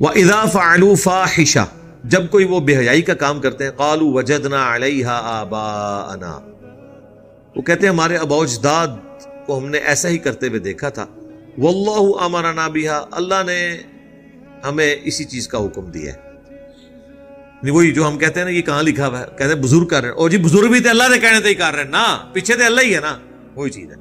وَإِذَا فَعَلُوا فَاحِشَةً، جب کوئی وہ بے حیائی کا کام کرتے ہیں، قَالُوا وَجَدْنَا عَلَيْهَا آبَاءَنَا، وہ کہتے ہیں ہمارے آباء و اجداد کو ہم نے ایسا ہی کرتے ہوئے دیکھا تھا۔ وَاللَّهُ أَمَرَنَا بِهَا، اللہ نے ہمیں اسی چیز کا حکم دیا ہے۔ وہی جو ہم کہتے ہیں نا یہ کہاں لکھا ہوا ہے، کہتے ہیں بزرگ کر رہے ہیں، اور جی بزرگ بھی تھے اللہ نے کہنے تھے ہی کر رہے ہیں نا، پیچھے تھے اللہ ہی ہے نا، وہی چیز ہے۔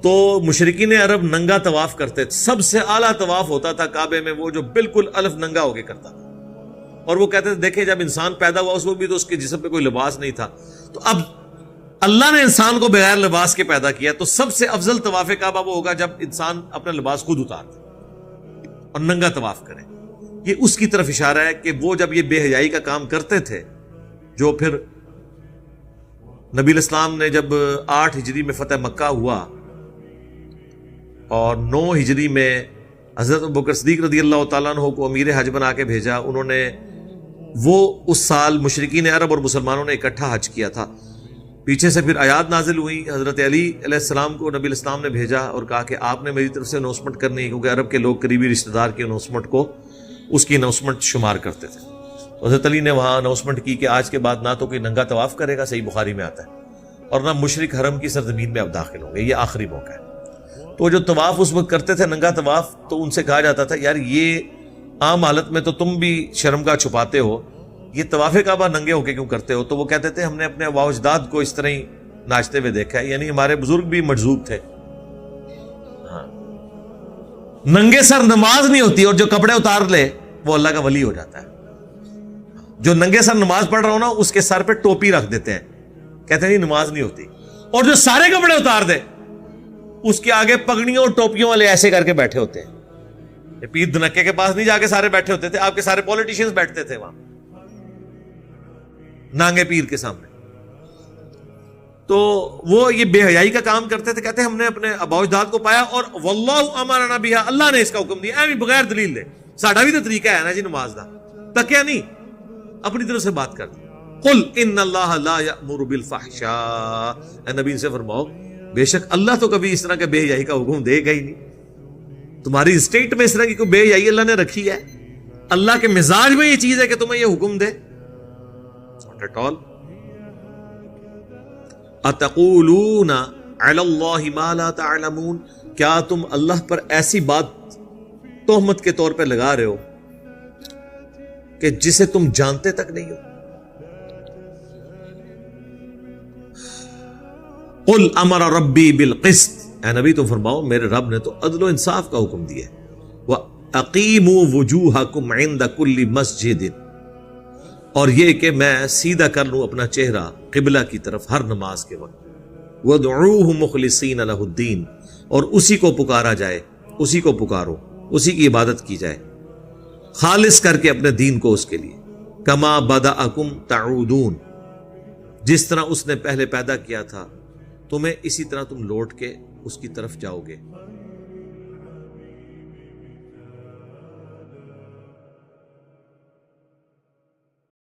تو مشرکین عرب ننگا طواف کرتے تھے، سب سے اعلیٰ طواف ہوتا تھا کعبے میں وہ جو بالکل الف ننگا ہو کے کرتا تھا، اور وہ کہتے تھے دیکھیں جب انسان پیدا ہوا اس وقت بھی تو اس کے جسم پہ کوئی لباس نہیں تھا، تو اب اللہ نے انسان کو بغیر لباس کے پیدا کیا، تو سب سے افضل طواف کعبہ وہ ہوگا جب انسان اپنا لباس خود اتار دے اور ننگا طواف کرے۔ یہ اس کی طرف اشارہ ہے کہ وہ جب یہ بے حیائی کا کام کرتے تھے، جو پھر نبی الاسلام نے جب 8 ہجری میں فتح مکہ ہوا اور 9 ہجری میں حضرت ابوبکر صدیق رضی اللہ تعالیٰ عنہ کو امیر حج بنا کے بھیجا، انہوں نے وہ اس سال مشرکین عرب اور مسلمانوں نے اکٹھا حج کیا تھا۔ پیچھے سے پھر آیات نازل ہوئی، حضرت علی علیہ السلام کو نبی الاسلام نے بھیجا اور کہا کہ آپ نے میری طرف سے اناؤنسمنٹ کرنی ہے، کیونکہ عرب کے لوگ قریبی رشتہ دار کی اناؤنسمنٹ کو اس کی اناؤنسمنٹ شمار کرتے تھے۔ حضرت علی نے وہاں اناؤنسمنٹ کی کہ آج کے بعد نہ تو کوئی ننگا طواف کرے گا، صحیح بخاری میں آتا ہے، اور نہ مشرک حرم کی سرزمین میں اب داخل ہوں گے، یہ آخری موقع ہے۔ تو جو طواف اس وقت کرتے تھے ننگا طواف، تو ان سے کہا جاتا تھا یار یہ عام حالت میں تو تم بھی شرمگاہ چھپاتے ہو، یہ طواف کعبہ ننگے ہو کے کیوں کرتے ہو؟ تو وہ کہتے تھے ہم نے اپنے آباء و اجداد کو اس طرح ہی ناچتے ہوئے دیکھا ہے، یعنی ہمارے بزرگ بھی مجذوب تھے۔ ہاں، ننگے سر نماز نہیں ہوتی، اور جو کپڑے اتار لے وہ اللہ کا ولی ہو جاتا ہے۔ جو ننگے سر نماز پڑھ رہا ہو نا اس کے سر پہ ٹوپی رکھ دیتے ہیں، کہتے ہیں نماز نہیں ہوتی، اور جو سارے کپڑے اتار دے اس کے آگے پگڑیوں اور ٹوپیوں والے ایسے کر کے بیٹھے ہوتے ہیں۔ پیر دھنکے کے پاس نہیں جا کے سارے بیٹھے ہوتے تھے، آپ کے سارے پولیٹیشینز بیٹھتے تھے وہاں نانگے پیر کے سامنے۔ تو وہ یہ بے حیائی کا کام کرتے تھے، کہتے ہیں ہم نے اپنے آباء و اجداد کو پایا، اور واللہ امرنا بها، اللہ نے اس کا حکم دیا، ایویں بغیر دلیل دے۔ ساڈا بھی تو طریقہ ہے نا جی نماز دا، تکیا نہیں، اپنی طرف سے بات کر دی۔ قل ان اللہ لا یأمر بالفحشاء، اے نبی سے فرماؤ بے شک اللہ تو کبھی اس طرح کے بے حیائی کا حکم دے گا ہی نہیں۔ تمہاری اسٹیٹ میں اس طرح کی کوئی بے حیائی اللہ نے رکھی ہے؟ اللہ کے مزاج میں یہ چیز ہے کہ تمہیں یہ حکم دے؟ not at all۔ اتقولون علی اللہ ما لا تعلمون، کیا تم اللہ پر ایسی بات تہمت کے طور پہ لگا رہے ہو کہ جسے تم جانتے تک نہیں ہو؟ قل امر ربی بالقسط، اے نبی تم فرماؤ میرے رب نے تو عدل و انصاف کا حکم دیا ہے۔ وَأَقِيمُوا وُجُوهَكُمْ عِنْدَ كُلِّ مَسْجِدٍ، اور یہ کہ میں سیدھا کر لوں اپنا چہرہ قبلہ کی طرف ہر نماز کے وقت۔ وَادْعُوهُ مُخْلِصِينَ لَهُ الدِّينَ، اور اسی کو پکارا جائے، اسی کو پکارو، اسی کی عبادت کی جائے، خالص کر کے اپنے دین کو اس کے لیے۔ کما بدأکم تعودون، جس طرح اس نے پہلے پیدا کیا تھا تمہیں اسی طرح تم لوٹ کے اس کی طرف جاؤ گے۔